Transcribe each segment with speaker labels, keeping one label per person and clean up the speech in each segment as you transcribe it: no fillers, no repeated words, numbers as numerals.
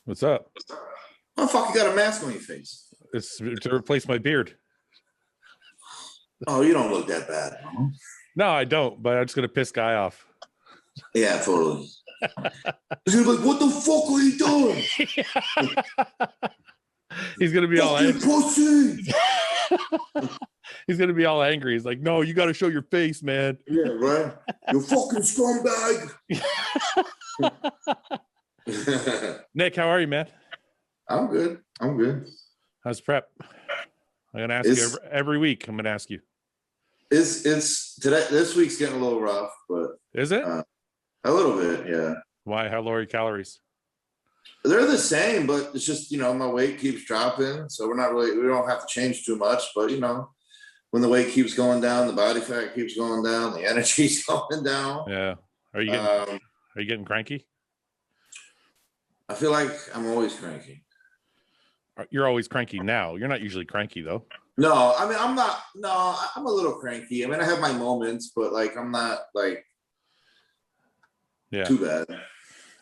Speaker 1: What's up?
Speaker 2: How the fuck you got a mask on your face?
Speaker 1: It's to replace my beard.
Speaker 2: Oh, you don't look that bad.
Speaker 1: No, I don't, but I'm just gonna piss Guy off.
Speaker 2: Yeah, totally. He's like, what the fuck are you doing?
Speaker 1: He's gonna be all
Speaker 2: Fucking
Speaker 1: angry.
Speaker 2: pussy.
Speaker 1: He's gonna be all angry. He's like, no, you gotta show your face, man.
Speaker 2: Yeah, right. You fucking scumbag.
Speaker 1: Nick, how are you, man?
Speaker 2: I'm good. I'm good.
Speaker 1: How's prep? I'm gonna ask you every week. I'm gonna ask you.
Speaker 2: It's today. This week's getting a little rough, but
Speaker 1: is it
Speaker 2: a little bit? Yeah.
Speaker 1: Why? How low are your calories?
Speaker 2: They're the same, but it's just my weight keeps dropping, so we don't have to change too much. But when the weight keeps going down, the body fat keeps going down, the energy's going down.
Speaker 1: Yeah. Are you getting cranky?
Speaker 2: I feel like I'm always cranky.
Speaker 1: You're always cranky now. You're not usually cranky though.
Speaker 2: No, I mean I'm not. No, I'm a little cranky. I mean I have my moments, but I'm not too bad.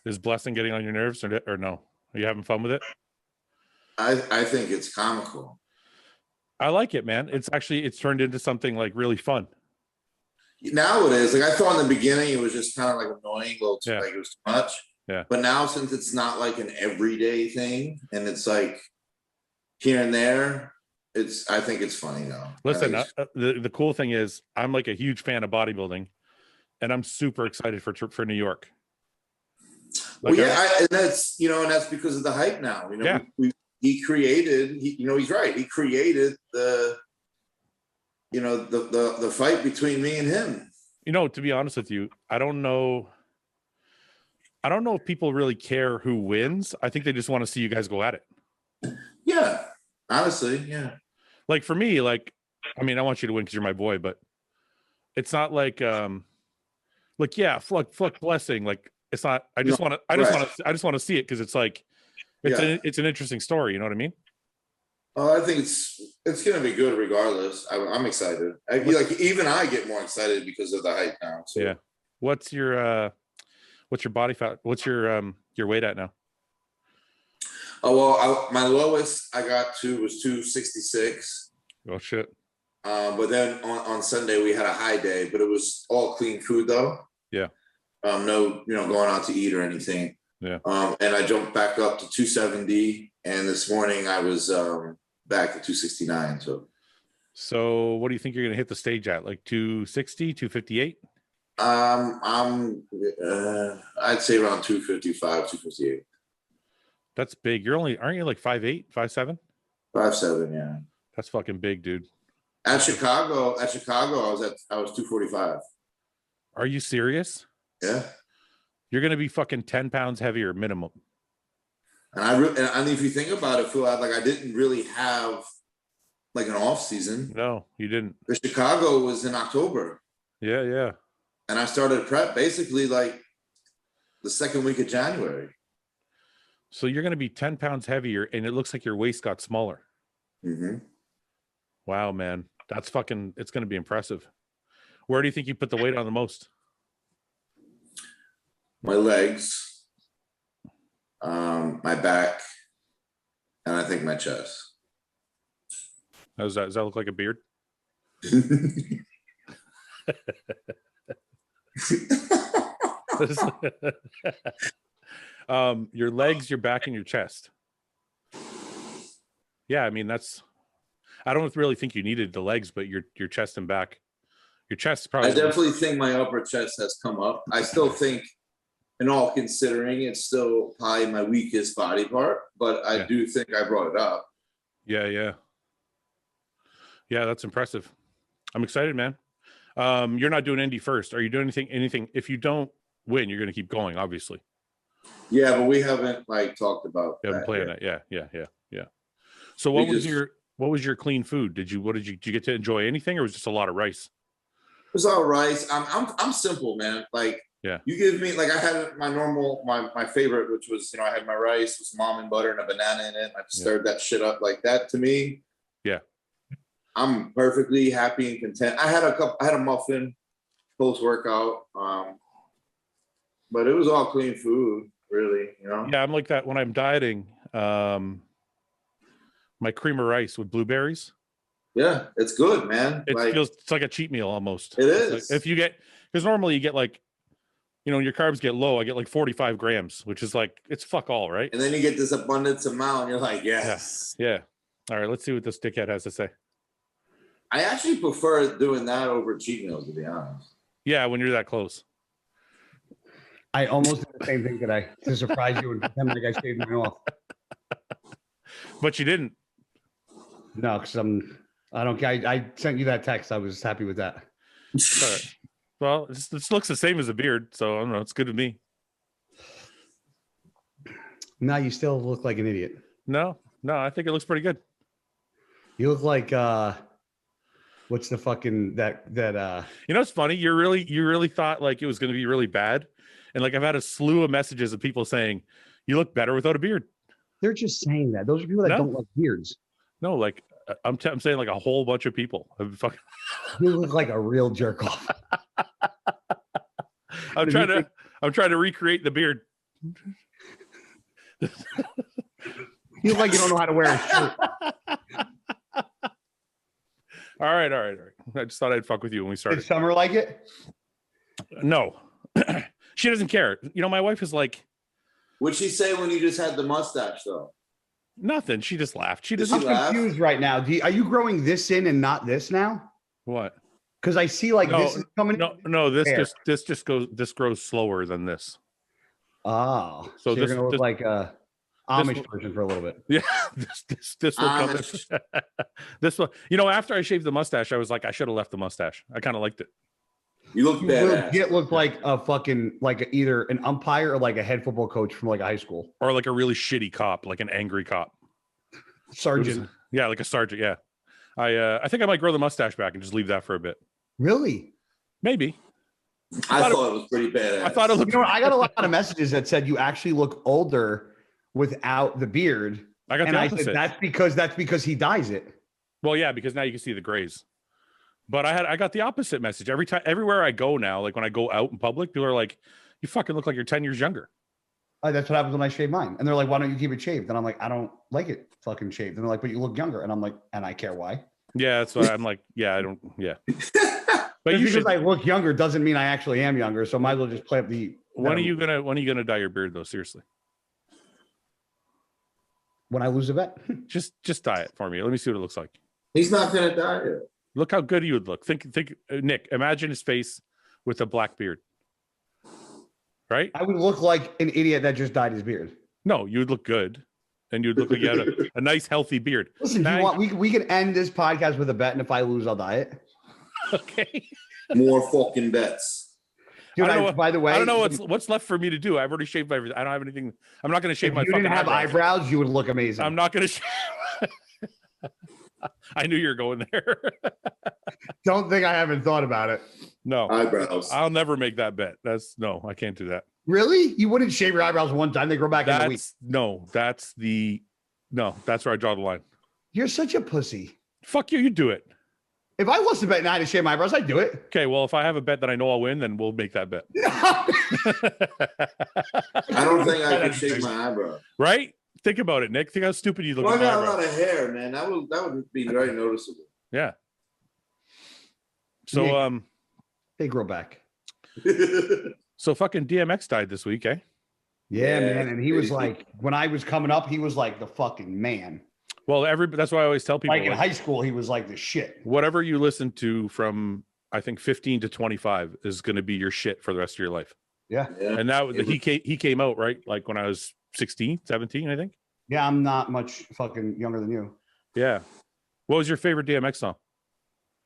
Speaker 1: Is blessing getting on your nerves or no? Are you having fun with it?
Speaker 2: I think it's comical.
Speaker 1: I like it, man. It's turned into something really fun.
Speaker 2: Now it is. I thought in the beginning it was just kind of annoying, a little too, it was too much.
Speaker 1: Yeah.
Speaker 2: But now since it's not an everyday thing and it's here and there, I think it's funny now.
Speaker 1: Listen, the cool thing is I'm a huge fan of bodybuilding, and I'm super excited for New York.
Speaker 2: And that's because of the hype now. He created. He's right. He created the fight between me and him.
Speaker 1: To be honest with you, I don't know if people really care who wins. I think they just want to see you guys go at it.
Speaker 2: Yeah, honestly, yeah.
Speaker 1: For me, I want you to win because you're my boy, but it's not fuck blessing. It's not. I just want to see it because it's an interesting story. You know what I mean?
Speaker 2: Oh, I think it's gonna be good regardless. I'm excited. I feel even I get more excited because of the hype now. So.
Speaker 1: Yeah. What's your body fat? What's your weight at now?
Speaker 2: Oh well, my lowest I got to was 266.
Speaker 1: Oh shit.
Speaker 2: But then on Sunday we had a high day, but it was all clean food though.
Speaker 1: Yeah.
Speaker 2: No, going out to eat or anything.
Speaker 1: Yeah.
Speaker 2: And I jumped back up to 270, and this morning I was back to 269.
Speaker 1: So what do you think you're gonna hit the stage at? 260, 258?
Speaker 2: I'd say around 255, 258.
Speaker 1: That's big. Aren't you 5'8", 5'7"?
Speaker 2: 5'7", yeah.
Speaker 1: That's fucking big, dude.
Speaker 2: At Chicago, I was 245.
Speaker 1: Are you serious?
Speaker 2: Yeah.
Speaker 1: You're gonna be fucking 10 pounds heavier minimum.
Speaker 2: And if you think about it, Fouad, I didn't really have an off season.
Speaker 1: No, you didn't.
Speaker 2: The Chicago was in October.
Speaker 1: Yeah, yeah.
Speaker 2: And I started prep basically the second week of January.
Speaker 1: So you're going to be 10 pounds heavier, and it looks like your waist got smaller.
Speaker 2: Mm-hmm.
Speaker 1: Wow, man. It's going to be impressive. Where do you think you put the weight on the most?
Speaker 2: My legs, my back, and I think my chest.
Speaker 1: Does that look like a beard? Your legs, your back, and your chest. Yeah, I mean I don't really think you needed the legs, but your chest and back. Your chest probably.
Speaker 2: I definitely think my upper chest has come up. I still think, in all considering, it's still probably my weakest body part, but I do think I brought it up.
Speaker 1: Yeah, yeah. Yeah, that's impressive. I'm excited, man. You're not doing Indy first. Are you doing anything? If you don't win, you're going to keep going, obviously.
Speaker 2: Yeah, but we haven't talked about.
Speaker 1: You haven't played that. Yeah. So what was your clean food? Did you get to enjoy anything, or was it just a lot of rice?
Speaker 2: It was all rice. I'm simple, man. You give me I had my normal my favorite, which was I had my rice with some almond butter and a banana in it. I stirred that shit up like that. To me,
Speaker 1: yeah,
Speaker 2: I'm perfectly happy and content. I had a muffin post workout, but it was all clean food. really, you know?
Speaker 1: Yeah, I'm like that when I'm dieting. My cream of rice with blueberries.
Speaker 2: Yeah, it's good, man.
Speaker 1: It's like a cheat meal almost.
Speaker 2: It
Speaker 1: It's
Speaker 2: is.
Speaker 1: like, if you get, because normally you get like, your carbs get low. I get like 45 grams, which is like, it's fuck all, right?
Speaker 2: And then you get this abundance amount, and you're like, yes.
Speaker 1: Yeah. All right, let's see what this dickhead has to say.
Speaker 2: I actually prefer doing that over cheat meals, to be honest.
Speaker 1: Yeah, when you're that close.
Speaker 3: I almost did the same thing today to surprise you and pretend like I shaved mine off.
Speaker 1: But you didn't.
Speaker 3: No, because I sent you that text. I was happy with that.
Speaker 1: All right. Well, this looks the same as a beard, so I don't know. It's good to me.
Speaker 3: No, you still look like an idiot.
Speaker 1: No, I think it looks pretty good.
Speaker 3: You look like what's the fucking that
Speaker 1: It's funny. You really thought like it was going to be really bad, and like I've had a slew of messages of people saying you look better without a beard.
Speaker 3: They're just saying that. Those are people that don't like beards.
Speaker 1: No, like I'm saying like a whole bunch of people.
Speaker 3: You look like a real jerk off.
Speaker 1: I'm trying to recreate the beard.
Speaker 3: You look like you don't know how to wear a shirt.
Speaker 1: All right. I just thought I'd fuck with you when we started.
Speaker 3: Did Summer like it?
Speaker 1: No, she doesn't care. My wife is like.
Speaker 2: What'd she say when you just had the mustache, though?
Speaker 1: Nothing. She just laughed. She
Speaker 2: Did
Speaker 1: doesn't.
Speaker 2: she
Speaker 3: I'm
Speaker 2: laugh?
Speaker 3: confused right now. Are you growing this in and not this now?
Speaker 1: What?
Speaker 3: Because I see like this is coming.
Speaker 1: No. This grows slower than this.
Speaker 3: Oh,
Speaker 1: so
Speaker 3: you're
Speaker 1: this
Speaker 3: gonna look like a Amish version for a little bit.
Speaker 1: Yeah, this will come. This one. After I shaved the mustache, I was like, I should have left the mustache. I kind of liked it.
Speaker 2: You look badass.
Speaker 3: It looked like a fucking either an umpire or like a head football coach from like a high school,
Speaker 1: or like a really shitty cop, like an angry cop,
Speaker 3: sergeant.
Speaker 1: Yeah, like a sergeant. Yeah, I think I might grow the mustache back and just leave that for a bit.
Speaker 3: Really?
Speaker 1: Maybe.
Speaker 2: I thought it was pretty badass.
Speaker 1: I thought it looked.
Speaker 3: I got a lot of messages that said you actually look older without the beard.
Speaker 1: I got the opposite.
Speaker 3: I said that's because he dyes it.
Speaker 1: Well, yeah, because now you can see the grays. But I got the opposite message everywhere I go now. Like when I go out in public, people are like, "You fucking look like you're 10 years younger."
Speaker 3: That's what happens when I shave mine. And they're like, "Why don't you keep it shaved?" And I'm like, "I don't like it fucking shaved." And they're like, "But you look younger." And I'm like, "And I care why?"
Speaker 1: Yeah, that's why I'm like, yeah, I don't. Yeah. But
Speaker 3: because I look younger doesn't mean I actually am younger. So might as well just play up the.
Speaker 1: When are you gonna dye your beard though? Seriously.
Speaker 3: When I lose a bet.
Speaker 1: just dye it for me. Let me see what it looks like.
Speaker 2: He's not gonna dye it.
Speaker 1: Look how good he would look. Think, Nick. Imagine his face with a black beard. Right?
Speaker 3: I would look like an idiot that just dyed his beard.
Speaker 1: No, you would look good, and you'd look like you had a nice, healthy beard.
Speaker 3: Listen, if you want, we can end this podcast with a bet, and if I lose, I'll dye it.
Speaker 1: Okay.
Speaker 2: More fucking bets.
Speaker 3: Dude, by the way,
Speaker 1: I don't know what's left for me to do. I've already shaved everything. I don't have anything. I'm not going to shave my.
Speaker 3: If you didn't have eyebrows, you would look amazing.
Speaker 1: I'm not going to shave. I knew you were going there.
Speaker 3: Don't think I haven't thought about it.
Speaker 1: No
Speaker 2: eyebrows.
Speaker 1: I'll never make that bet. I can't do that.
Speaker 3: Really? You wouldn't shave your eyebrows one time; they grow back in a week.
Speaker 1: That's where I draw the line.
Speaker 3: You're such a pussy.
Speaker 1: Fuck you. You do it.
Speaker 3: If I lost a bet and I had to shave my eyebrows, I'd do it.
Speaker 1: Okay, well, if I have a bet that I know I'll win, then we'll make that bet.
Speaker 2: I don't think I can shave my eyebrows.
Speaker 1: Right? Think about it, Nick. Think how stupid you look.
Speaker 2: Well, I got a lot of hair, man. That would be very noticeable.
Speaker 1: Yeah. So
Speaker 3: Nick, they grow back.
Speaker 1: So fucking DMX died this week, eh?
Speaker 3: Yeah, man. And he was like, when I was coming up, he was like the fucking man.
Speaker 1: Well, that's why I always tell people.
Speaker 3: Like in high school, he was like the shit.
Speaker 1: Whatever you listen to from, I think 15 to 25 is going to be your shit for the rest of your life.
Speaker 3: Yeah.
Speaker 1: And he came out right like when I was 16, 17, I think.
Speaker 3: Yeah, I'm not much fucking younger than you.
Speaker 1: Yeah. What was your favorite DMX song?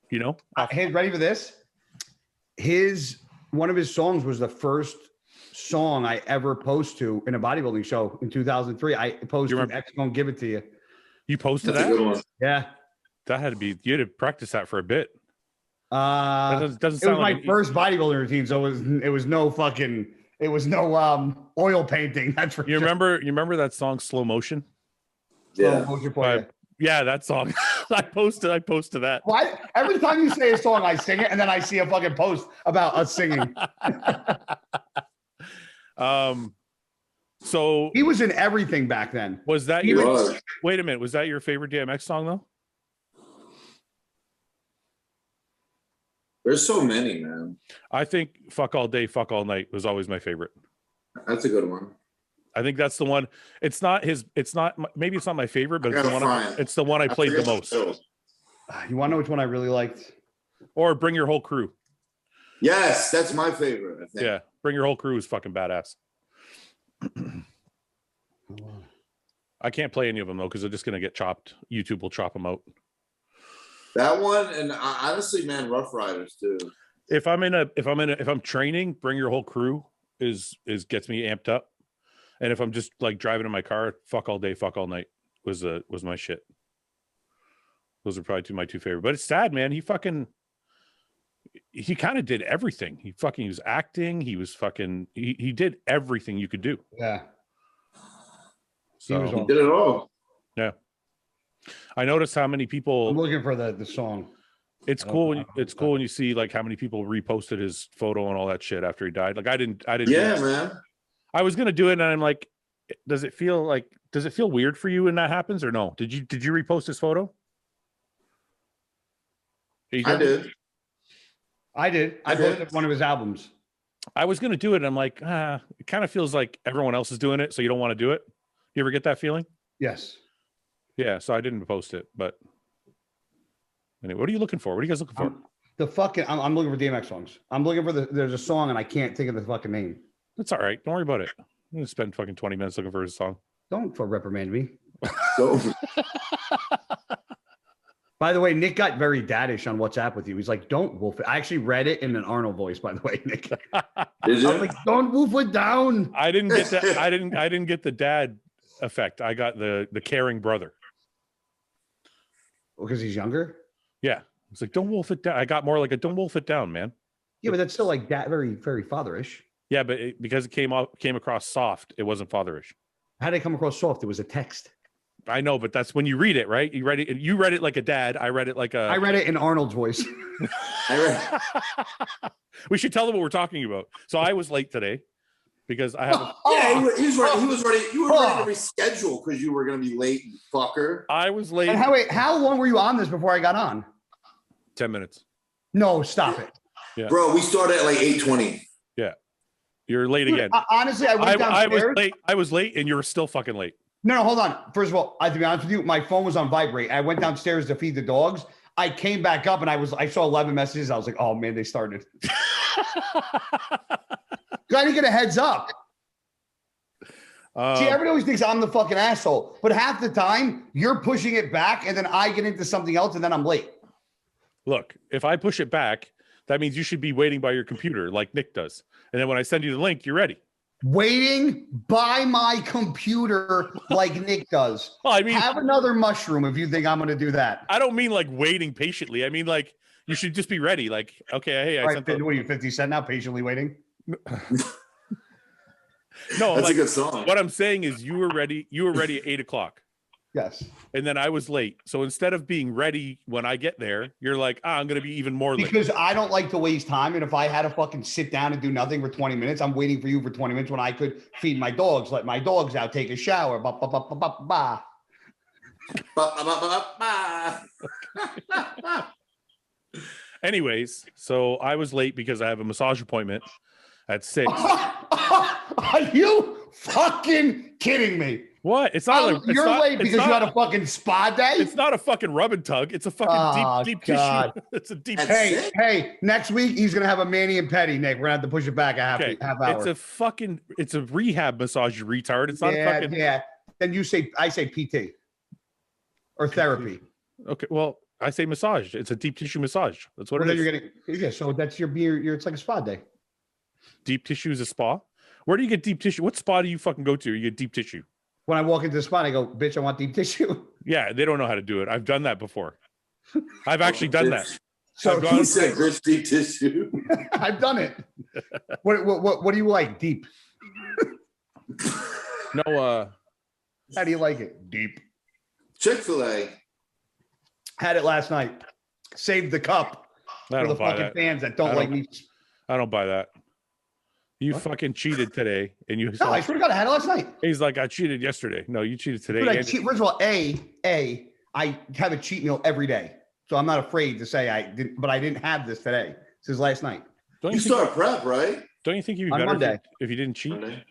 Speaker 3: Hey, ready for this? One of his songs was the first song I ever posted to in a bodybuilding show in 2003. I posted X Gonna Give It To You.
Speaker 1: You posted
Speaker 2: That's
Speaker 1: that?
Speaker 2: a good one.
Speaker 3: Yeah.
Speaker 1: That had to be, you had to practice that for a bit.
Speaker 3: Doesn't it was my first bodybuilding routine, so it was no oil painting. That's for
Speaker 1: you
Speaker 3: sure.
Speaker 1: remember that song Slow Motion?
Speaker 2: Yeah.
Speaker 3: Slow Motion
Speaker 1: yeah, that song. I posted that.
Speaker 3: Why? Every time you say a song, I sing it, and then I see a fucking post about us singing.
Speaker 1: So
Speaker 3: He was in everything back then.
Speaker 1: was that
Speaker 2: He
Speaker 1: your
Speaker 2: was.
Speaker 1: wait a minute? Was that your favorite DMX song though?
Speaker 2: There's so many, man.
Speaker 1: I think "Fuck All Day, Fuck All Night" was always my favorite.
Speaker 2: That's a good one.
Speaker 1: I think that's the one. It's not his. It's not. Maybe it's not my favorite, but it's the one. It's the one I played the most.
Speaker 3: You want to know which one I really liked?
Speaker 1: Or "Bring Your Whole Crew."
Speaker 2: Yes, that's my favorite. I think.
Speaker 1: Yeah, "Bring Your Whole Crew" is fucking badass. I can't play any of them though because they're just gonna get chopped. YouTube will chop them out.
Speaker 2: That one, and honestly, man, Rough Riders too.
Speaker 1: If I'm training, "Bring Your Whole Crew" is gets me amped up. And if I'm just like driving in my car, "Fuck All Day, Fuck All Night" was my shit. Those are probably my two favorite. But it's sad, man. He kind of did everything. He was acting. He was he did everything you could do.
Speaker 3: Yeah.
Speaker 1: So
Speaker 2: He did it all.
Speaker 1: yeah. I noticed how many people.
Speaker 3: I'm looking for the song.
Speaker 1: It's cool when you see like how many people reposted his photo and all that shit after he died. Like I didn't.
Speaker 2: Yeah, man.
Speaker 1: I was gonna do it, and I'm like, does it feel weird for you when that happens, or no? Did you repost his photo?
Speaker 2: I did.
Speaker 3: I posted one of his albums.
Speaker 1: I was gonna do it, and I'm like, it kind of feels like everyone else is doing it, so you don't want to do it. You ever get that feeling?
Speaker 3: Yes.
Speaker 1: Yeah, so I didn't post it, but anyway, what are you looking for? What are you guys looking for?
Speaker 3: I'm looking for DMX songs. I'm looking for there's a song and I can't think of the fucking name.
Speaker 1: That's all right. Don't worry about it. I'm gonna spend fucking 20 minutes looking for his song.
Speaker 3: Don't reprimand me.
Speaker 2: So,
Speaker 3: By the way, Nick got very daddish on WhatsApp with you. He's like, "Don't wolf it." I actually read it in an Arnold voice, by the way, Nick. I
Speaker 2: did you?
Speaker 3: was like, "Don't wolf it down."
Speaker 1: I didn't get that. I didn't get the dad effect. I got the caring brother.
Speaker 3: Because he's younger.
Speaker 1: Yeah, it's like, don't wolf it down. I got more like a don't wolf it down, man.
Speaker 3: Yeah, but that's still like that very, very fatherish.
Speaker 1: Yeah, but because it came across soft, it wasn't fatherish.
Speaker 3: How did it come across soft? It was a text.
Speaker 1: I know, but that's when you read it, right? You read it like a dad. I read it like
Speaker 3: I read it in Arnold's voice.
Speaker 1: We should tell them what we're talking about. So I was late today because I have.
Speaker 2: Yeah, he was ready. You were ready to reschedule because you were going to be late, you fucker.
Speaker 1: I was late.
Speaker 3: And how long were you on this before I got on?
Speaker 1: 10 minutes.
Speaker 3: No, stop it.
Speaker 1: Yeah.
Speaker 2: Bro, we started at like 8:20.
Speaker 1: Yeah. You're late again.
Speaker 3: Honestly, I went downstairs.
Speaker 1: I was late and you were still fucking late.
Speaker 3: No, hold on. First of all, to be honest with you, my phone was on vibrate. I went downstairs to feed the dogs. I came back up and I saw 11 messages. I was like, oh man, they started. I didn't get a heads up. See, everybody always thinks I'm the fucking asshole, but half the time you're pushing it back and then I get into something else and then I'm late.
Speaker 1: Look, if I push it back, that means you should be waiting by your computer like Nick does. And then when I send you the link, you're ready.
Speaker 3: Waiting by my computer like Nick does.
Speaker 1: Well, I mean,
Speaker 3: have another mushroom if you think I'm going to do that.
Speaker 1: I don't mean like waiting patiently. I mean like you should just be ready. Like, okay, hey, I sent
Speaker 3: what are you, 50 Cent now, patiently waiting?
Speaker 1: No,
Speaker 2: that's a good song.
Speaker 1: What I'm saying is you were ready. You were ready at 8:00.
Speaker 3: Yes.
Speaker 1: And then I was late. So instead of being ready when I get there, you're like, I'm going to be even more late.
Speaker 3: Because I don't like to waste time. And if I had to fucking sit down and do nothing for 20 minutes, I'm waiting for you for 20 minutes when I could feed my dogs, let my dogs out, take a shower. Ba, ba, ba, ba, ba, ba.
Speaker 2: Ba, ba, ba, ba, ba.
Speaker 1: Anyways, so I was late because I have a massage appointment at 6.
Speaker 3: Are you fucking kidding me?
Speaker 1: What? It's not.
Speaker 3: You're late because you had a fucking spa day?
Speaker 1: It's not a fucking rub and tug. It's a fucking deep tissue. It's a deep.
Speaker 3: Hey, next week he's gonna have a mani and pedi, Nick. We're gonna have to push it back a half hour.
Speaker 1: It's a rehab massage, you retard. It's not a fucking.
Speaker 3: Yeah. Then I say PT or therapy.
Speaker 1: Okay, well, I say massage. It's a deep tissue massage. That's what it is.
Speaker 3: You're getting, so that's your it's like a spa day.
Speaker 1: Deep tissue is a spa. Where do you get deep tissue? What spa do you fucking go to? You get deep tissue.
Speaker 3: When I walk into the spot, I go, bitch, I want deep tissue.
Speaker 1: Yeah, they don't know how to do it. I've done that before. I've actually done that.
Speaker 2: So he said, bitch, deep tissue.
Speaker 3: I've done it. What do you like? Deep.
Speaker 1: No,
Speaker 3: how do you like it? Deep.
Speaker 2: Chick-fil-A.
Speaker 3: Had it last night. Saved the cup for the fucking fans that don't like me.
Speaker 1: I don't buy that. You fucking cheated today, and you.
Speaker 3: No, I swear to God, I had it last night.
Speaker 1: He's like, I cheated yesterday. No, you cheated today.
Speaker 3: First of all, I have a cheat meal every day, so I'm not afraid to say I didn't. But I didn't have this today. This is last night.
Speaker 2: You start prep, right?
Speaker 1: Don't you think you'd be
Speaker 3: On
Speaker 1: better
Speaker 3: Monday.
Speaker 1: if you didn't cheat?
Speaker 2: Monday.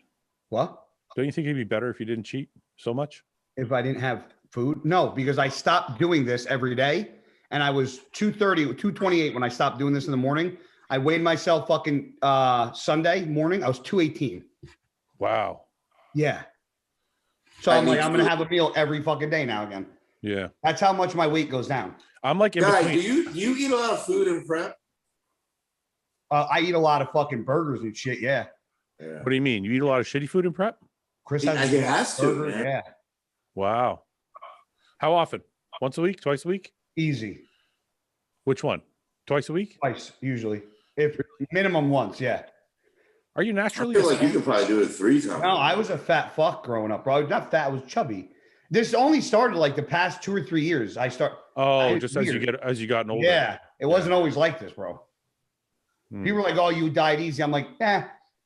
Speaker 3: What?
Speaker 1: Don't you think it'd be better if you didn't cheat so much?
Speaker 3: If I didn't have food? No, because I stopped doing this every day, and I was 230, 228 when I stopped doing this in the morning. I weighed myself fucking Sunday morning. I was 218.
Speaker 1: Wow.
Speaker 3: Yeah. So I'm like, I'm gonna have a meal every fucking day now again.
Speaker 1: Yeah.
Speaker 3: That's how much my weight goes down.
Speaker 1: I'm like,
Speaker 2: Guy, do you eat a lot of food in prep?
Speaker 3: I eat a lot of fucking burgers and shit. Yeah.
Speaker 1: What do you mean? You eat a lot of shitty food in prep?
Speaker 3: Chris
Speaker 2: has to. Man.
Speaker 3: Yeah.
Speaker 1: Wow. How often? Once a week? Twice a week?
Speaker 3: Easy.
Speaker 1: Which one? Twice a week?
Speaker 3: Twice, usually. If minimum once, yeah.
Speaker 1: Are you
Speaker 2: I
Speaker 1: naturally?
Speaker 2: feel like you could probably do it 3 times.
Speaker 3: No, I was a fat fuck growing up, bro. Not fat, I was chubby. This only started like the past 2 or 3 years.
Speaker 1: Just as you gotten older.
Speaker 3: Yeah. It wasn't always like this, bro. People were like, oh, you diet easy. I'm like,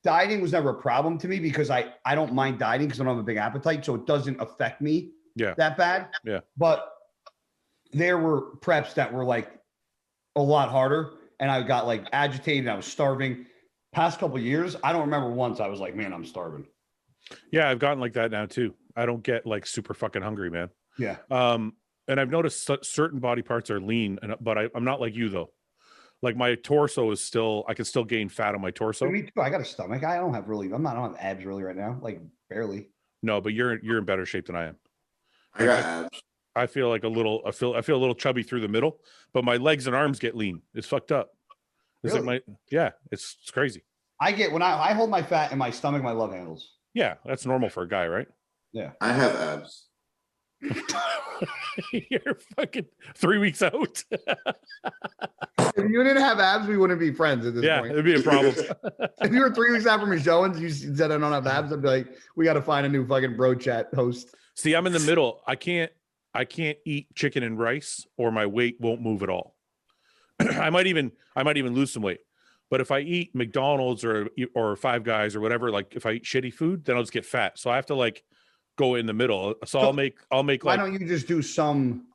Speaker 3: dieting was never a problem to me because I don't mind dieting because I don't have a big appetite. So it doesn't affect me that bad.
Speaker 1: Yeah.
Speaker 3: But there were preps that were like a lot harder. And I got like agitated. I was starving. Past couple of years, I don't remember once I was like, man, I'm starving.
Speaker 1: Yeah, I've gotten like that now too. I don't get like super fucking hungry, man.
Speaker 3: Yeah.
Speaker 1: And I've noticed certain body parts are lean, but I'm not like you though. Like my torso is still, I can still gain fat on my torso.
Speaker 3: Me too. I got a stomach. I don't have abs really right now. Like barely.
Speaker 1: No, but you're in better shape than I am.
Speaker 2: I got abs.
Speaker 1: I feel like I feel a little chubby through the middle, but my legs and arms get lean. It's fucked up. It's
Speaker 3: really?
Speaker 1: like it's crazy.
Speaker 3: I get when I hold my fat in my stomach, my love handles.
Speaker 1: Yeah, that's normal for a guy, right?
Speaker 3: Yeah.
Speaker 2: I have abs.
Speaker 1: You're fucking 3 weeks out.
Speaker 3: If you didn't have abs, we wouldn't be friends at this point.
Speaker 1: It'd be a problem.
Speaker 3: If you were 3 weeks out from your show and you said I don't have abs, I'd be like, we got to find a new fucking bro chat host.
Speaker 1: See, I'm in the middle. I can't eat chicken and rice or my weight won't move at all. I might even lose some weight. But if I eat McDonald's or Five Guys or whatever, like if I eat shitty food, then I'll just get fat. So I have to like go in the middle. So I'll make
Speaker 3: why
Speaker 1: like,
Speaker 3: don't you just do some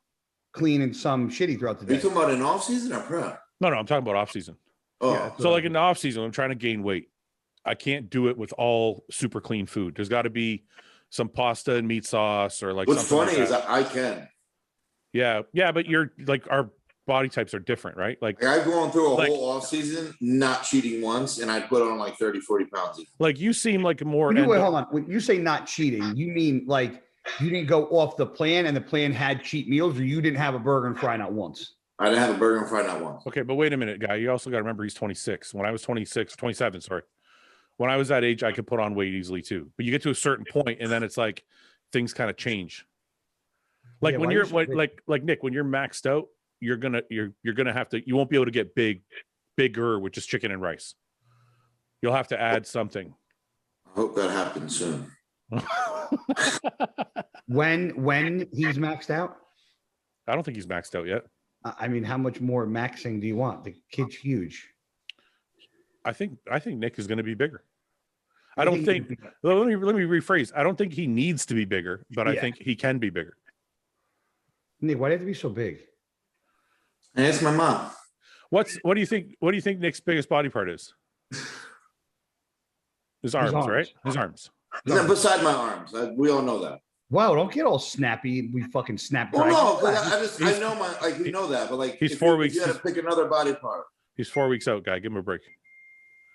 Speaker 3: clean and some shitty throughout the
Speaker 2: Are
Speaker 3: day?
Speaker 2: you talking about in off season or prep?
Speaker 1: No, I'm talking about off season.
Speaker 2: Oh,
Speaker 3: Yeah,
Speaker 1: So like in the off season, I'm trying to gain weight. I can't do it with all super clean food. There's got to be some pasta and meat sauce or like.
Speaker 2: what's
Speaker 1: something
Speaker 2: funny
Speaker 1: like
Speaker 2: is I can.
Speaker 1: Yeah, but you're like our body types are different, right? Like
Speaker 2: I've gone through a
Speaker 1: like-
Speaker 2: whole off season not cheating once, and I put on like 30, 40 pounds.
Speaker 1: like you seem like more.
Speaker 3: Wait, hold on. When you say not cheating, you mean like you didn't go off the plan and the plan had cheat meals, or you didn't have a burger and fry not once?
Speaker 2: I didn't have a burger and fry not once.
Speaker 1: Okay, but wait a minute, guy. You also got to remember he's 26. When I was 27, sorry. When I was that age, I could put on weight easily too. But you get to a certain point, and then it's like things kind of change. Like
Speaker 3: Yeah,
Speaker 1: when
Speaker 3: why
Speaker 1: you're
Speaker 3: you should-
Speaker 1: like Nick, when you're maxed out, you're gonna have to. You won't be able to get bigger with just chicken and rice. You'll have to add something.
Speaker 2: I hope that happens soon.
Speaker 3: When he's maxed out?
Speaker 1: I don't think he's maxed out yet.
Speaker 3: I mean, how much more maxing do you want? The kid's huge.
Speaker 1: I think Nick is going to be bigger. I don't think. Let me rephrase. I don't think he needs to be bigger, but I think he can be bigger.
Speaker 3: Nick, why do you have to be so big?
Speaker 2: And it's my mom.
Speaker 1: What do you think? What do you think Nick's biggest body part is? His arms, right? His arms.
Speaker 2: No, beside my arms. We all know that.
Speaker 3: Wow, don't get all snappy. We fucking snap.
Speaker 2: Well, no, but I know we know that, but like
Speaker 1: he's 4 weeks.
Speaker 2: You got to pick another body part.
Speaker 1: He's 4 weeks out, guy. Give him a break.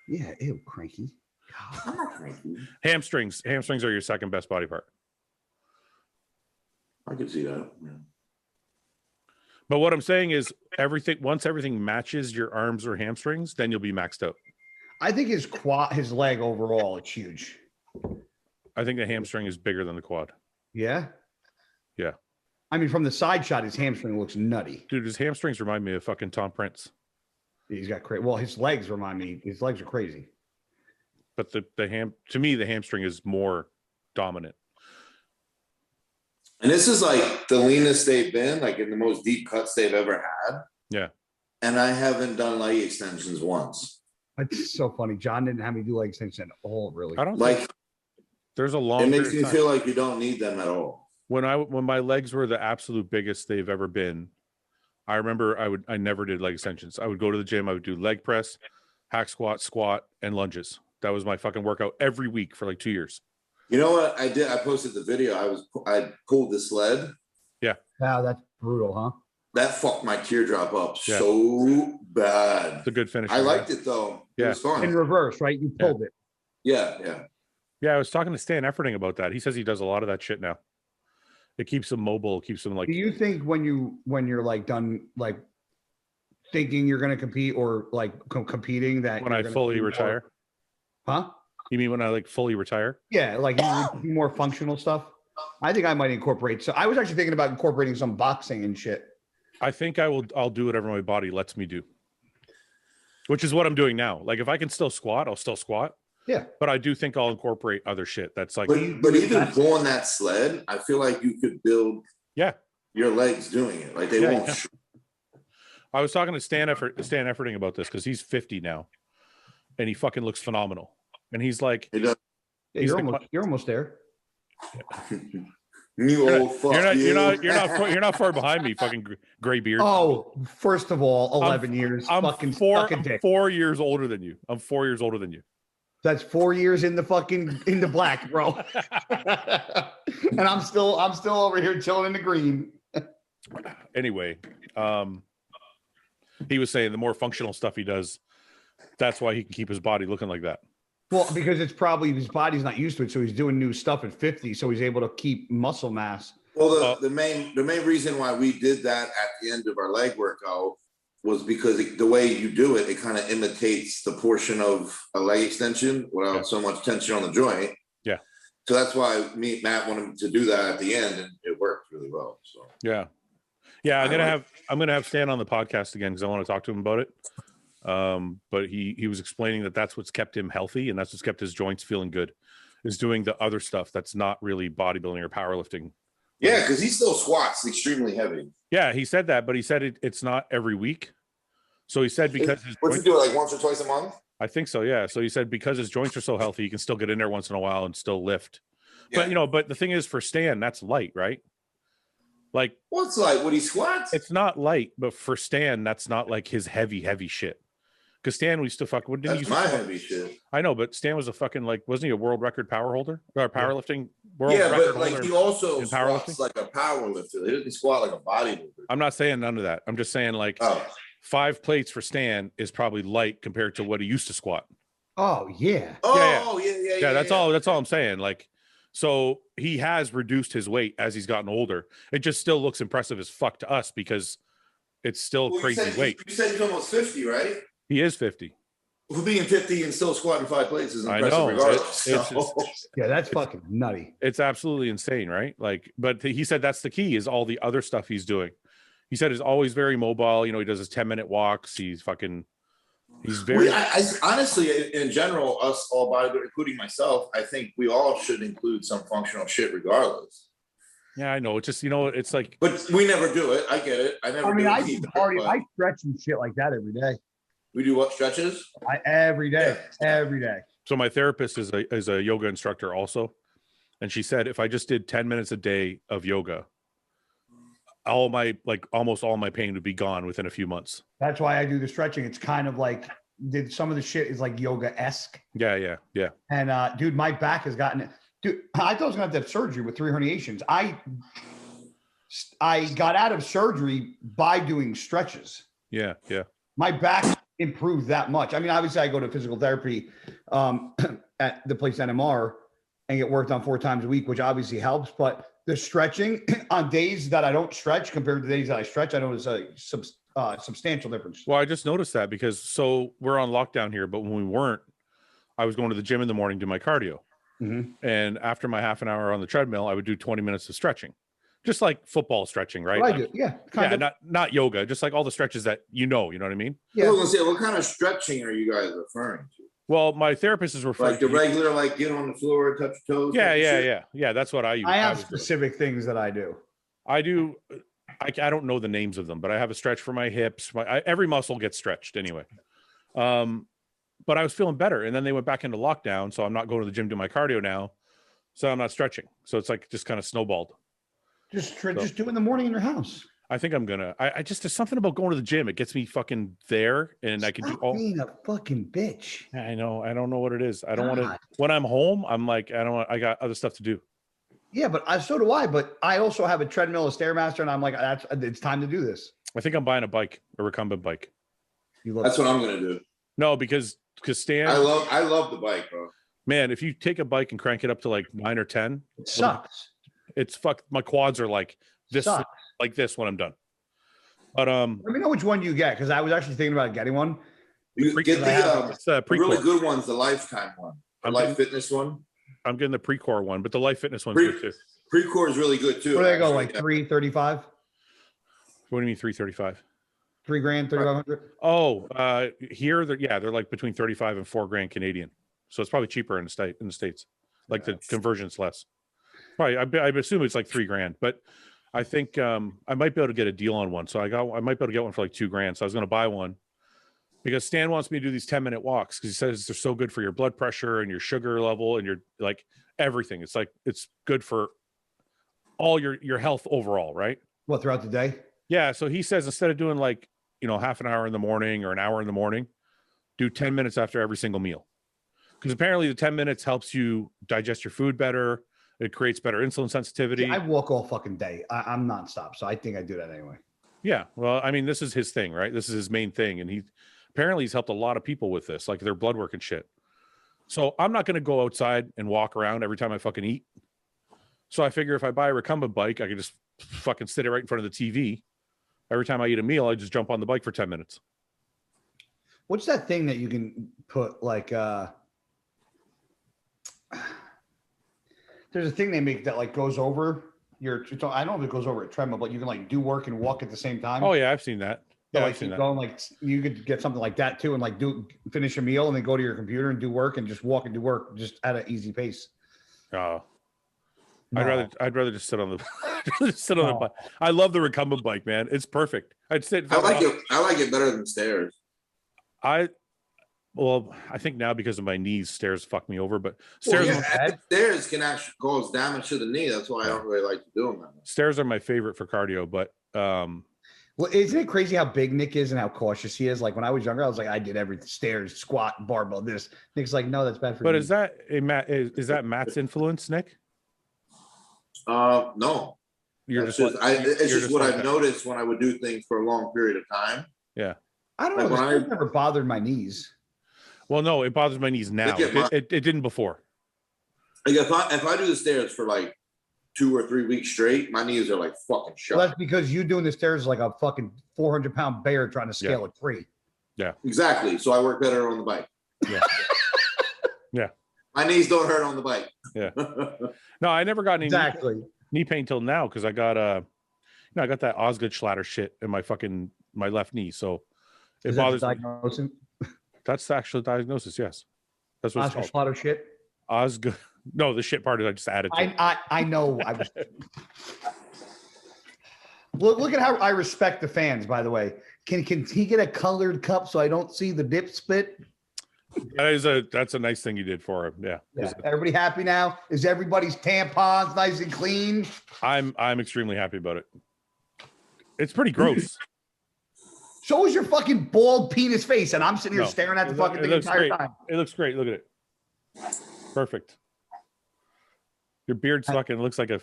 Speaker 3: Yeah, ew, cranky.
Speaker 2: I'm not cranky.
Speaker 1: Hamstrings. Hamstrings are your second best body part.
Speaker 2: I can see that. Yeah.
Speaker 1: But what I'm saying is once everything matches your arms or hamstrings, then you'll be maxed out.
Speaker 3: I think his leg overall, it's huge.
Speaker 1: I think the hamstring is bigger than the quad.
Speaker 3: Yeah?
Speaker 1: Yeah.
Speaker 3: I mean, from the side shot, his hamstring looks nutty.
Speaker 1: Dude, his hamstrings remind me of fucking Tom Prince.
Speaker 3: He's got crazy. Well, his legs remind me. His legs are crazy.
Speaker 1: But to me, the hamstring is more dominant.
Speaker 2: And this is like the leanest they've been, like in the most deep cuts they've ever had.
Speaker 1: Yeah.
Speaker 2: And I haven't done leg extensions once.
Speaker 3: It's so funny. John didn't have me do leg extension at all, really.
Speaker 1: I don't
Speaker 2: Like,
Speaker 1: there's a long.
Speaker 2: it makes me feel like you don't need them at all.
Speaker 1: When my legs were the absolute biggest they've ever been, I remember I never did leg extensions. I would go to the gym, I would do leg press, hack squat, and lunges. That was my fucking workout every week for like 2 years.
Speaker 2: You know what I did? I posted the video. I pulled the sled.
Speaker 1: Yeah.
Speaker 3: Wow, that's brutal, huh?
Speaker 2: That fucked my teardrop up so bad.
Speaker 1: It's a good finish.
Speaker 2: I liked it though.
Speaker 1: Yeah.
Speaker 2: It was fun.
Speaker 3: In reverse, right? You pulled it.
Speaker 2: Yeah.
Speaker 1: Yeah, I was talking to Stan Efferding about that. He says he does a lot of that shit now. It keeps him mobile, keeps him like.
Speaker 3: Do you think when you're like done like thinking you're going to compete or like competing that
Speaker 1: when I fully retire?
Speaker 3: Huh?
Speaker 1: You mean when I like fully retire?
Speaker 3: Yeah, like you more functional stuff. I think I might incorporate. So I was actually thinking about incorporating some boxing and shit.
Speaker 1: I think I'll do whatever my body lets me do. Which is what I'm doing now. Like if I can still squat, I'll still squat.
Speaker 3: Yeah.
Speaker 1: But I do think I'll incorporate other shit. That's like
Speaker 2: but even pulling that sled, I feel like you could build your legs doing it. Like they won't.
Speaker 1: Yeah. I was talking to Stan Efferding about this because he's 50 now. And he fucking looks phenomenal. And he's like,
Speaker 3: yeah, you're almost there.
Speaker 2: You're
Speaker 1: not far behind me, fucking gray beard.
Speaker 3: Oh, first of all, 11 years.
Speaker 1: I'm
Speaker 3: fucking
Speaker 1: 4 years older than you. I'm 4 years older than you.
Speaker 3: That's 4 years in the black, bro. And I'm still over here chilling in the green.
Speaker 1: Anyway, he was saying the more functional stuff he does, that's why he can keep his body looking like that.
Speaker 3: Well, because it's probably his body's not used to it, so he's doing new stuff at 50, so he's able to keep muscle mass.
Speaker 2: Well, the main reason why we did that at the end of our leg workout was because the way you do it, it kind of imitates the portion of a leg extension without so much tension on the joint.
Speaker 1: Yeah.
Speaker 2: So that's why Matt wanted to do that at the end, and it worked really well. So
Speaker 1: yeah. I'm gonna have Stan on the podcast again because I want to talk to him about it. But he was explaining that's what's kept him healthy and that's what's kept his joints feeling good, is doing the other stuff that's not really bodybuilding or powerlifting.
Speaker 2: Yeah, because he still squats extremely heavy.
Speaker 1: Yeah, he said that, but he said it's not every week. So he said because
Speaker 2: what's he do, like once or twice a month?
Speaker 1: I think so, yeah. So he said because his joints are so healthy, he can still get in there once in a while and still lift. Yeah. But the thing is, for Stan, that's light, right? Like
Speaker 2: what's light? What he squats?
Speaker 1: It's not light, but for Stan, that's not like his heavy shit. Because Stan used to fuck. What did he?
Speaker 2: That's my heavy shit.
Speaker 1: I know, but Stan was a fucking wasn't he a world record power holder or powerlifting? World
Speaker 2: record
Speaker 1: but
Speaker 2: like he also squats like a power lifter. He doesn't squat like a bodybuilder.
Speaker 1: I'm not saying none of that. I'm just saying 5 plates for Stan is probably light compared to what he used to squat.
Speaker 3: Oh yeah.
Speaker 2: Yeah.
Speaker 1: That's all. That's all I'm saying. Like, so he has reduced his weight as he's gotten older. It just still looks impressive as fuck to us because it's still crazy weight.
Speaker 2: You said he's almost 50, right?
Speaker 1: He is 50.
Speaker 2: Who being 50 and still squatting 5 plates is impressive regardless.
Speaker 3: Yeah, that's fucking nutty.
Speaker 1: It's absolutely insane, right? Like, but he said that's the key is all the other stuff he's doing. He said he's always very mobile. He does his 10-minute walks. He's very.
Speaker 2: I honestly, in general, us all bodybuilders, including myself, I think we all should include some functional shit regardless.
Speaker 1: Yeah, I know. It's just, it's like.
Speaker 2: But we never do it. I get it. I
Speaker 3: stretch and shit like that every day.
Speaker 2: We do what, stretches?
Speaker 3: Every day.
Speaker 1: So my therapist is a yoga instructor also. And she said, if I just did 10 minutes a day of yoga, almost all my pain would be gone within a few months.
Speaker 3: That's why I do the stretching. It's kind of like some of the shit is like yoga-esque.
Speaker 1: Yeah.
Speaker 3: And dude, my back has gotten it. Dude, I thought I was gonna have surgery with 3 herniations. I got out of surgery by doing stretches.
Speaker 1: Yeah.
Speaker 3: My back improved that much. I mean, obviously I go to physical therapy at the place NMR and get worked on 4 times a week, which obviously helps. But the stretching on days that I don't stretch compared to days that I stretch, I notice a substantial difference.
Speaker 1: Well, I just noticed that because we're on lockdown here, but when we weren't, I was going to the gym in the morning, do my cardio.
Speaker 3: Mm-hmm.
Speaker 1: And after my half an hour on the treadmill, I would do 20 minutes of stretching. Just like football stretching, right?
Speaker 3: Well, I do. Yeah.
Speaker 1: Kind of. Not yoga, just like all the stretches that you know what I mean?
Speaker 2: Yeah. I was gonna say, what kind of stretching are you guys referring to?
Speaker 1: Well, my therapist is referring
Speaker 2: to the regular, like get on the floor, touch your toes.
Speaker 1: Yeah. That's what I use.
Speaker 3: I have specific things that I do.
Speaker 1: I don't know the names of them, but I have a stretch for my hips. Every muscle gets stretched anyway. but I was feeling better. And then they went back into lockdown. So I'm not going to the gym to do my cardio now. So I'm not stretching. So it's like just kind of snowballed.
Speaker 3: Just do it in the morning in your house.
Speaker 1: I think I'm gonna. I just there's something about going to the gym. It gets me fucking there, and I can do all.
Speaker 3: Being a fucking bitch.
Speaker 1: I know. I don't know what it is. I don't want to. When I'm home, I'm like, I don't want. I got other stuff to do.
Speaker 3: Yeah, but so do I. But I also have a treadmill, a Stairmaster, and I'm like, it's time to do this.
Speaker 1: I think I'm buying a bike, a recumbent bike.
Speaker 2: That's what I'm gonna do.
Speaker 1: No, because Stan.
Speaker 2: I love the bike, bro.
Speaker 1: Man, if you take a bike and crank it up to like 9 or 10,
Speaker 3: it sucks.
Speaker 1: It's fucked. My quads are like this.
Speaker 3: Sucks.
Speaker 1: Like this when I'm done. But
Speaker 3: let me know which one you get, because I was actually thinking about getting one.
Speaker 2: You get the really good ones, the Lifetime one, the Life Fitness one.
Speaker 1: I'm getting the Precore one, but the Life Fitness one's good too.
Speaker 2: Precore is really good too.
Speaker 3: Where do they go? Like $335?
Speaker 1: What do you mean 335?
Speaker 3: $3,000, $3,500?
Speaker 1: Oh, here they're like between 35 and $4,000 Canadian. So it's probably cheaper in the States. Like the conversion's less. Probably I assume it's like $3,000, but I think I might be able to get a deal on one. So I might be able to get one for like $2,000. So I was going to buy one because Stan wants me to do these 10-minute walks because he says they're so good for your blood pressure and your sugar level and your like everything. It's like it's good for all your health overall, right?
Speaker 3: What, throughout the day?
Speaker 1: Yeah. So he says instead of doing like, half an hour in the morning or an hour in the morning, do 10 minutes after every single meal. Because apparently the 10 minutes helps you digest your food better. It creates better insulin sensitivity.
Speaker 3: See, I walk all fucking day. I'm nonstop. So I think I do that anyway.
Speaker 1: Yeah. Well, I mean, this is his thing, right? This is his main thing. And he's helped a lot of people with this, like their blood work and shit. So I'm not going to go outside and walk around every time I fucking eat. So I figure if I buy a recumbent bike, I can just fucking sit it right in front of the TV. Every time I eat a meal, I just jump on the bike for 10 minutes.
Speaker 3: What's that thing that you can put like, there's a thing they make that like goes over your. I don't know if it goes over a treadmill, but you can like do work and walk at the same time.
Speaker 1: Oh yeah, I've seen that. Yeah,
Speaker 3: so,
Speaker 1: I've seen that.
Speaker 3: Going, like you could get something like that too, and like finish a meal and then go to your computer and do work and just walk and do work just at an easy pace.
Speaker 1: Oh, no. I'd rather just sit on the bike. I love the recumbent bike, man. It's perfect. I'd sit.
Speaker 2: I like it better than stairs.
Speaker 1: Well, I think now because of my knees, stairs fuck me over. But stairs
Speaker 2: can actually cause damage to the knee. That's why I don't really like to do them.
Speaker 1: Stairs are my favorite for cardio, but
Speaker 3: well, isn't it crazy how big Nick is and how cautious he is? Like when I was younger, I was like, I did everything: stairs, squat, barbell. This Nick's like, no, that's bad for.
Speaker 1: But
Speaker 3: me.
Speaker 1: is that Matt's influence, Nick?
Speaker 2: No. It's just what I've noticed when I would do things for a long period of time.
Speaker 1: Yeah.
Speaker 3: I don't know. It never bothered my knees.
Speaker 1: Well, no, it bothers my knees now. It didn't before.
Speaker 2: Like if I do the stairs for like 2 or 3 weeks straight, my knees are like fucking shut.
Speaker 3: Well, that's because you doing the stairs like a fucking 400-pound bear trying to scale a tree.
Speaker 1: Yeah.
Speaker 2: Exactly. So I work better on the bike.
Speaker 1: Yeah. Yeah.
Speaker 2: My knees don't hurt on the bike.
Speaker 1: Yeah. No, I never got any knee pain till now because I got I got that Osgood Schlatter shit in my left knee. So it bothers me. That's the actual diagnosis. Yes, that's what
Speaker 3: Osgood Schlatter shit.
Speaker 1: Osgood. No, the shit part is I just added.
Speaker 3: I know. I was. Look at how I respect the fans. By the way, can he get a colored cup so I don't see the dip spit?
Speaker 1: That's a nice thing you did for him. Yeah.
Speaker 3: Everybody happy now? Is everybody's tampons nice and clean?
Speaker 1: I'm extremely happy about it. It's pretty gross.
Speaker 3: So is your fucking bald penis face, and I'm sitting here staring at the fucking thing the entire time.
Speaker 1: It looks great. Look at it. Perfect. Your beard's fucking looks like a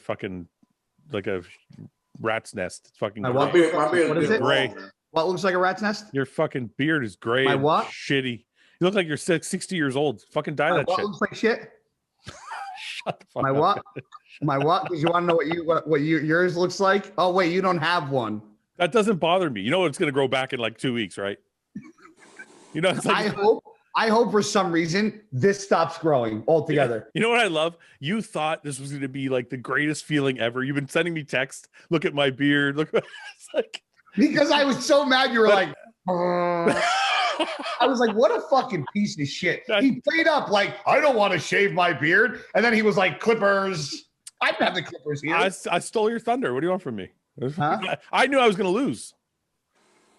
Speaker 1: rat's nest. It's fucking
Speaker 2: my beard what is it?
Speaker 1: Gray.
Speaker 3: What looks like a rat's nest?
Speaker 1: Your fucking beard is gray.
Speaker 3: My what?
Speaker 1: Shitty. You look like you're 60 years old. Fucking dye that shit.
Speaker 3: Looks like shit.
Speaker 1: Shut the fuck
Speaker 3: my
Speaker 1: up.
Speaker 3: What? My what? Because you want to know what yours looks like? Oh wait, you don't have one.
Speaker 1: That doesn't bother me. You know it's gonna grow back in like 2 weeks, right? You know, it's like
Speaker 3: I hope for some reason this stops growing altogether.
Speaker 1: Yeah. You know what I love? You thought this was gonna be like the greatest feeling ever. You've been sending me texts. Look at my beard. Look, it's like
Speaker 3: because I was so mad. You were like, I was like, what a fucking piece of shit. He played up like, I don't want to shave my beard, and then he was like, clippers. I don't have the clippers here.
Speaker 1: I stole your thunder. What do you want from me?
Speaker 3: Huh?
Speaker 1: I knew I was going to lose.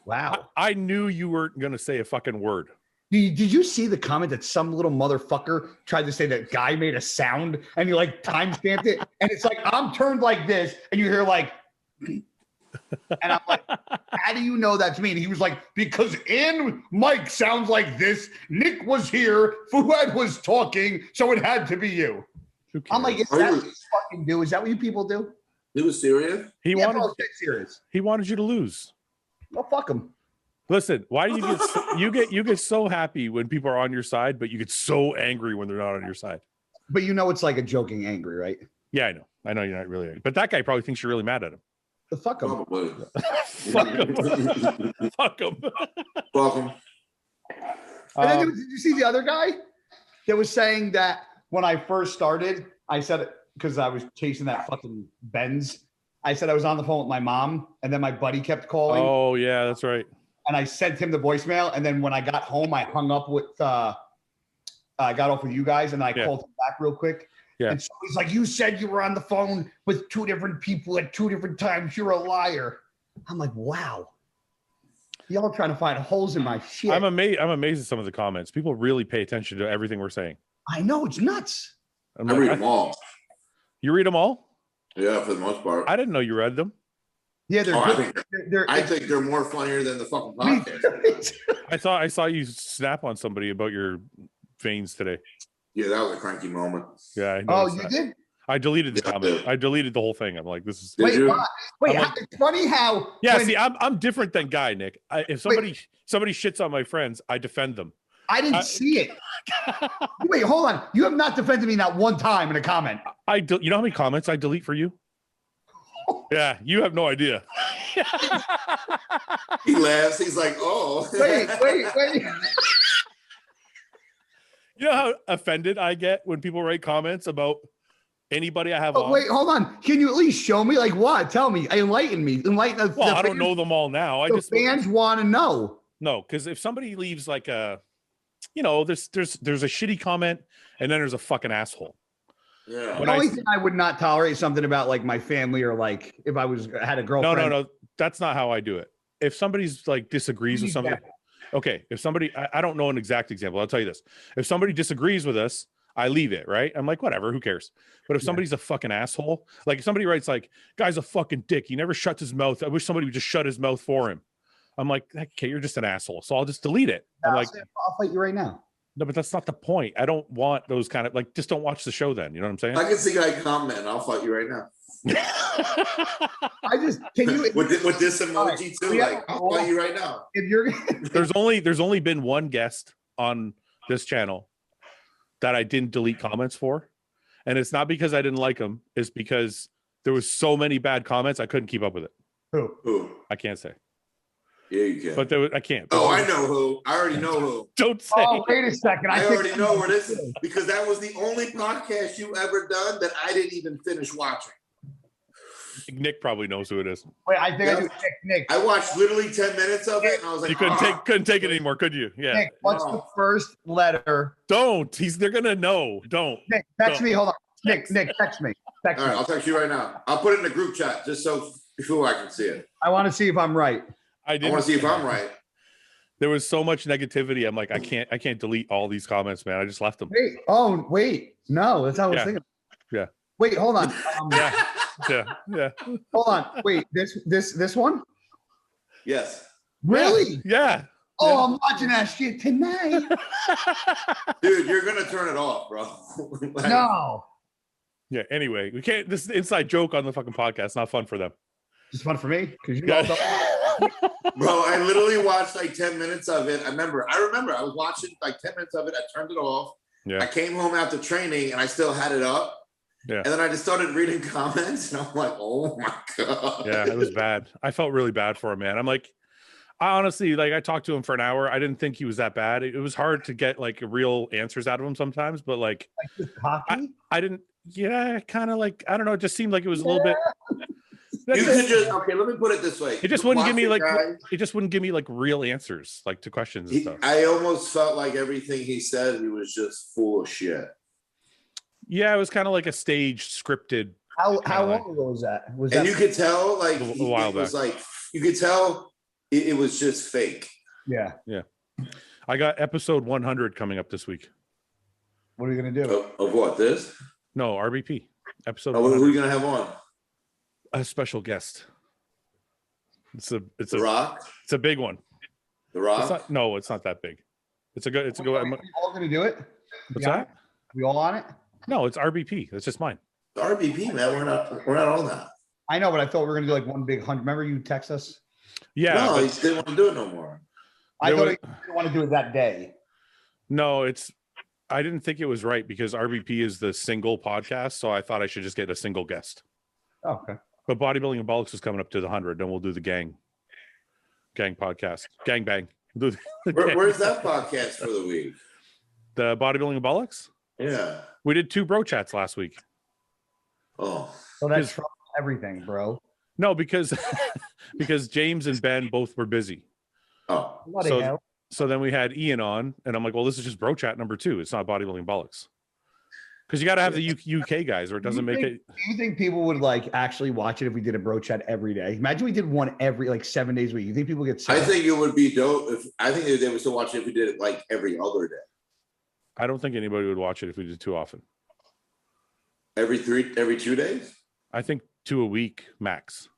Speaker 3: Wow.
Speaker 1: I knew you weren't going to say a fucking word.
Speaker 3: Did you see the comment that some little motherfucker tried to say that guy made a sound and he like timestamped it? And it's like, I'm turned like this and you hear like, and I'm like, how do you know that's me? And he was like, because in Mike sounds like this. Nick was here. Fouad was talking. So it had to be you. I'm like, is that what you fucking do? Is that what you people do?
Speaker 2: He was serious.
Speaker 1: He wanted you to lose.
Speaker 3: Well, fuck him.
Speaker 1: Listen, why do you get so happy when people are on your side, but you get so angry when they're not on your side?
Speaker 3: But you know it's like a joking angry, right?
Speaker 1: Yeah, I know. I know you're not really angry. But that guy probably thinks you're really mad at him.
Speaker 3: Fuck him.
Speaker 1: Fuck him. Fuck him.
Speaker 2: Fuck him.
Speaker 3: And then did you see the other guy that was saying that when I first started, I said it because I was chasing that fucking Benz. I said I was on the phone with my mom, and then my buddy kept calling.
Speaker 1: Oh, yeah, that's right.
Speaker 3: And I sent him the voicemail, and then when I got home, I hung up with I got off with you guys, and I called him back real quick.
Speaker 1: Yeah.
Speaker 3: And so he's like, you said you were on the phone with 2 different people at 2 different times. You're a liar. I'm like, wow. Y'all trying to find holes in my shit.
Speaker 1: I'm amazed at some of the comments. People really pay attention to everything we're saying.
Speaker 3: I know, it's nuts.
Speaker 2: I read them all.
Speaker 1: You read them all?
Speaker 2: Yeah, for the most part.
Speaker 1: I didn't know you read them.
Speaker 3: Yeah,
Speaker 2: I think they're more funnier than the fucking podcast.
Speaker 1: I saw you snap on somebody about your veins today.
Speaker 2: Yeah, that was a cranky moment.
Speaker 1: Yeah.
Speaker 3: You did?
Speaker 1: I deleted the comment. I deleted the whole thing. I'm like, this is.
Speaker 3: Wait, it's funny how.
Speaker 1: Yeah, see, I'm different than Guy, Nick. If somebody shits on my friends, I defend them.
Speaker 3: I didn't see it. Wait, hold on. You have not defended me not one time in a comment.
Speaker 1: You know how many comments I delete for you? Yeah, you have no idea.
Speaker 2: He laughs. He's like, oh.
Speaker 3: Wait.
Speaker 1: You know how offended I get when people write comments about anybody I have on?
Speaker 3: Wait, hold on. Can you at least show me? Like what? Tell me. Enlighten me. Enlighten.
Speaker 1: Well, I don't know them all now.
Speaker 3: Fans want to know.
Speaker 1: No, because if somebody leaves like a, there's a shitty comment and then there's a fucking asshole.
Speaker 2: Yeah.
Speaker 3: The only thing I would not tolerate something about like my family or like if I had a girlfriend.
Speaker 1: No. That's not how I do it. If somebody's like disagrees with something. Okay. If somebody, I don't know an exact example. I'll tell you this. If somebody disagrees with us, I leave it, right? I'm like, whatever, who cares? But if somebody's a fucking asshole, like if somebody writes like, guy's a fucking dick. He never shuts his mouth. I wish somebody would just shut his mouth for him. I'm like, okay, you're just an asshole. So I'll just delete it. I'm like,
Speaker 3: I'll fight you right now.
Speaker 1: No, but that's not the point. I don't want those kind of like, just don't watch the show then. You know what I'm saying?
Speaker 2: I can see Guy comment. I'll fight you right now.
Speaker 3: Can you
Speaker 2: with this emoji too? Like, I'll fight you right now.
Speaker 3: If you're
Speaker 1: there's only been one guest on this channel that I didn't delete comments for. And it's not because I didn't like them. It's because there was so many bad comments. I couldn't keep up with it.
Speaker 2: Who?
Speaker 1: I can't say.
Speaker 2: Yeah, you can.
Speaker 1: But I can't.
Speaker 2: Oh, I know who. I already know who.
Speaker 1: Don't say.
Speaker 3: Oh, wait a second.
Speaker 2: I already know where this is because that was the only podcast you ever done that I didn't even finish watching.
Speaker 1: Nick probably knows who it is.
Speaker 3: Wait, I think I do. Nick.
Speaker 2: I watched literally 10 minutes of it, and I was like,
Speaker 1: you couldn't take it anymore, could you? Yeah.
Speaker 3: Nick, what's the first letter?
Speaker 1: Don't. They're gonna know. Don't.
Speaker 3: Nick, text me. Hold on. Nick, text me.
Speaker 2: All right, I'll text you right now. I'll put it in the group chat just so before I can see it.
Speaker 3: I want to see if I'm right.
Speaker 2: I want to see if I'm right.
Speaker 1: There was so much negativity. I'm like, I can't delete all these comments, man. I just left them.
Speaker 3: Wait. No, that's how I was thinking.
Speaker 1: Yeah.
Speaker 3: Wait, hold on.
Speaker 1: Yeah.
Speaker 3: Hold on. Wait, this one?
Speaker 2: Yes.
Speaker 3: Really?
Speaker 1: Yeah.
Speaker 3: Oh, yeah. I'm watching that shit tonight.
Speaker 2: Dude, you're gonna turn it off, bro.
Speaker 3: No.
Speaker 1: Yeah. Anyway, we can't. This is an inside joke on the fucking podcast. Not fun for them.
Speaker 3: It's fun for me because
Speaker 2: Bro, I literally watched like 10 minutes of it. I remember I was watching like 10 minutes of it. I turned it off.
Speaker 1: Yeah.
Speaker 2: I came home after training and I still had it up.
Speaker 1: Yeah.
Speaker 2: And then I just started reading comments and I'm like, oh my God.
Speaker 1: Yeah, it was bad. I felt really bad for him, man. I'm like, I honestly, like, I talked to him for an hour. I didn't think he was that bad. It was hard to get like real answers out of him sometimes, but like I didn't, kind of like, I don't know. It just seemed like it was a little bit.
Speaker 2: You could just, okay, let me put it this way.
Speaker 1: It just wouldn't give me like, real answers, like to questions and stuff.
Speaker 2: I almost felt like everything he said, he was just full of shit.
Speaker 1: Yeah, it was kind of like a staged, scripted.
Speaker 3: How long ago was that?
Speaker 2: You could tell, like,
Speaker 1: a while
Speaker 2: it was like, you could tell it was just fake.
Speaker 3: Yeah.
Speaker 1: I got episode 100 coming up this week.
Speaker 3: What are you gonna do?
Speaker 2: Of what? This?
Speaker 1: No, RBP episode.
Speaker 2: Oh,
Speaker 1: 100.
Speaker 2: who are you gonna have on?
Speaker 1: A special guest. It's
Speaker 2: The
Speaker 1: a
Speaker 2: Rock.
Speaker 1: It's a big one.
Speaker 2: The Rock.
Speaker 1: It's not that big. It's a good.
Speaker 3: Are we all gonna do it?
Speaker 1: What's that?
Speaker 3: We all on it?
Speaker 1: No, it's RBP. That's just mine.
Speaker 2: The RBP, man. We're not on that.
Speaker 3: I know, but I thought we were gonna do like one big 100. Remember you text us?
Speaker 1: Yeah.
Speaker 2: No,
Speaker 1: but-
Speaker 2: he didn't want to do it no more.
Speaker 3: I
Speaker 1: There
Speaker 3: thought
Speaker 1: was-
Speaker 3: you didn't want to do it that day.
Speaker 1: No, I didn't think it was right because RBP is the single podcast, so I thought I should just get a single guest.
Speaker 3: Oh, okay.
Speaker 1: But Bodybuilding and Bollocks is coming up to the 100, then we'll do the gang podcast, gang bang. We'll do the gang.
Speaker 2: Where's that podcast for the week?
Speaker 1: The Bodybuilding and Bollocks?
Speaker 2: Yeah.
Speaker 1: We did 2 bro chats last week.
Speaker 2: Oh.
Speaker 3: So that's from everything, bro.
Speaker 1: No, because because James and Ben both were busy.
Speaker 2: Oh.
Speaker 3: Bloody
Speaker 1: So-
Speaker 3: hell.
Speaker 1: So then we had Ian on, and I'm like, well, this is just bro chat number 2. It's not Bodybuilding Bollocks. Because you got to have the UK guys, or it doesn't make it.
Speaker 3: Do you think people would like actually watch it if we did a bro chat every day? Imagine we did one every like 7 days a week. You think people get sick?
Speaker 2: I think it would be dope. I think they would still watch it if we did it like every other day.
Speaker 1: I don't think anybody would watch it if we did too often.
Speaker 2: Every 2 days?
Speaker 1: I think 2 a week max.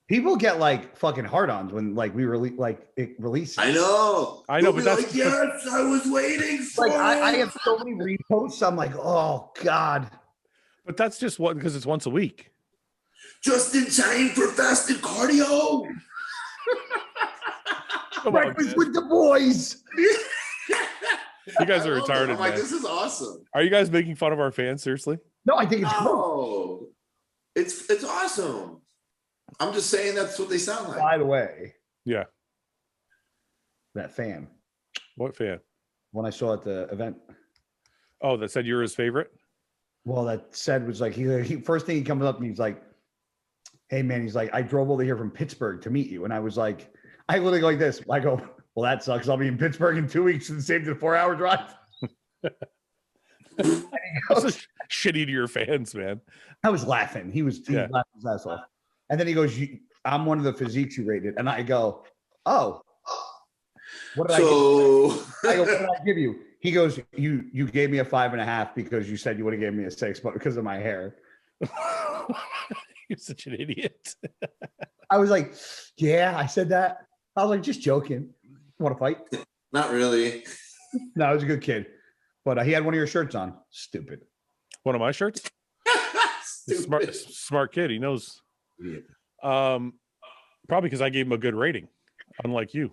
Speaker 3: People get like fucking hard-ons when like we release like it releases.
Speaker 2: I know.
Speaker 1: I know,
Speaker 2: They'll
Speaker 1: but
Speaker 2: be
Speaker 1: that's
Speaker 2: like, yes, I was waiting for
Speaker 3: Like I
Speaker 2: it.
Speaker 3: have so many reposts. I'm like, oh god.
Speaker 1: But that's just what, because it's once a week.
Speaker 2: Just in time for fasted cardio.
Speaker 1: Come on,
Speaker 3: Breakfast
Speaker 1: man.
Speaker 3: with the boys.
Speaker 1: You guys are
Speaker 2: I love it.
Speaker 1: retarded,
Speaker 2: I'm like,
Speaker 1: man.
Speaker 2: this is awesome.
Speaker 1: Are you guys making fun of our fans? Seriously?
Speaker 3: No, I think it's cool.
Speaker 2: No, it's awesome. I'm just saying that's what they sound like.
Speaker 3: By the way,
Speaker 1: Yeah.
Speaker 3: that fan,
Speaker 1: What fan?
Speaker 3: when I saw at the event,
Speaker 1: Oh, that said you're his favorite?
Speaker 3: well, that said was like he first thing he comes up and he's like, "Hey man," he's like, "I drove over here from Pittsburgh to meet you," and I was like, I literally go like this. I go, "Well, that sucks. I'll be in Pittsburgh in 2 weeks and saved a 4-hour drive." And he
Speaker 1: That's
Speaker 3: goes,
Speaker 1: shitty to your fans, man.
Speaker 3: I was laughing. He was
Speaker 1: Yeah.
Speaker 3: laughing his ass off. And then he goes, "I'm one of the physiques you rated," and I go, "Oh, what did I go, "What did I give you?" He goes, "You gave me a 5.5 because you said you would have given me a 6, but because of my hair."
Speaker 1: You're such an idiot.
Speaker 3: I was like, "Yeah, I said that." I was like, "Just joking. Want to fight?"
Speaker 2: Not really.
Speaker 3: No, he was a good kid, but he had one of your shirts on. Stupid.
Speaker 1: One of my shirts?
Speaker 2: Stupid.
Speaker 1: Smart kid. He knows.
Speaker 3: Idiot.
Speaker 1: Probably because I gave him a good rating, unlike you.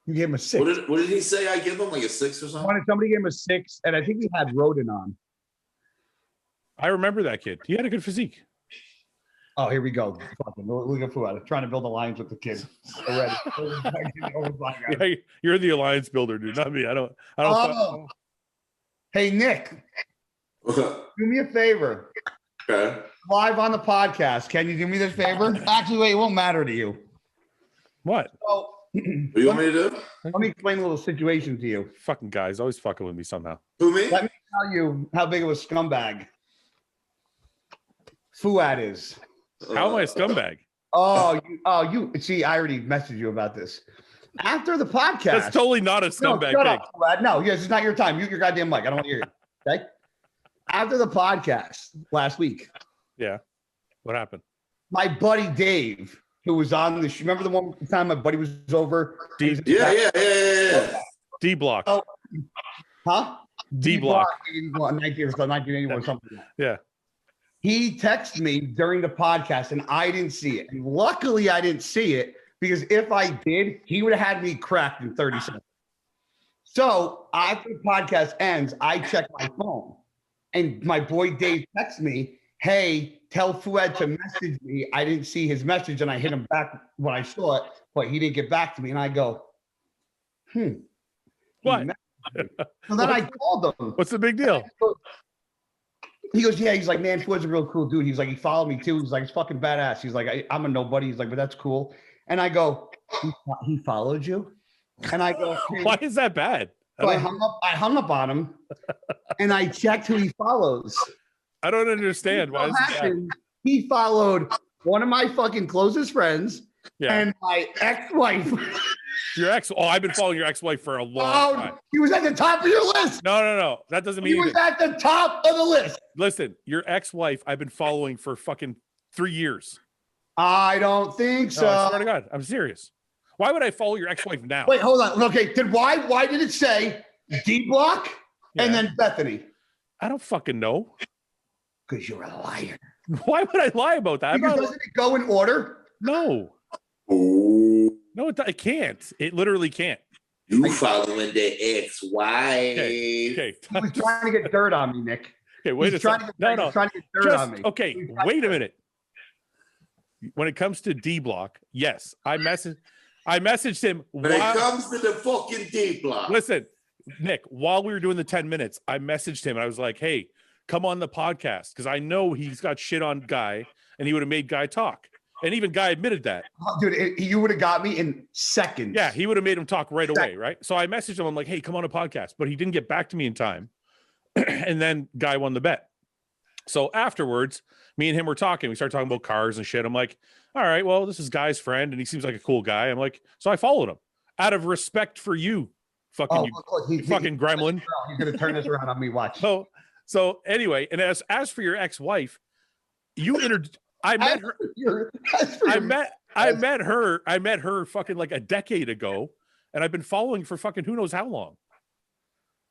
Speaker 3: You gave him a 6.
Speaker 2: What did he say? I give him like a 6 or something.
Speaker 3: Somebody gave him a 6, and I think we had Rodin on.
Speaker 1: I remember that kid. He had a good physique.
Speaker 3: Oh, here we go. Fucking look at Fouad trying to build alliance with the kid already.
Speaker 1: Yeah, you're the alliance builder, dude, not me. I don't.
Speaker 3: Oh. Hey, Nick, do me a favor.
Speaker 2: Okay.
Speaker 3: Live on the podcast. Can you do me this favor? Actually, wait, it won't matter to you.
Speaker 1: What?
Speaker 3: So,
Speaker 2: What do you want me to do?
Speaker 3: let me explain a little situation to you.
Speaker 1: Fucking guys always fucking with me somehow.
Speaker 2: Who, me?
Speaker 3: Let me tell you how big of a scumbag Fouad is.
Speaker 1: How am I a scumbag?
Speaker 3: You see, I already messaged you about this. After the podcast.
Speaker 1: That's totally not a scumbag
Speaker 3: shut
Speaker 1: thing.
Speaker 3: up, Fouad. No, yes, it's not your time. Mute your goddamn mic. I don't want to hear you. Okay. After the podcast last week,
Speaker 1: Yeah. What happened?
Speaker 3: my buddy Dave, who was on the show, remember the one time my buddy was over?
Speaker 2: Yeah.
Speaker 1: D block.
Speaker 3: Oh. Huh?
Speaker 1: D block.
Speaker 3: 1981, something like that.
Speaker 1: Yeah.
Speaker 3: He texted me during the podcast and I didn't see it. And luckily I didn't see it because if I did, he would have had me cracked in 30 seconds. So after the podcast ends, I check my phone and my boy Dave texts me, "Hey, tell Fouad to message me." I didn't see his message and I hit him back when I saw it, but he didn't get back to me. And I go,
Speaker 1: What?
Speaker 3: So then I called him.
Speaker 1: What's the big deal?
Speaker 3: He goes, "Yeah." He's like, "Man, Fouad's a real cool dude." He's like, "He followed me too." He's like, "It's fucking badass." He's like, "I'm a nobody." He's like, "But that's cool." And I go, "He followed you?" And I go,
Speaker 1: Why is that bad?
Speaker 3: So I hung up on him and I checked who he follows.
Speaker 1: I don't understand. Why is that?
Speaker 3: He followed one of my fucking closest friends
Speaker 1: Yeah.
Speaker 3: and my ex-wife.
Speaker 1: Your ex. Oh, I've been following your ex-wife for a long time.
Speaker 3: He was at the top of your list.
Speaker 1: No. That doesn't mean
Speaker 3: He was
Speaker 1: anything.
Speaker 3: at the top of the list.
Speaker 1: Listen, your ex-wife, I've been following for fucking 3 years.
Speaker 3: I don't think so.
Speaker 1: No, I swear to God, I'm serious. Why would I follow your ex-wife now?
Speaker 3: Wait, hold on. Okay, why did it say D Block and then Bethany?
Speaker 1: I don't fucking know.
Speaker 3: Because you're a liar.
Speaker 1: Why would I lie about that?
Speaker 3: Because doesn't it go in order?
Speaker 1: No. No, it can't. It literally can't.
Speaker 2: You following the ex-wife.
Speaker 1: Okay.
Speaker 3: He was trying to get dirt on me, Nick.
Speaker 1: Okay, wait a second. No.
Speaker 3: Trying to get dirt on me.
Speaker 1: Okay, wait a minute. When it comes to D Block, yes, I messaged him.
Speaker 2: When it comes to the fucking D Block.
Speaker 1: Listen, Nick, while we were doing the 10 minutes, I messaged him and I was like, hey, come on the podcast. Because I know he's got shit on Guy and he would have made Guy talk. And even Guy admitted that.
Speaker 3: Dude, you would have got me in seconds.
Speaker 1: Yeah, he would have made him talk right away, right? So I messaged him. I'm like, hey, come on a podcast. But he didn't get back to me in time. And then Guy won the bet. So afterwards, me and him were talking. We started talking about cars and shit. I'm like, all right, well, this is Guy's friend, and he seems like a cool guy. I'm like, so I followed him out of respect for you, fucking fucking gremlin.
Speaker 3: He's gonna turn this around on me. Watch.
Speaker 1: So anyway, and as for your ex-wife, I met her. I met her fucking like a decade ago, and I've been following for fucking who knows how long.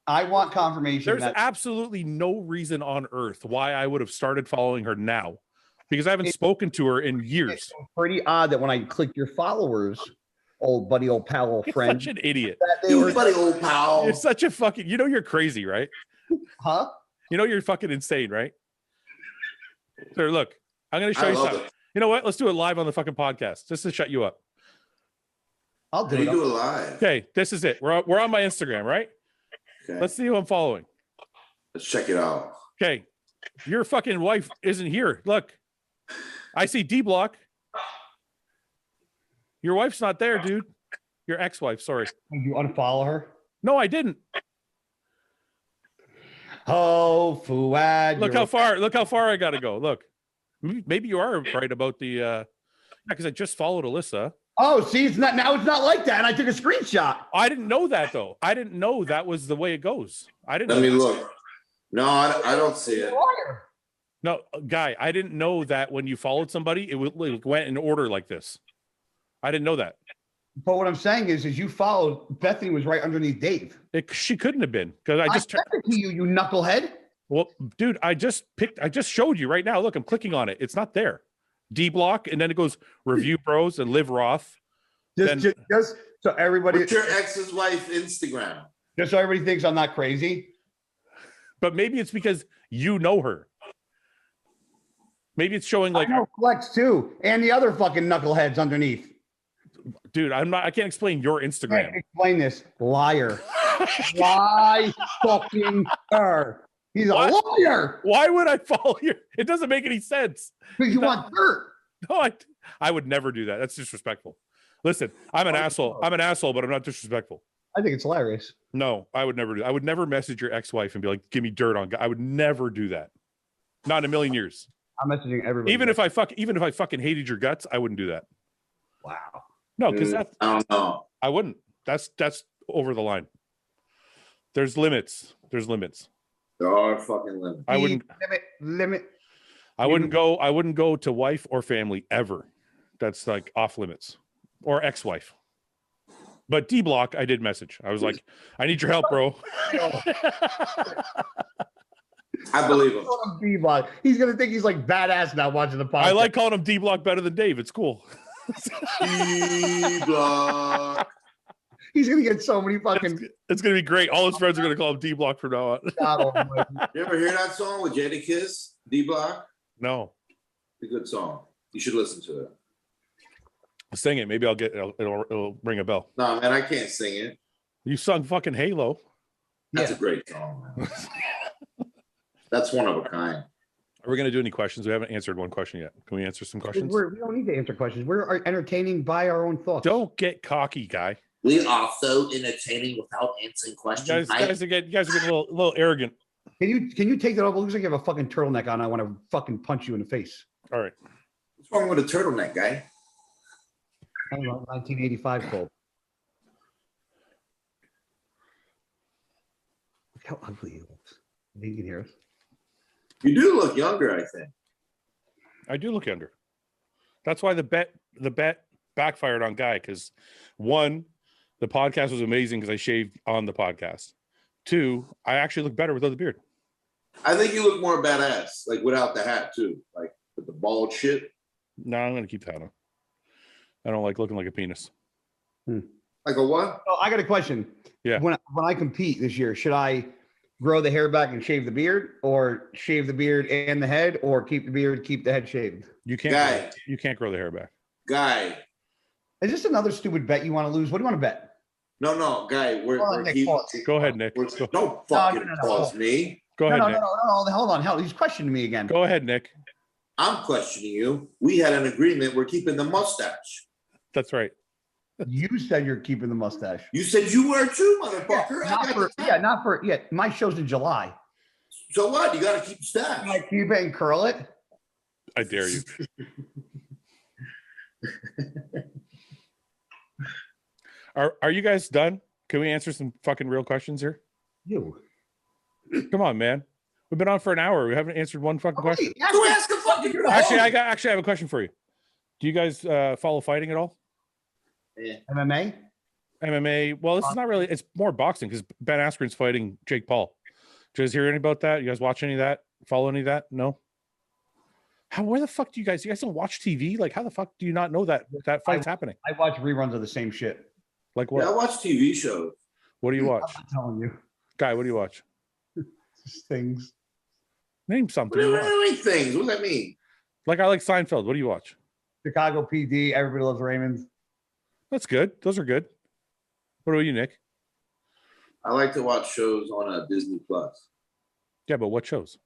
Speaker 3: I want confirmation.
Speaker 1: There's absolutely no reason on earth why I would have started following her now, because I haven't spoken to her in years.
Speaker 3: It's pretty odd that when I click your followers, old buddy, old pal, old friend.
Speaker 1: Such an idiot.
Speaker 2: You buddy, old pal.
Speaker 1: You're such a fucking. You know you're crazy, right?
Speaker 3: Huh?
Speaker 1: You know you're fucking insane, right? Sir, look, I'm gonna show you something. You know what? Let's do it live on the fucking podcast, just to shut you up.
Speaker 3: I'll do
Speaker 2: it.
Speaker 3: Do
Speaker 2: it live.
Speaker 1: Okay, this is it. We're on my Instagram, right? Okay. Let's see who I'm following.
Speaker 2: Let's check it out.
Speaker 1: Okay, your fucking wife isn't here. Look, I see D Block. Your wife's not there, dude. Your ex-wife. Sorry.
Speaker 3: Did you unfollow her?
Speaker 1: No, I didn't.
Speaker 3: Oh, Fouad.
Speaker 1: Look how far I got to go. Look, maybe you are right about the. Yeah, because I just followed Alyssa.
Speaker 3: Oh, see, it's not like that. And I took a screenshot.
Speaker 1: I didn't know that though. I didn't know that was the way it goes. I didn't.
Speaker 2: Let me look. No, I don't see it.
Speaker 1: No, Guy, I didn't know that when you followed somebody, it went in order like this. I didn't know that.
Speaker 3: But what I'm saying is you followed Bethany was right underneath Dave.
Speaker 1: She couldn't have been because I just
Speaker 3: sent it to you, you knucklehead.
Speaker 1: Well, dude, I just showed you right now. Look, I'm clicking on it. It's not there. D Block, and then it goes Review Bros and Live Roth.
Speaker 3: Just so everybody.
Speaker 2: What's your ex's wife Instagram?
Speaker 3: Just so everybody thinks I'm not crazy.
Speaker 1: But maybe it's because you know her. Maybe it's showing like
Speaker 3: I know Flex too, and the other fucking knuckleheads underneath.
Speaker 1: Dude, I can't explain your Instagram.
Speaker 3: Can't explain this. Liar. Lie fucking her. He's a liar.
Speaker 1: Why would I follow you? It doesn't make any sense.
Speaker 3: Because you want dirt.
Speaker 1: No, I would never do that. That's disrespectful. Listen, I'm an asshole. I'm an asshole, but I'm not disrespectful.
Speaker 3: I think it's hilarious.
Speaker 1: No, I would never do that. I would never message your ex-wife and be like, give me dirt on. I would never do that. Not in a million years.
Speaker 3: I'm messaging everybody.
Speaker 1: Even if I fucking hated your guts, I wouldn't do that.
Speaker 3: Wow.
Speaker 1: No, because I
Speaker 2: don't know.
Speaker 1: I wouldn't. That's over the line. There's limits.
Speaker 2: There are fucking limits.
Speaker 1: I wouldn't
Speaker 3: limit.
Speaker 1: I wouldn't go to wife or family ever. That's like off limits. Or ex-wife. But D Block, I did message. I was like, I need your help, bro.
Speaker 2: I believe him.
Speaker 3: D Block. He's gonna think he's like badass now watching the podcast.
Speaker 1: I like calling him D Block better than Dave. It's cool.
Speaker 2: D Block.
Speaker 3: He's gonna get so many fucking.
Speaker 1: It's gonna be great. All his friends are gonna call him D Block from now on.
Speaker 2: You ever hear that song with Jadakiss? D Block.
Speaker 1: No.
Speaker 2: It's a good song. You should listen to it.
Speaker 1: Sing it. Maybe it'll ring a bell.
Speaker 2: No, man, I can't sing it.
Speaker 1: You sung fucking Halo.
Speaker 2: That's a great song, man. That's one of a kind.
Speaker 1: Are we going to do any questions? We haven't answered one question yet. Can we answer some questions?
Speaker 3: We don't need to answer questions. We're entertaining by our own thoughts.
Speaker 1: Don't get cocky, Guy.
Speaker 2: We are so entertaining without answering questions.
Speaker 1: You guys are getting a little arrogant.
Speaker 3: Can you take that off? It looks like you have a fucking turtleneck on. I want to fucking punch you in the face.
Speaker 1: All right.
Speaker 2: What's wrong with a turtleneck, Guy?
Speaker 3: I don't know, 1985 called. How ugly he looks. You can hear us.
Speaker 2: You do look younger, I think.
Speaker 1: I do look younger. That's why the bet backfired on Guy, because one, the podcast was amazing because I shaved on the podcast. Two, I actually look better without the beard.
Speaker 2: I think you look more badass, like without the hat too, like with the bald shit.
Speaker 1: No, I'm gonna keep that on. I don't like looking like a penis.
Speaker 2: Like a what?
Speaker 3: Oh, I got a question.
Speaker 1: Yeah.
Speaker 3: When I compete this year, should I grow the hair back and shave the beard, or shave the beard and the head, or keep the beard, keep the head shaved?
Speaker 1: You can't. You can't grow the hair back.
Speaker 2: Guy.
Speaker 3: Is this another stupid bet you want to lose? What do you want to bet?
Speaker 2: No, Guy.
Speaker 1: Go ahead, Nick.
Speaker 2: Don't fucking pause me.
Speaker 1: Go ahead, Nick.
Speaker 3: No, hold on. Hell, he's questioning me again.
Speaker 1: Go ahead, Nick.
Speaker 2: I'm questioning you. We had an agreement. We're keeping the mustache.
Speaker 1: That's right.
Speaker 3: You said you're keeping the mustache.
Speaker 2: You said you were too, motherfucker.
Speaker 3: Not for my show's in July.
Speaker 2: So what? You got to keep the stash.
Speaker 3: Like, keep it and curl it.
Speaker 1: I dare you. Are you guys done? Can we answer some fucking real questions here?
Speaker 3: You.
Speaker 1: Come on, man. We've been on for an hour. We haven't answered one fucking question.
Speaker 2: Ask a fucking
Speaker 1: Actually, I have a question for you. Do you guys follow fighting at all?
Speaker 2: Yeah.
Speaker 3: MMA.
Speaker 1: Well, this is not really. It's more boxing because Ben Askren's fighting Jake Paul. Did you guys hear any about that? You guys watch any of that? Follow any of that? No. Where the fuck do you guys don't watch TV? Like, how the fuck do you not know that fight's happening?
Speaker 3: I watch reruns of the same shit.
Speaker 1: Like what?
Speaker 2: Yeah, I watch TV shows.
Speaker 1: What do you watch?
Speaker 3: I'm telling you.
Speaker 1: Guy, what do you watch?
Speaker 3: Things.
Speaker 1: Name something.
Speaker 2: What things? What does that mean?
Speaker 1: Like, I like Seinfeld. What do you watch?
Speaker 3: Chicago PD. Everybody Loves Raymond.
Speaker 1: That's good. Those are good. What about you, Nick?
Speaker 2: I like to watch shows on Disney Plus.
Speaker 1: Yeah, but what shows?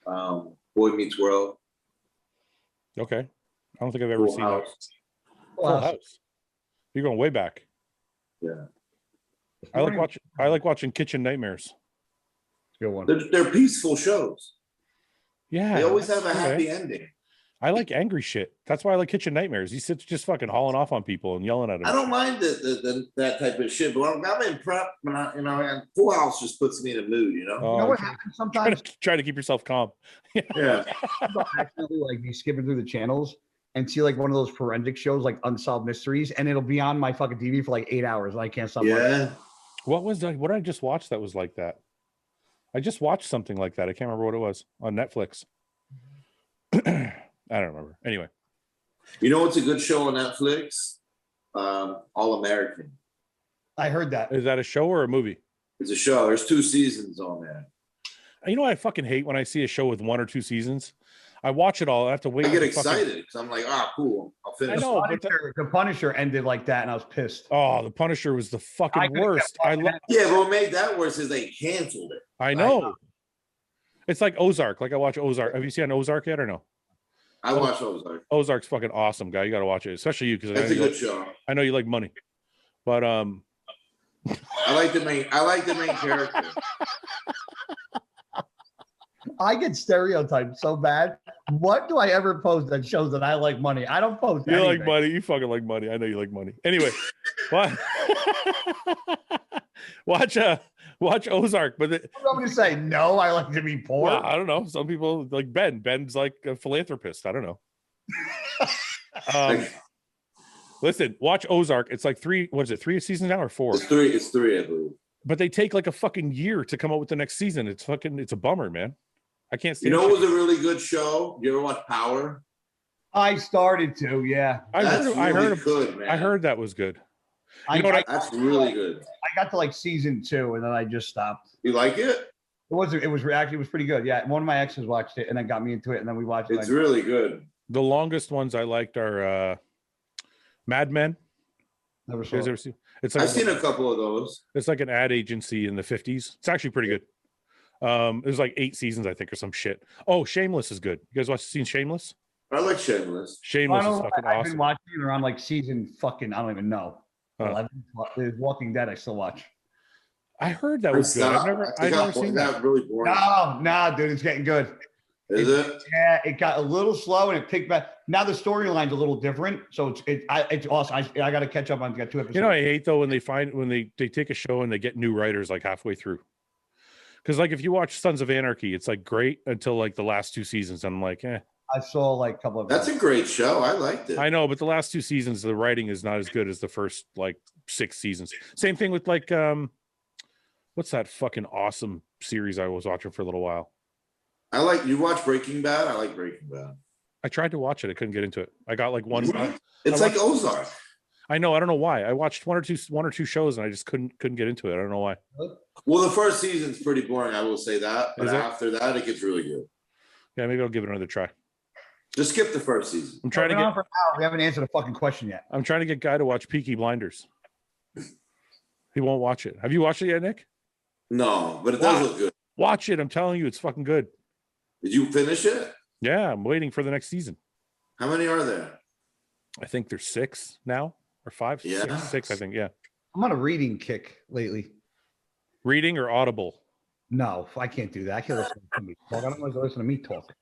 Speaker 2: Boy Meets World.
Speaker 1: Okay. I don't think I've ever seen that.
Speaker 3: Full
Speaker 1: House. You're going way back.
Speaker 2: Yeah.
Speaker 1: I like watching Kitchen Nightmares.
Speaker 3: Good one.
Speaker 2: They're peaceful shows.
Speaker 1: Yeah.
Speaker 2: They always have a happy ending.
Speaker 1: I like angry shit. That's why I like Kitchen Nightmares. He sits just fucking hauling off on people and yelling at them.
Speaker 2: I don't mind that type of shit, but I'm in prep, and Full House just puts me in a mood,
Speaker 3: You know what happens sometimes?
Speaker 1: Try to keep yourself calm.
Speaker 2: Yeah.
Speaker 3: I'll accidentally like be skipping through the channels and see like one of those forensic shows, like Unsolved Mysteries, and it'll be on my fucking TV for like 8 hours, and I can't stop.
Speaker 2: Yeah.
Speaker 1: What was that? What did I just watch that was like that? I just watched something like that. I can't remember what it was on Netflix. I don't remember. Anyway.
Speaker 2: You know what's a good show on Netflix? All American.
Speaker 3: I heard that.
Speaker 1: Is that a show or a movie?
Speaker 2: It's a show. There's 2 seasons on there.
Speaker 1: You know what I fucking hate when I see a show with 1 or 2 seasons? I watch it all. I have to wait.
Speaker 2: I get excited because I'm like, cool. I'll finish.
Speaker 1: I know,
Speaker 3: the Punisher ended like that, and I was pissed.
Speaker 1: Oh, the Punisher was the fucking worst.
Speaker 2: Yeah, but what made that worse is they canceled it.
Speaker 1: I know. It's like Ozark. Like I watch Ozark. Have you seen Ozark yet or no?
Speaker 2: I watch Ozark.
Speaker 1: Ozark's fucking awesome, guy. You got to watch it, especially you because
Speaker 2: that's a good show.
Speaker 1: I know you like money, but
Speaker 2: I like the main character.
Speaker 3: I get stereotyped so bad. What do I ever post that shows that I like money? I don't post.
Speaker 1: You like money. You fucking like money. I know you like money. Anyway, watch Ozark. But
Speaker 3: I'm going to say no. I like to be poor.
Speaker 1: Well, I don't know. Some people like Ben. Ben's like a philanthropist. I don't know. Listen, watch Ozark. It's like 3. What is it? 3 seasons now or 4?
Speaker 2: It's 3. It's 3, I believe.
Speaker 1: But they take like a fucking year to come up with the next season. It's a bummer, man. I can't stand
Speaker 2: it. You know what was a really good show? You ever watch Power?
Speaker 3: I started to, yeah.
Speaker 1: I heard that was good.
Speaker 2: That's really good.
Speaker 3: I got to like season 2 and then I just stopped.
Speaker 2: You like it?
Speaker 3: It was pretty good. Yeah. One of my exes watched it and then got me into it and then we watched it.
Speaker 2: It's really good.
Speaker 1: The longest ones I liked are Mad Men.
Speaker 3: Never saw it.
Speaker 1: It's like
Speaker 2: I've seen a couple of those.
Speaker 1: It's like an ad agency in the 50s. It's actually pretty good. There's like 8 seasons, I think, or some shit. Oh, Shameless is good. You guys seen Shameless?
Speaker 2: I like Shameless.
Speaker 1: Shameless is fucking awesome.
Speaker 3: I've been watching it around like season fucking, I don't even know. 11. There's Walking Dead I still watch.
Speaker 1: I heard that was good. I've never seen that.
Speaker 2: Really boring.
Speaker 3: No, dude, it's getting good.
Speaker 2: Is it?
Speaker 3: Yeah, it got a little slow and it picked back. Now the storyline's a little different, so it's awesome. I got to catch up on. Got 2 episodes.
Speaker 1: You know, I hate though when they take a show and they get new writers like halfway through. Because like if you watch Sons of Anarchy, it's like great until like the last 2 seasons. I'm like, eh.
Speaker 3: I saw like a couple of.
Speaker 2: That's a great show. I liked it.
Speaker 1: I know, but the last 2 seasons, the writing is not as good as the first like 6 seasons. Same thing with like what's that fucking awesome series I was watching for a little while?
Speaker 2: You watch Breaking Bad? I like Breaking Bad.
Speaker 1: I tried to watch it. I couldn't get into it. I got like one.
Speaker 2: It's like Ozark.
Speaker 1: I know. I don't know why. I watched one or two shows and I just couldn't get into it. I don't know why.
Speaker 2: Well, the first season's pretty boring. I will say that, but after that, it gets really good.
Speaker 1: Yeah, maybe I'll give it another try.
Speaker 2: Just skip the first season.
Speaker 1: I'm trying to get.
Speaker 3: We haven't answered a fucking question yet.
Speaker 1: I'm trying to get Guy to watch Peaky Blinders. He won't watch it. Have you watched it yet, Nick?
Speaker 2: No, but it does look good.
Speaker 1: Watch it. I'm telling you, it's fucking good.
Speaker 2: Did you finish it?
Speaker 1: Yeah, I'm waiting for the next season.
Speaker 2: How many are there?
Speaker 1: I think there's 6 now or 5.
Speaker 2: Yeah,
Speaker 1: 6. I think. Yeah.
Speaker 3: I'm on a reading kick lately.
Speaker 1: Reading or Audible?
Speaker 3: No, I can't do that. I can't listen to me talk. I don't like to listen to me talk.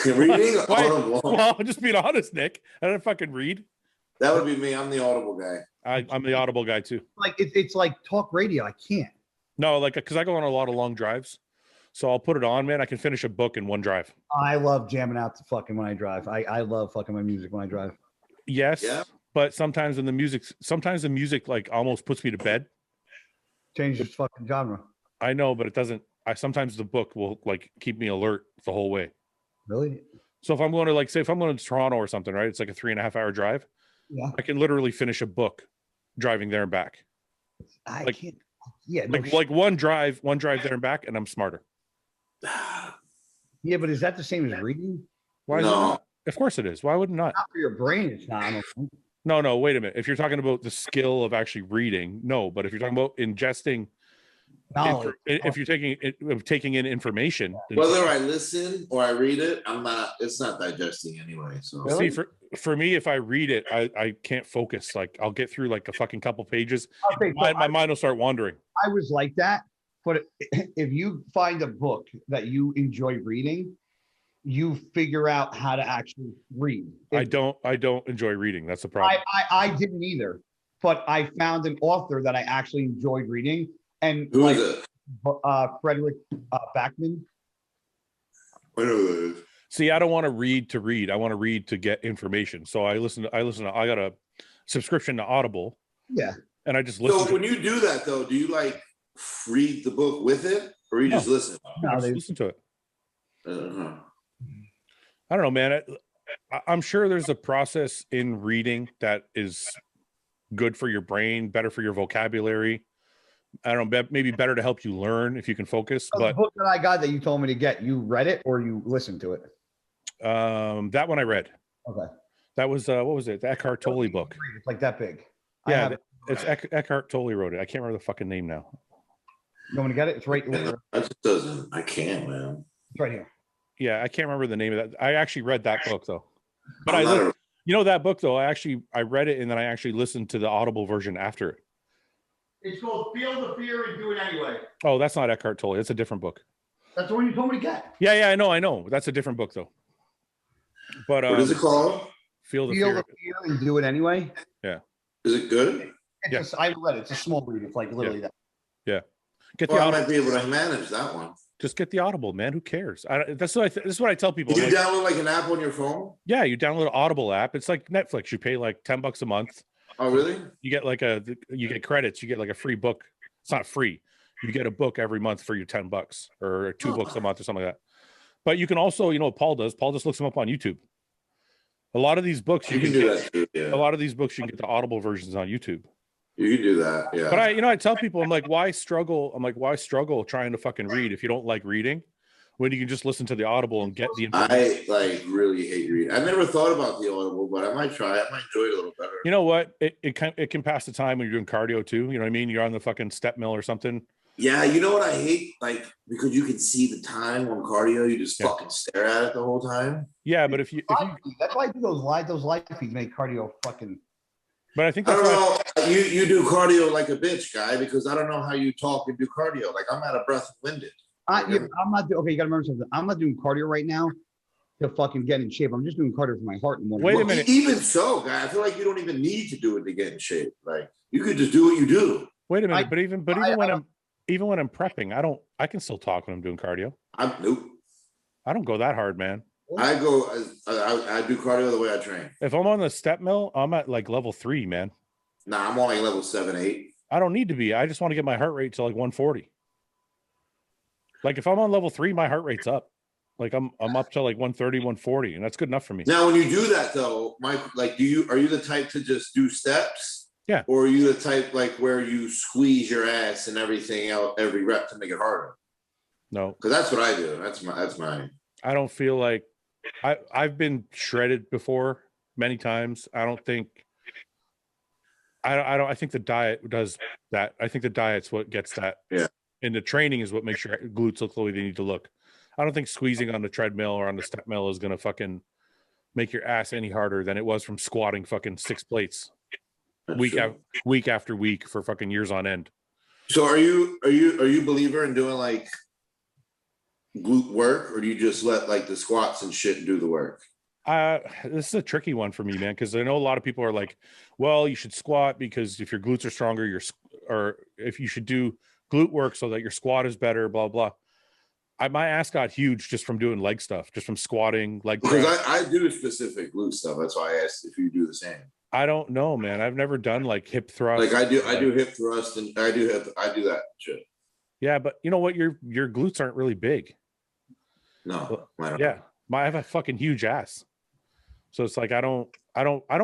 Speaker 2: Reading
Speaker 1: Audible. Well, just being honest, Nick. I don't fucking read.
Speaker 2: That would be me. I'm the Audible guy.
Speaker 1: I'm the Audible guy too.
Speaker 3: Like it's like talk radio. I can't.
Speaker 1: No, like because I go on a lot of long drives, so I'll put it on, man. I can finish a book in one drive.
Speaker 3: I love jamming out to fucking when I drive. I love fucking my music when I drive.
Speaker 1: Yes, yeah. But sometimes the music like almost puts me to bed.
Speaker 3: Changes fucking genre.
Speaker 1: I know, but it doesn't. Sometimes the book will like keep me alert the whole way.
Speaker 3: Really?
Speaker 1: So if I'm going to like say if I'm going to Toronto or something, right? It's like a 3.5 hour drive.
Speaker 3: Yeah.
Speaker 1: I can literally finish a book driving there and back.
Speaker 3: I can't. Yeah.
Speaker 1: Like one drive there and back, and I'm smarter.
Speaker 3: Yeah, but is that the same as reading?
Speaker 1: Why is it not? Of course it is. Why would it not?
Speaker 3: Not for your brain, it's not. I don't think.
Speaker 1: No, wait a minute. If you're talking about the skill of actually reading, no. But if you're talking about ingesting knowledge, if you're taking in information,
Speaker 2: whether I listen or I read it, it's not digesting anyway. So
Speaker 1: see, for me, if I read it, I can't focus. Like I'll get through like a fucking couple pages. Okay, my mind will start wandering.
Speaker 3: I was like that, but if you find a book that you enjoy reading, you figure out how to actually read.
Speaker 1: I don't enjoy reading. That's the problem.
Speaker 3: I didn't either, but I found an author that I actually enjoyed reading. And
Speaker 2: who is it?
Speaker 3: Frederick Backman.
Speaker 2: I know who it is.
Speaker 1: See, I don't want to read. I want to read to get information. So I got a subscription to Audible.
Speaker 3: Yeah.
Speaker 1: And I just listen.
Speaker 2: So when you do that though, do you like read the book with it or you just listen?
Speaker 1: No, I just listen to it. I don't know, man. I'm sure there's a process in reading that is good for your brain, better for your vocabulary. I don't know, maybe better to help you learn if you can focus. But
Speaker 3: the book that I got that you told me to get, you read it or you listened to it?
Speaker 1: That one I read.
Speaker 3: Okay.
Speaker 1: That was what was it? The Eckhart Tolle book.
Speaker 3: It's like that big.
Speaker 1: Yeah, it's Eckhart Tolle wrote it. I can't remember the fucking name now.
Speaker 3: You want me to get it? It's right
Speaker 2: here. I can't, man.
Speaker 3: It's right here.
Speaker 1: Yeah, I can't remember the name of that. I actually read that book though. But that book though, I read it and then I actually listened to the Audible version after it.
Speaker 3: It's called Feel the Fear and Do It Anyway.
Speaker 1: Oh, that's not Eckhart Tolle. It's a different book.
Speaker 3: That's the one you told me to get.
Speaker 1: Yeah, I know. That's a different book though. But
Speaker 2: what is it called?
Speaker 1: Feel the Fear
Speaker 3: and Do It Anyway.
Speaker 1: Yeah.
Speaker 2: Is it good?
Speaker 3: I read it. It's a small read. It's like literally that.
Speaker 1: Yeah.
Speaker 2: I might be able to manage that one.
Speaker 1: Just get the Audible, man. Who cares? This is what I tell people.
Speaker 2: Did you download like an app on your phone?
Speaker 1: Yeah, you download an Audible app. It's like Netflix. You pay like $10 a month.
Speaker 2: Oh, really?
Speaker 1: You get you get credits. You get like a free book. It's not free. You get a book every month for your $10 or 2 books a month or something like that. But you can also, you know what Paul does? Paul just looks them up on YouTube. A lot of these books you can do that too, yeah. A lot of these books you can get the Audible versions on YouTube.
Speaker 2: You can do that, yeah.
Speaker 1: But I tell people, I'm like, why struggle trying to fucking read if you don't like reading, when you can just listen to the Audible and get the information.
Speaker 2: I really hate reading. I never thought about the Audible, but I might try it. I might enjoy it a little better.
Speaker 1: You know what? It can pass the time when you're doing cardio too. You know what I mean? You're on the fucking step mill or something.
Speaker 2: Yeah, you know what I hate? Like, because you can see the time on cardio, you just fucking stare at it the whole time.
Speaker 1: Yeah, but if you
Speaker 3: that's why I do those live feeds make cardio fucking.
Speaker 1: But I think
Speaker 2: I don't know. You do cardio like a bitch, guy, because I don't know how you talk and do cardio. Like I'm out of breath and winded.
Speaker 3: I'm not. Okay, you got to remember something. I'm not doing cardio right now to fucking get in shape. I'm just doing cardio for my heart and
Speaker 1: Wait a minute.
Speaker 2: Even so, guy, I feel like you don't even need to do it to get in shape. Like you could just do what you do.
Speaker 1: Wait a minute. But even when even when I'm prepping, I can still talk when I'm doing cardio.
Speaker 2: Nope.
Speaker 1: I don't go that hard, man.
Speaker 2: I do cardio the way I train.
Speaker 1: If I'm on the step mill, I'm at like level 3, man.
Speaker 2: Nah, I'm on like level 7, 8.
Speaker 1: I don't need to be. I just want to get my heart rate to like 140. Like if I'm on level 3, my heart rate's up. Like I'm up to like 130, 140, and that's good enough for me.
Speaker 2: Now, when you do that though, Mike, like, are you the type to just do steps?
Speaker 1: Yeah.
Speaker 2: Or are you the type like where you squeeze your ass and everything out every rep to make it harder?
Speaker 1: No,
Speaker 2: because that's what I do. That's my.
Speaker 1: I don't feel like I've been shredded before many times. I don't think. I think the diet does that. I think the diet's what gets that.
Speaker 2: Yeah.
Speaker 1: And the training is what makes your glutes look the way they need to look. I don't think squeezing on the treadmill or on the step mill is gonna fucking make your ass any harder than it was from squatting fucking 6 plates week after week for fucking years on end.
Speaker 2: So are you a believer in doing like glute work, or do you just let like the squats and shit do the work?
Speaker 1: This is a tricky one for me, man, because I know a lot of people are like, well, you should squat because if your glutes are stronger, or if you should do glute work so that your squat is better, blah blah. My ass got huge just from doing leg stuff, just from squatting leg press.
Speaker 2: Because I do specific glute stuff. That's why I asked if you do the same.
Speaker 1: I don't know, man. I've never done like hip thrust.
Speaker 2: Like I do hip thrust, and I do that shit.
Speaker 1: Yeah, but you know what? Your glutes aren't really big.
Speaker 2: No,
Speaker 1: yeah, I have a fucking huge ass. So it's like I don't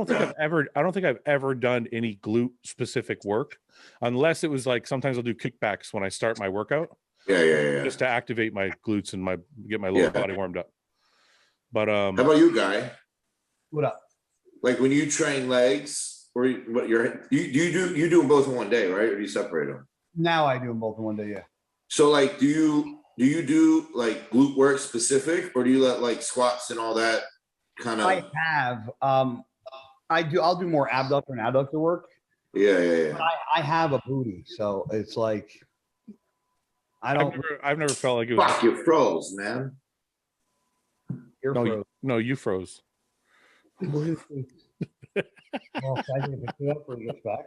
Speaker 1: think I've ever done any glute specific work, unless it was like sometimes I'll do kickbacks when I start my workout.
Speaker 2: Yeah.
Speaker 1: Just to activate my glutes and get my lower body warmed up. But
Speaker 2: how about you, Guy?
Speaker 3: What up?
Speaker 2: Like when you train legs, or you do them both in one day, right? Or do you separate them?
Speaker 3: Now I do them both in one day. Yeah.
Speaker 2: So like, do you do like glute work specific, or do you let like squats and all that kind of?
Speaker 3: I have. I'll do more abductor and adductor work.
Speaker 2: Yeah.
Speaker 3: But I have a booty, so it's like
Speaker 1: I've never felt like it was.
Speaker 2: Fuck, you froze, man.
Speaker 3: You're froze.
Speaker 1: No, you froze.
Speaker 3: Well, I think pick it up when he gets back.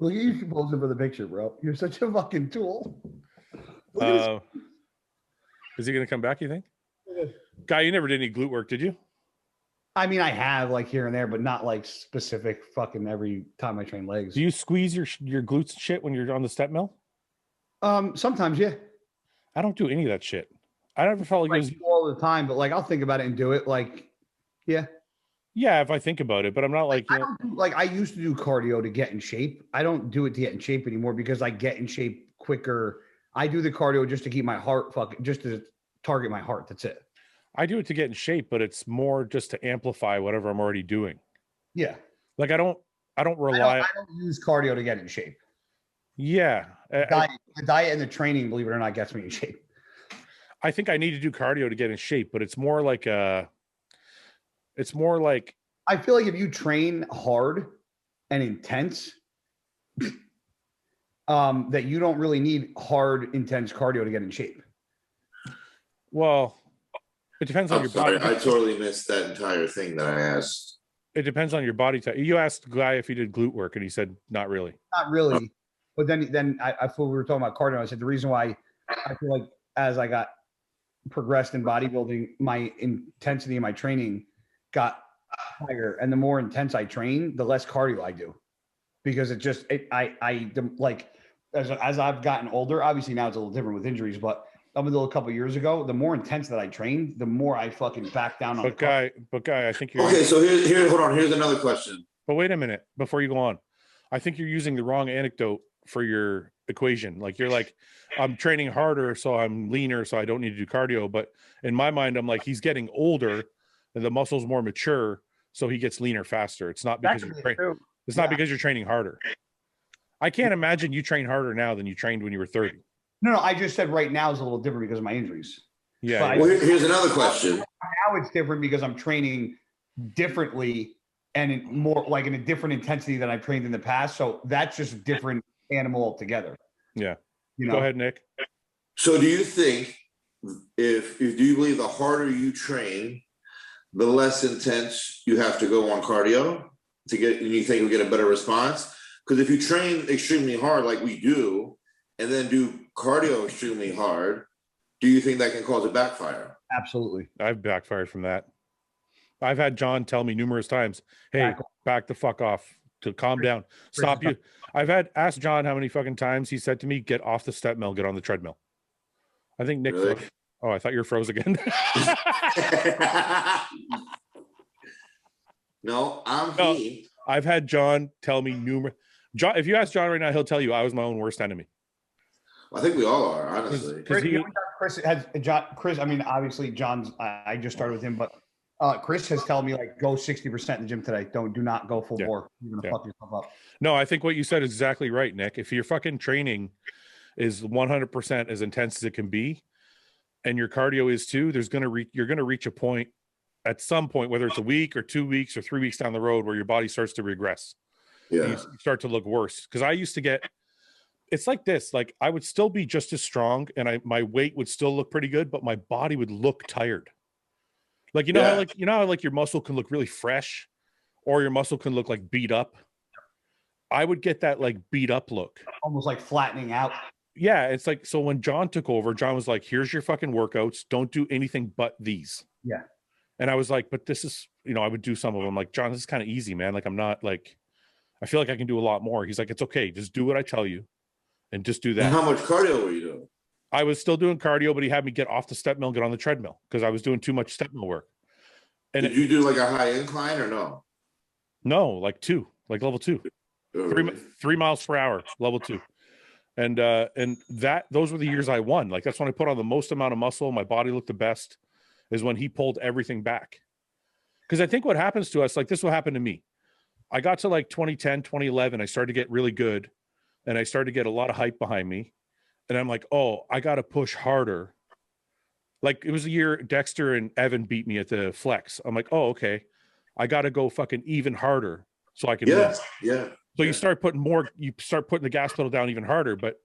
Speaker 3: Look at you posing for the picture, bro. You're such a fucking tool.
Speaker 1: Is he gonna come back, you think? Guy, you never did any glute work, did you?
Speaker 3: I mean, I have like here and there, but not like specific fucking every time I train legs.
Speaker 1: Do you squeeze your glutes and shit when you're on the step mill?
Speaker 3: Sometimes, yeah.
Speaker 1: I don't do any of that shit. I never felt like it was
Speaker 3: all the time, but like I'll think about it and do it. Like, yeah.
Speaker 1: Yeah, if I think about it, but I'm not like,
Speaker 3: I used to do cardio to get in shape. I don't do it to get in shape anymore because I get in shape quicker. I do the cardio just to keep my heart just to target my heart. That's it.
Speaker 1: I do it to get in shape, but it's more just to amplify whatever I'm already doing.
Speaker 3: Yeah.
Speaker 1: Like I don't rely.
Speaker 3: I don't use cardio to get in shape.
Speaker 1: Yeah.
Speaker 3: The diet and the training, believe it or not, gets me in shape.
Speaker 1: I think I need to do cardio to get in shape, but it's more like I
Speaker 3: feel like if you train hard and intense, that you don't really need hard, intense cardio to get in shape.
Speaker 1: Well, it depends on your body.
Speaker 2: I totally missed that entire thing that I asked.
Speaker 1: It depends on your body type. You asked the guy if he did glute work, and he said not really.
Speaker 3: Not really. But then I thought we were talking about cardio. I said the reason why I feel like as I got progressed in bodybuilding, my intensity in my training got higher, and the more intense I train, the less cardio I do, because as I've gotten older, obviously now it's a little different with injuries, but up until a couple of years ago, the more intense that I trained, the more I fucking back down on. But guy,
Speaker 1: I think you're
Speaker 2: okay. So hold on. Here's another question.
Speaker 1: But wait a minute before you go on. I think you're using the wrong anecdote for your equation. Like you're like, I'm training harder, so I'm leaner, so I don't need to do cardio. But in my mind, I'm like, he's getting older, and the muscle's more mature, so he gets leaner faster. It's not because not because you're training harder. I can't imagine you train harder now than you trained when you were 30.
Speaker 3: No, I just said right now is a little different because of my injuries.
Speaker 1: Yeah.
Speaker 2: Well, here's another question.
Speaker 3: Now it's different because I'm training differently and more like in a different intensity than I've trained in the past. So that's just a different animal altogether.
Speaker 1: Yeah. Go ahead, Nick.
Speaker 2: So do you think do you believe the harder you train, the less intense you have to go on cardio to get, and you think you'll get a better response. Because if you train extremely hard like we do, and then do cardio extremely hard, do you think that can cause a backfire?
Speaker 3: Absolutely.
Speaker 1: I've backfired from that. I've had John tell me numerous times, hey, back the fuck off, to calm down. Stop you. I've asked John how many fucking times he said to me, get off the step mill, get on the treadmill. I think Nick
Speaker 2: Really?
Speaker 1: froze. Oh, I thought you were froze again.
Speaker 2: No,
Speaker 1: No, I've had John tell me numerous. John, if you ask John right now, he'll tell you I was my own worst enemy.
Speaker 2: I think we all are, honestly.
Speaker 3: Chris, Chris, I mean, obviously John's, I just started with him, but Chris has told me, like, go 60% in the gym today. Do not go full bore. You're gonna fuck yourself up.
Speaker 1: No, I think what you said is exactly right, Nick. If your fucking training is 100% as intense as it can be, and your cardio is too, you're gonna reach a point at some point, whether it's a week or 2 weeks or 3 weeks down the road, where your body starts to regress.
Speaker 2: Yeah.
Speaker 1: You start to look worse. Because I used to get, it's like this, like I would still be just as strong and my weight would still look pretty good, but my body would look tired. Like, you know, how like your muscle can look really fresh, or your muscle can look like beat up. I would get that like beat up look,
Speaker 3: almost like flattening out.
Speaker 1: Yeah. It's like, so when John took over, John was like, here's your fucking workouts. Don't do anything but these.
Speaker 3: Yeah.
Speaker 1: And I was like, but this is, you know, I would do some of them. Like, John, this is kind of easy, man. Like, I'm not like, I feel like I can do a lot more. He's like, it's okay. Just do what I tell you and just do that.
Speaker 2: And how much cardio were you doing?
Speaker 1: I was still doing cardio, but he had me get off the step mill and get on the treadmill because I was doing too much step mill work. And
Speaker 2: did you do like a high incline or no?
Speaker 1: No, like level 2, 3 miles per hour, level 2. And those were the years I won. Like, that's when I put on the most amount of muscle. My body looked the best, is when he pulled everything back. Because I think what happens to us, like this will happen to me. I got to like 2010, 2011. I started to get really good and I started to get a lot of hype behind me. And I'm like, oh, I got to push harder. Like, it was a year Dexter and Evan beat me at the flex. I'm like, oh, okay. I got to go fucking even harder so I can win.
Speaker 2: Yeah.
Speaker 1: So you start putting the gas pedal down even harder. But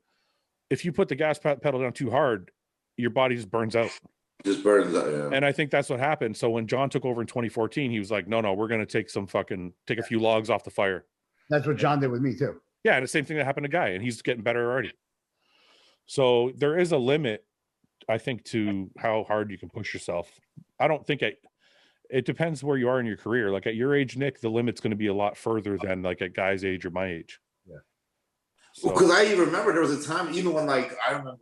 Speaker 1: if you put the gas pedal down too hard, your body just burns out. Yeah. And I think that's what happened. So when John took over in 2014, he was like, no, we're going to take a few logs off the fire.
Speaker 3: That's what John did with me too.
Speaker 1: Yeah. And the same thing that happened to Guy, and he's getting better already. So there is a limit, I think, to how hard you can push yourself. I don't think it depends where you are in your career. Like at your age, Nick, the limit's going to be a lot further than like at Guy's age or my age.
Speaker 2: Yeah. So, because I even remember there was a time, even when like, I remember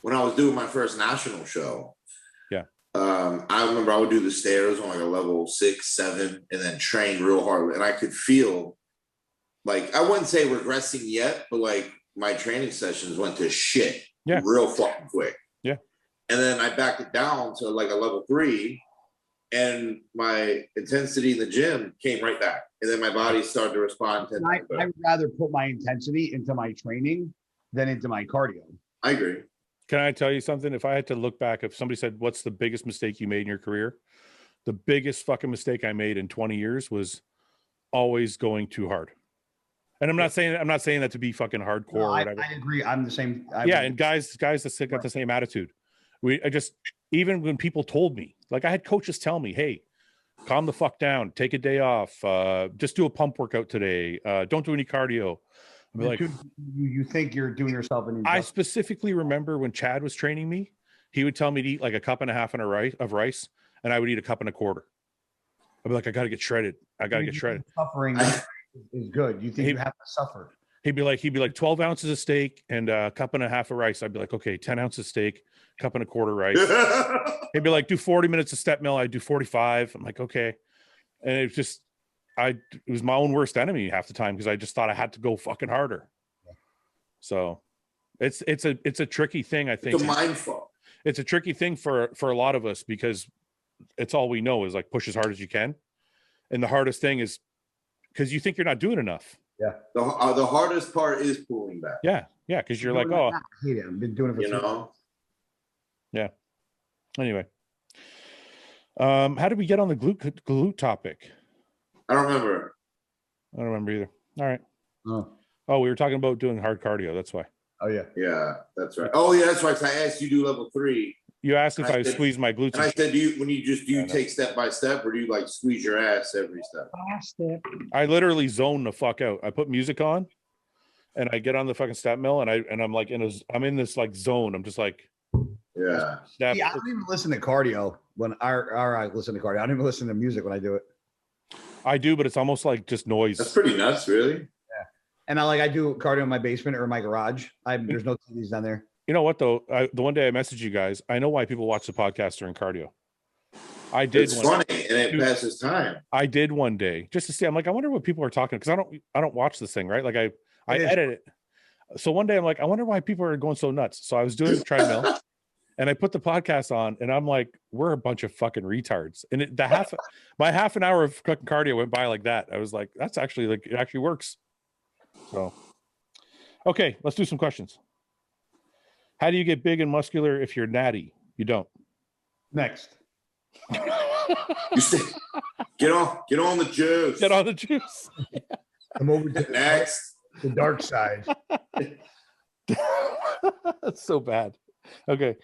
Speaker 2: when I was doing my first national show.
Speaker 1: Yeah.
Speaker 2: I remember I would do the stairs on like a level 6, 7, and then train real hard. And I could feel like, I wouldn't say regressing yet, but like my training sessions went to shit real fucking quick.
Speaker 1: Yeah.
Speaker 2: And then I backed it down to like a level 3, and my intensity in the gym came right back. And then my body started to respond.
Speaker 3: I would rather put my intensity into my training than into my cardio.
Speaker 2: I agree.
Speaker 1: Can I tell you something? If I had to look back, if somebody said, what's the biggest mistake you made in your career? The biggest fucking mistake I made in 20 years was always going too hard. And I'm not saying that to be fucking hardcore or whatever.
Speaker 3: I agree. I'm the same.
Speaker 1: And guys that got the same attitude. Even when people told me, like I had coaches tell me, hey, calm the fuck down, take a day off, just do a pump workout today, don't do any cardio. I'm like,
Speaker 3: you think you're doing yourself an injustice.
Speaker 1: I specifically remember when Chad was training me, he would tell me to eat like a cup and a half of rice, and I would eat a cup and a quarter. I'd be like, I got to get shredded.
Speaker 3: Suffering is good. You think you have to suffer.
Speaker 1: He'd be like 12 ounces of steak and a cup and a half of rice. I'd be like, okay, 10 ounces of steak, cup and a quarter rice. He'd be like, do 40 minutes of step mill. I'd do 45. I'm like, okay. And it was my own worst enemy half the time because I just thought I had to go fucking harder. So it's a tricky thing. I think
Speaker 2: it's a mindfuck.
Speaker 1: It's a tricky thing for a lot of us because it's all we know is like push as hard as you can. And the hardest thing is because you think you're not doing enough.
Speaker 2: Yeah. The hardest part is pulling back.
Speaker 1: Yeah. Yeah. Because you're like, oh,
Speaker 3: I hate it. I've been doing it for
Speaker 1: Yeah. Anyway. How did we get on the glute topic?
Speaker 2: I don't remember.
Speaker 1: I don't remember either. All right. Oh, we were talking about doing hard cardio. That's why.
Speaker 3: Oh, yeah.
Speaker 2: Yeah, that's right. Oh, yeah, that's right. So I asked you to do level 3.
Speaker 1: You asked if
Speaker 2: And
Speaker 1: I
Speaker 2: said-
Speaker 1: squeeze my glutes.
Speaker 2: And I said, do you
Speaker 1: I know.
Speaker 2: take step by step, or do you like squeeze your ass every step?
Speaker 1: I literally zone the fuck out. I put music on, and I get on the fucking step mill, and I'm like I'm in this like zone. I'm just like,
Speaker 2: Yeah.
Speaker 1: step.
Speaker 3: Yeah, I don't even listen to cardio when I listen to cardio. I don't even listen to music when I do it.
Speaker 1: I do, but it's almost like just noise.
Speaker 2: That's pretty nuts, really.
Speaker 3: Yeah, and I do cardio in my basement or my garage. There's no TVs down there.
Speaker 1: You know what though? The one day I messaged you guys, I know why people watch the podcast during cardio. I did.
Speaker 2: It's funny and it passes time.
Speaker 1: I did one day just to see. I'm like, I wonder what people are talking, because I don't watch this thing, right? Like I edit it. So one day I'm like, I wonder why people are going so nuts. So I was doing the treadmill and I put the podcast on, and I'm like, we're a bunch of fucking retards. And my half an hour of fucking cardio went by like that. I was like, that's actually like, it actually works. So, okay, let's do some questions. How do you get big and muscular if you're natty? You don't.
Speaker 3: Next.
Speaker 2: Get on the juice.
Speaker 1: Get on the juice.
Speaker 3: Come over to
Speaker 2: Next.
Speaker 3: the dark side.
Speaker 1: That's so bad. Okay.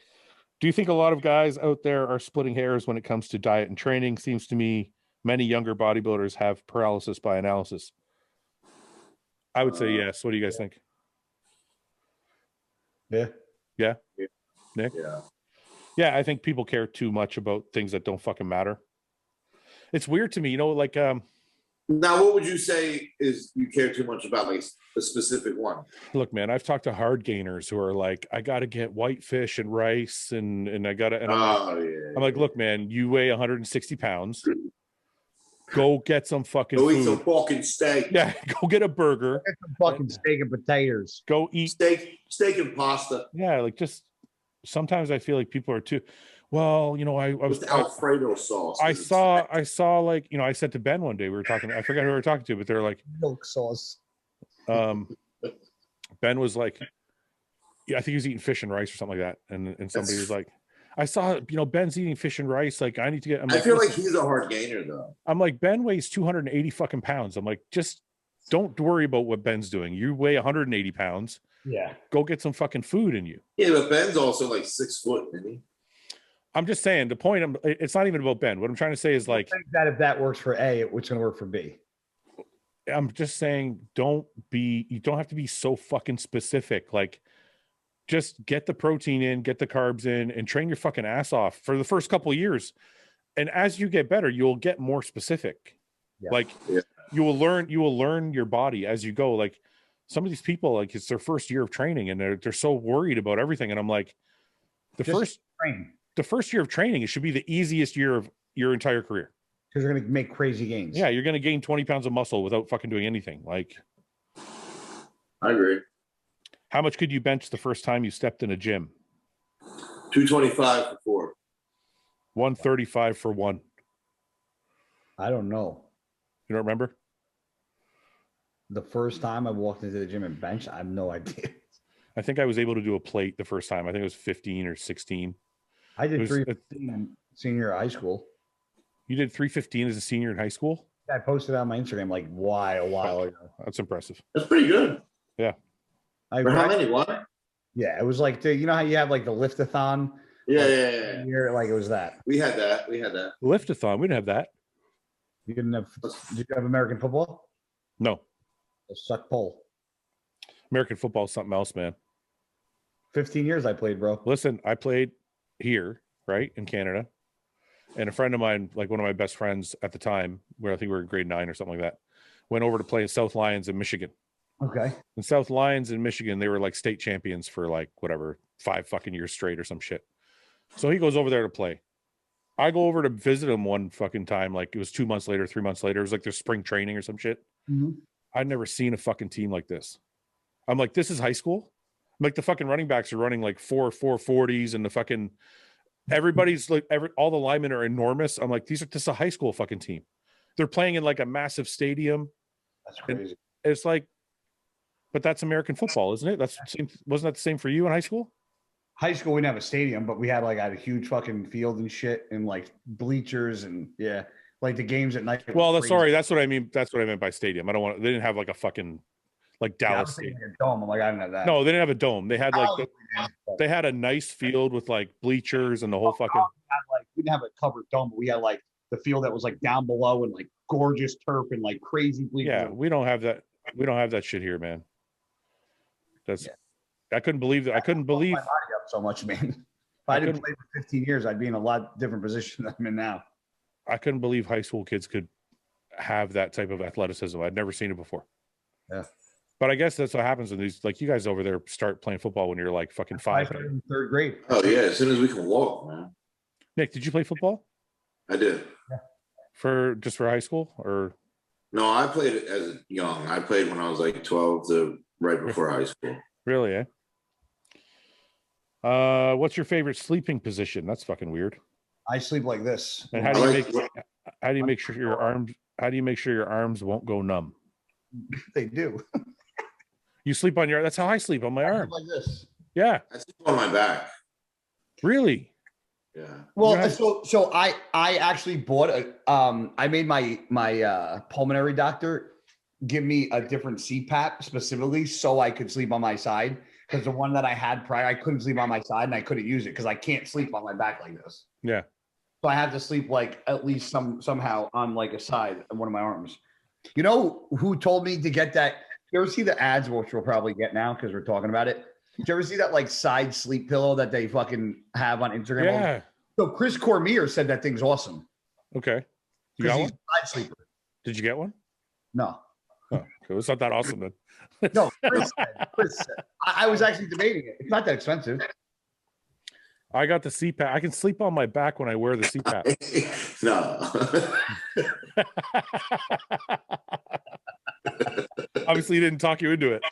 Speaker 1: Do you think a lot of guys out there are splitting hairs when it comes to diet and training? Seems to me many younger bodybuilders have paralysis by analysis. I would say yes. What do you guys think?
Speaker 3: Yeah.
Speaker 1: Yeah. Nick?
Speaker 2: Yeah.
Speaker 1: Yeah, I think people care too much about things that don't fucking matter. It's weird to me, you know, like
Speaker 2: Now, what would you say is you care too much about, like a specific one?
Speaker 1: look, man, I've talked to hard gainers who are like, I gotta get white fish and rice and I gotta, and I'm like, look, man, you weigh 160 pounds. Go get some fucking
Speaker 2: Go
Speaker 1: food.
Speaker 2: eat some fucking steak.
Speaker 1: Yeah, go get a burger.
Speaker 3: Get some fucking steak and potatoes.
Speaker 1: Go eat
Speaker 2: Steak and pasta.
Speaker 1: Yeah, like just sometimes I feel like people are too. Well, you know, I was
Speaker 2: with Alfredo sauce.
Speaker 1: I saw like, you know, I said to Ben one day, we were talking, I forgot who we were talking to, but they're like,
Speaker 3: Milk sauce.
Speaker 1: Ben was like, yeah, I think he was eating fish and rice or something like that. And somebody was like, I saw, you know, Ben's eating fish and rice. Like, I need to get,
Speaker 2: I feel like he's a hard gainer though.
Speaker 1: I'm like, Ben weighs 280 fucking pounds. I'm like, just don't worry about what Ben's doing. You weigh 180 pounds.
Speaker 3: Yeah.
Speaker 1: Go get some fucking food in you.
Speaker 2: Yeah, but Ben's also like 6 foot, isn't he?
Speaker 1: I'm just saying the point. It's not even about Ben. What I'm trying to say is like,
Speaker 3: I think that if that works for A, it's going to work for B.
Speaker 1: I'm just saying, you don't have to be so fucking specific. Like, just get the protein in, get the carbs in, and train your fucking ass off for the first couple of years. And as you get better, you'll get more specific.
Speaker 3: Yeah.
Speaker 1: Like you will learn your body as you go. Like some of these people, like it's their first year of training and they're so worried about everything. And I'm like, the first year of training, it should be the easiest year of your entire career.
Speaker 3: Because you're going to make crazy gains.
Speaker 1: Yeah, you're going to gain 20 pounds of muscle without fucking doing anything. Like,
Speaker 2: I agree.
Speaker 1: how much could you bench the first time you stepped in a gym?
Speaker 2: 225 for 4.
Speaker 1: 135 for 1.
Speaker 3: I don't know.
Speaker 1: You don't remember?
Speaker 3: The first time I walked into the gym and bench, I have no idea.
Speaker 1: I think I was able to do a plate the first time. I think it was 15 or 16.
Speaker 3: I did 315 senior high school.
Speaker 1: You did 315 as a senior in high school?
Speaker 3: I posted on my Instagram like a while ago.
Speaker 1: That's impressive.
Speaker 2: That's pretty good.
Speaker 1: Yeah.
Speaker 2: For how many? What?
Speaker 3: Yeah, it was like you know how you have like the liftathon?
Speaker 2: Yeah.
Speaker 3: Like it was that.
Speaker 2: We had that.
Speaker 1: Liftathon. We didn't have that.
Speaker 3: You didn't have? Did you have American football?
Speaker 1: No.
Speaker 3: A suck pole.
Speaker 1: American football is something else, man.
Speaker 3: 15 years I played, bro.
Speaker 1: Listen, I played here, right, in Canada. And a friend of mine, like one of my best friends at the time, where I think we were in grade 9 or something like that, went over to play in South Lions in Michigan.
Speaker 3: Okay.
Speaker 1: And South Lions in Michigan, they were like state champions for like whatever, 5 fucking years straight or some shit. So he goes over there to play. I go over to visit him one fucking time, like it was 2 months later, 3 months later. It was like their spring training or some shit.
Speaker 3: Mm-hmm.
Speaker 1: I'd never seen a fucking team like this. I'm like, this is high school? I'm like, the fucking running backs are running like 4.40s and the fucking everybody's like all the linemen are enormous. I'm like, this is a high school fucking team. They're playing in like a massive stadium.
Speaker 3: That's crazy.
Speaker 1: It's like, but that's American football, isn't it? Wasn't that the same for you in high school?
Speaker 3: High school, we didn't have a stadium, but we had a huge fucking field and shit and like bleachers and like the games at night.
Speaker 1: Well, that's what I mean. That's what I meant by stadium. They didn't have like a fucking like
Speaker 3: Yeah, I
Speaker 1: Dallas
Speaker 3: was
Speaker 1: State.
Speaker 3: thinking like a dome. I'm like, I don't have that.
Speaker 1: No, they didn't have a dome. They had like
Speaker 3: Oh,
Speaker 1: they had a nice field with like bleachers and the whole fucking.
Speaker 3: we didn't have a covered dome, but we had like the field that was like down below and like gorgeous turf and like crazy bleachers.
Speaker 1: Yeah, we don't have that. We don't have that shit here, man. That's. I couldn't believe that. I couldn't believe
Speaker 3: my body up so much, man. If I didn't play for 15 years, I'd be in a lot different position than I'm in now.
Speaker 1: I couldn't believe high school kids could have that type of athleticism. I'd never seen it before.
Speaker 3: Yeah.
Speaker 1: But I guess that's what happens when these, like you guys over there, start playing football when you're like fucking 5.
Speaker 3: In third grade.
Speaker 2: Oh yeah, as soon as we can walk, man.
Speaker 1: Nick, did you play football?
Speaker 2: I did.
Speaker 3: Yeah.
Speaker 1: For high school or?
Speaker 2: No, I played it as young. I played when I was like 12 to right before high school.
Speaker 1: Really, eh? What's your favorite sleeping position? That's fucking weird.
Speaker 3: I sleep like this.
Speaker 1: And how do you make sure your arms won't go numb?
Speaker 3: They do.
Speaker 1: You sleep on your. That's how I sleep, on my arm.
Speaker 3: Like this.
Speaker 1: Yeah.
Speaker 2: I sleep on my back.
Speaker 1: Really?
Speaker 2: Yeah.
Speaker 3: Well, so I actually bought a I made my pulmonary doctor give me a different CPAP specifically so I could sleep on my side, because the one that I had prior, I couldn't sleep on my side and I couldn't use it because I can't sleep on my back like this.
Speaker 1: Yeah.
Speaker 3: So I had to sleep like at least somehow on like a side of one of my arms. You know who told me to get that? You ever see the ads, which we'll probably get now because we're talking about it? Did you ever see that like side sleep pillow that they fucking have on Instagram?
Speaker 1: Yeah.
Speaker 3: So Chris Cormier said that thing's awesome.
Speaker 1: Okay. You got one?
Speaker 3: Side sleeper.
Speaker 1: Did you get one?
Speaker 3: No.
Speaker 1: Oh, okay. It's not that awesome then.
Speaker 3: No, Chris said. I was actually debating it. It's not that expensive.
Speaker 1: I got the CPAP. I can sleep on my back when I wear the CPAP.
Speaker 2: No.
Speaker 1: Obviously, he didn't talk you into it.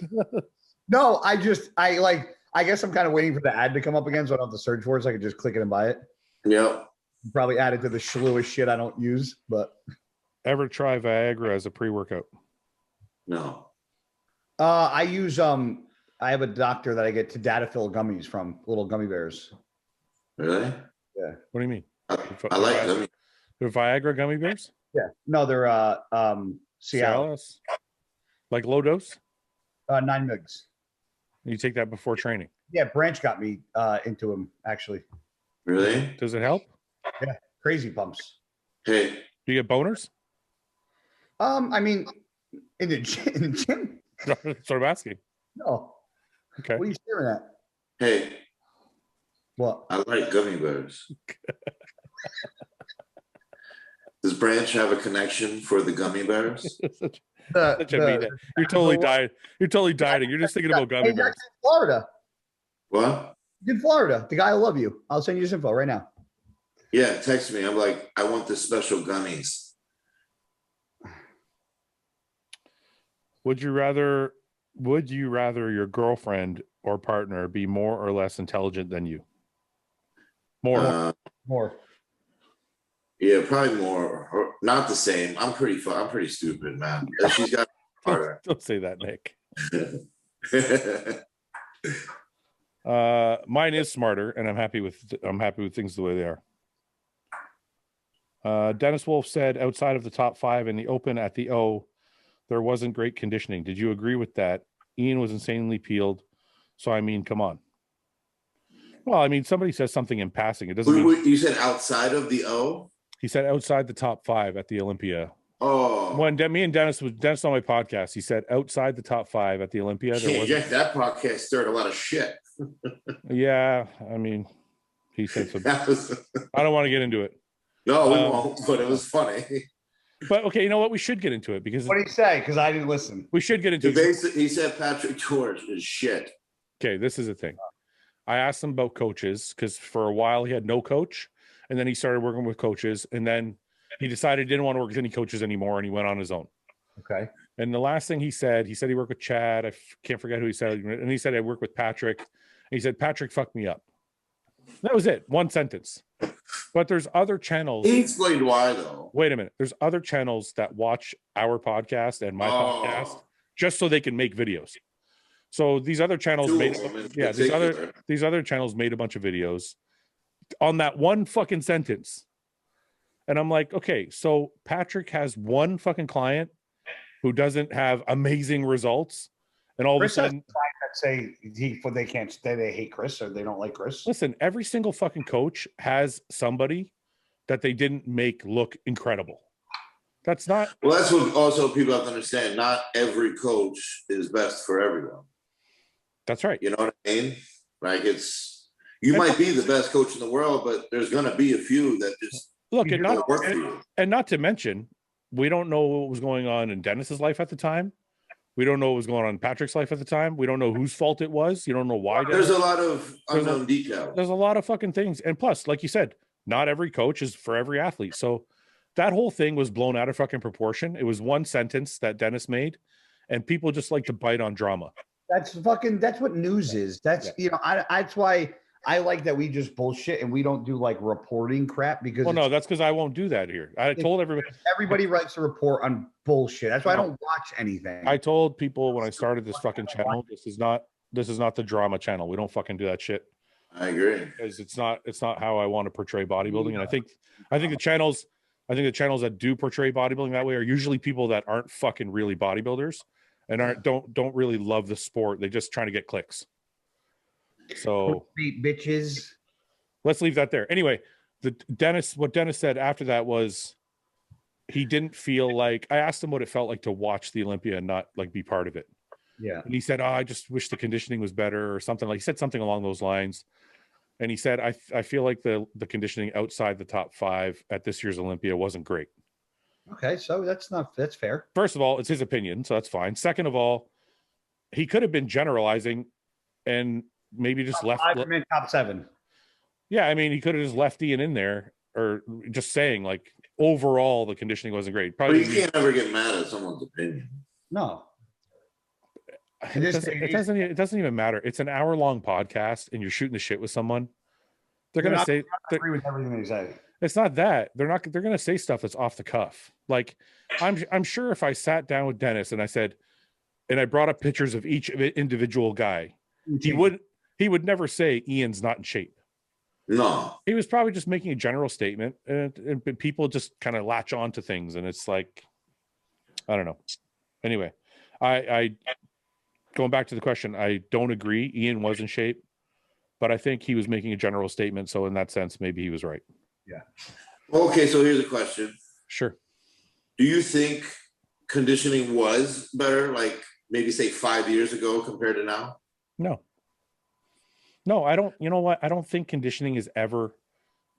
Speaker 3: No, I guess I'm kind of waiting for the ad to come up again so I don't have to search for it, so I can just click it and buy it.
Speaker 2: Yep.
Speaker 3: Probably add it to the slew of shit I don't use, but.
Speaker 1: Ever try Viagra as a pre-workout?
Speaker 2: No.
Speaker 3: I use I have a doctor that I get Tadalafil gummies from, little gummy bears.
Speaker 2: Really?
Speaker 3: Yeah.
Speaker 1: What do you mean?
Speaker 2: I like them.
Speaker 1: They're Viagra gummy bears?
Speaker 3: Yeah. No, they're Cialis.
Speaker 1: Like low dose?
Speaker 3: 9 mgs.
Speaker 1: You take that before training?
Speaker 3: Yeah, Branch got me into them actually.
Speaker 2: Really?
Speaker 1: Does it help?
Speaker 3: Yeah, crazy pumps.
Speaker 2: Hey.
Speaker 1: Do you get boners?
Speaker 3: I mean, in the gym.
Speaker 1: That's what I'm asking.
Speaker 3: No.
Speaker 1: Okay.
Speaker 3: What are you staring at?
Speaker 2: Hey.
Speaker 3: What?
Speaker 2: I like gummy bears. Does Branch have a connection for the gummy bears?
Speaker 1: You're totally dying. You're totally dieting. You're just thinking about gummy bears.
Speaker 3: In Florida.
Speaker 2: What?
Speaker 3: In Florida. The guy will love you. I'll send you his info right now.
Speaker 2: Yeah, text me. I'm like, I want the special gummies.
Speaker 1: Would you rather your girlfriend or partner be more or less intelligent than you? More.
Speaker 2: Yeah, probably more. Or not the same. I'm pretty stupid, man. She's got.
Speaker 1: Don't say that, Nick. Mine is smarter, and I'm happy with things the way they are. Dennis Wolf said, outside of the top 5 in the open at the O, there wasn't great conditioning. Did you agree with that? Ian was insanely peeled. So, I mean, come on. Well, I mean, somebody says something in passing. It doesn't mean...
Speaker 2: You said outside of the O?
Speaker 1: He said outside the top 5 at the Olympia.
Speaker 2: Oh.
Speaker 1: When me and Dennis on my podcast, he said outside the top 5 at the Olympia.
Speaker 2: That podcast stirred a lot of shit.
Speaker 1: Yeah, I mean, he said something. I don't want to get into it.
Speaker 2: No, we won't, but it was funny.
Speaker 1: But okay, you know what? We should get into it because
Speaker 3: what did he say? Because I didn't listen.
Speaker 1: We should get into
Speaker 2: it. He said Patrick George is shit.
Speaker 1: Okay, this is the thing. I asked him about coaches because for a while he had no coach, and then he started working with coaches, and then he decided he didn't want to work with any coaches anymore, and he went on his own.
Speaker 3: Okay.
Speaker 1: And the last thing he said he worked with Chad. I can't forget who he said, and he said I worked with Patrick. And he said Patrick fucked me up. That was it. One sentence. But there's other channels.
Speaker 2: He explained why, though.
Speaker 1: Wait a minute. There's other channels that watch our podcast and my podcast just so they can make videos. So these other channels these other channels made a bunch of videos on that one fucking sentence. And I'm like, okay, so Patrick has one fucking client who doesn't have amazing results, And all
Speaker 3: Chris
Speaker 1: of a sudden,
Speaker 3: that say they can't stay, they hate Chris or they don't like Chris.
Speaker 1: listen, every single fucking coach has somebody that they didn't make look incredible. That's not.
Speaker 2: Well, that's what also people have to understand. Not every coach is best for everyone.
Speaker 1: That's right.
Speaker 2: You know what I mean? Like you might be the best coach in the world, but there's going to be a few that just
Speaker 1: look,
Speaker 2: don't work for you.
Speaker 1: And not to mention, we don't know what was going on in Dennis's life at the time. We don't know what was going on in Patrick's life at the time. We don't know whose fault it was. You don't know why.
Speaker 2: There's a lot of unknown details.
Speaker 1: There's a lot of fucking things. And plus, like you said, not every coach is for every athlete. So that whole thing was blown out of fucking proportion. It was one sentence that Dennis made, and people just like to bite on drama.
Speaker 3: That's what news is. That's, that's why I like that we just bullshit and we don't do like reporting crap because.
Speaker 1: Well, no, that's because I won't do that here. I told everybody.
Speaker 3: Everybody writes a report on bullshit. That's why I don't watch anything.
Speaker 1: I told people when I started this fucking channel, this is not the drama channel. We don't fucking do that shit.
Speaker 2: I agree.
Speaker 1: Because it's not how I want to portray bodybuilding. And I think the channels that do portray bodybuilding that way are usually people that aren't fucking really bodybuilders and don't really love the sport. They just trying to get clicks. So
Speaker 3: bitches.
Speaker 1: Let's leave that there. Anyway, what Dennis said after that was he didn't feel like, I asked him what it felt like to watch the Olympia and not like be part of it.
Speaker 3: Yeah.
Speaker 1: And he said, I just wish the conditioning was better or something. Like he said something along those lines. And he said, I feel like the conditioning outside the top 5 at this year's Olympia wasn't great.
Speaker 3: Okay, so that's fair.
Speaker 1: First of all, it's his opinion, so that's fine. Second of all, he could have been generalizing and maybe just left
Speaker 3: top 7.
Speaker 1: Yeah, I mean, he could have just left Ian in there or just saying like overall the conditioning wasn't great.
Speaker 2: Probably you can't ever get mad at someone's opinion.
Speaker 3: No.
Speaker 1: It doesn't even matter. It's an hour-long podcast and you're shooting the shit with someone. They're going to say
Speaker 3: agree with everything they say.
Speaker 1: It's not that. They're going to say stuff that's off the cuff. Like I'm sure if I sat down with Dennis and I said, and I brought up pictures of each individual guy, he would never say Ian's not in shape.
Speaker 2: No.
Speaker 1: He was probably just making a general statement and people just kind of latch on to things. And it's like, I don't know. Anyway, I going back to the question, I don't agree. Ian was in shape, but I think he was making a general statement. So in that sense, maybe he was right.
Speaker 3: Yeah.
Speaker 2: Okay, so here's a question.
Speaker 1: Sure.
Speaker 2: Do you think conditioning was better, like maybe say 5 years ago compared to now?
Speaker 1: No, I don't. You know what? I don't think conditioning has ever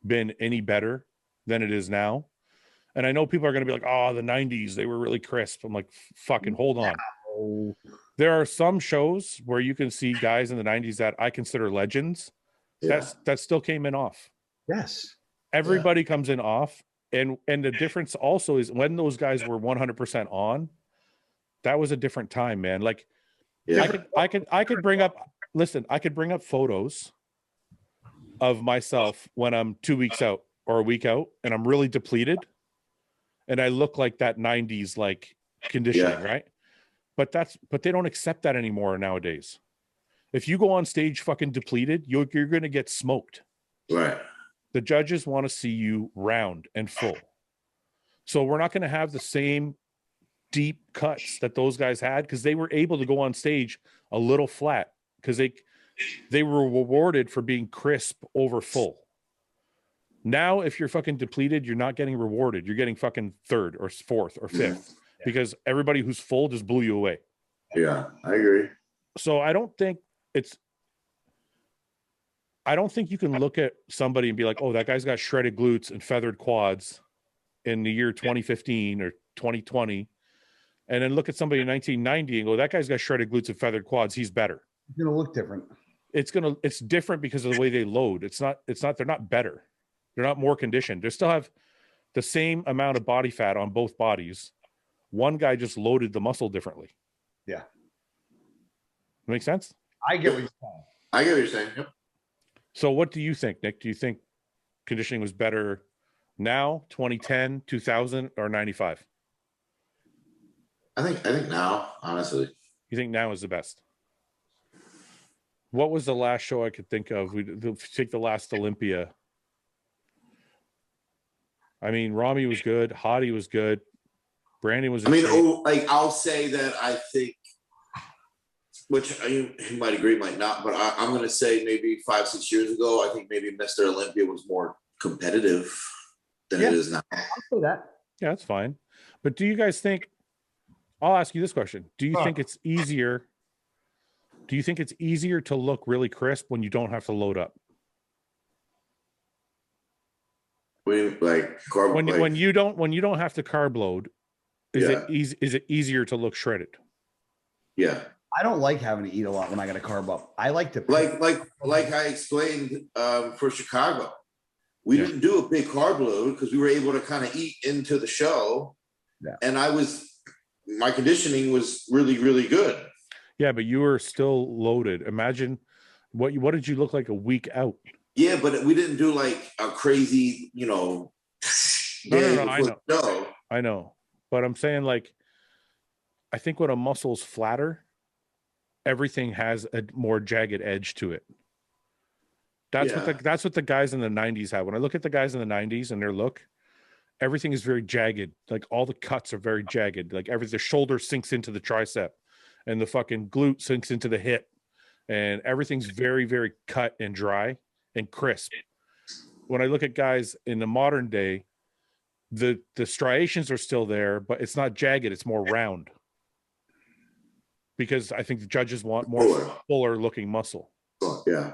Speaker 1: been any better than it is now. And I know people are going to be like, oh, the 90s, they were really crisp. I'm like, fucking hold on.
Speaker 3: No.
Speaker 1: There are some shows where you can see guys in the 90s that I consider legends that still came in off.
Speaker 3: Yes.
Speaker 1: Everybody comes in off. And the difference also is when those guys were 100% on, that was a different time, man. Like I could bring up, I could bring up photos of myself when I'm 2 weeks out or a week out and I'm really depleted and I look like that 90s like conditioning, right? But they don't accept that anymore nowadays. If you go on stage fucking depleted, you're going to get smoked.
Speaker 2: Right.
Speaker 1: The judges want to see you round and full. So we're not going to have the same deep cuts that those guys had because they were able to go on stage a little flat because they were rewarded for being crisp over full. Now, if you're fucking depleted, you're not getting rewarded. You're getting fucking 3rd or 4th or 5th because everybody who's full just blew you away.
Speaker 2: Yeah, I agree.
Speaker 1: So I don't think you can look at somebody and be like, oh, that guy's got shredded glutes and feathered quads in the year 2015 or 2020. And then look at somebody in 1990 and go, that guy's got shredded glutes and feathered quads. He's better.
Speaker 3: It's going to look different.
Speaker 1: It's different because of the way they load. They're not better. They're not more conditioned. They still have the same amount of body fat on both bodies. One guy just loaded the muscle differently.
Speaker 3: Yeah.
Speaker 1: Make sense?
Speaker 3: I get what you're saying.
Speaker 2: I get what you're saying. Yep.
Speaker 1: So what do you think, Nick? Do you think conditioning was better now, 2010, 2000, or 95?
Speaker 2: I think now, honestly.
Speaker 1: You think now is the best? What was the last show I could think of? We take the last Olympia. I mean, Rami was good. Hadi was good. Brandon was.
Speaker 2: I'll say that I think which you might agree, might not, but I'm going to say maybe 5-6 years ago, I think maybe Mr. Olympia was more competitive than it is now.
Speaker 3: I'll say that.
Speaker 1: Yeah, that's fine. But do you guys think, I'll ask you this question. Do you think it's easier? Do you think it's easier to look really crisp when you don't have to load up?
Speaker 2: Like carb,
Speaker 1: when you don't have to carb load, is it easier to look shredded?
Speaker 2: Yeah.
Speaker 3: I don't like having to eat a lot when I got to carb up. I like to
Speaker 2: like I explained for Chicago. We didn't do a big carb load because we were able to kind of eat into the show. Yeah. And my conditioning was really, really good.
Speaker 1: Yeah, but you were still loaded. Imagine what did you look like a week out?
Speaker 2: Yeah, but we didn't do like a crazy,
Speaker 1: No, I know. But I'm saying, like, I think when a muscle's flatter, everything has a more jagged edge to it. That's what the guys in the 90s have. When I look at the guys in the 90s and their look, everything is very jagged. Like all the cuts are very jagged. Like the shoulder sinks into the tricep and the fucking glute sinks into the hip. And everything's very, very cut and dry and crisp. When I look at guys in the modern day, the striations are still there, but it's not jagged, it's more round. Because I think the judges want more fuller looking muscle.
Speaker 2: Yeah.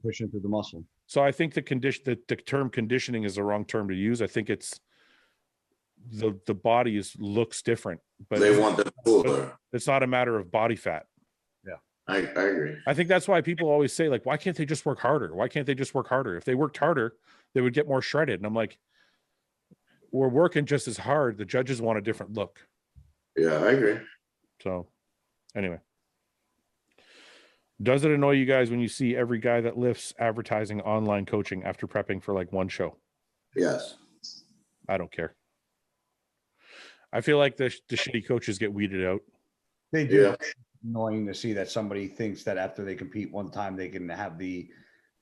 Speaker 3: Pushing through the muscle.
Speaker 1: So I think the term conditioning is the wrong term to use. I think it's the body looks different, but
Speaker 2: they want the fuller.
Speaker 1: It's not a matter of body fat.
Speaker 2: Yeah. I agree.
Speaker 1: I think that's why people always say, like, why can't they just work harder? Why can't they just work harder? If they worked harder, they would get more shredded. And I'm like, we're working just as hard. The judges want a different look.
Speaker 2: Yeah, I agree.
Speaker 1: So anyway, does it annoy you guys when you see every guy that lifts advertising online coaching after prepping for like one show?
Speaker 2: Yes.
Speaker 1: I don't care. I feel like the shitty coaches get weeded out.
Speaker 3: They do. Yeah. Annoying to see that somebody thinks that after they compete one time, they can have the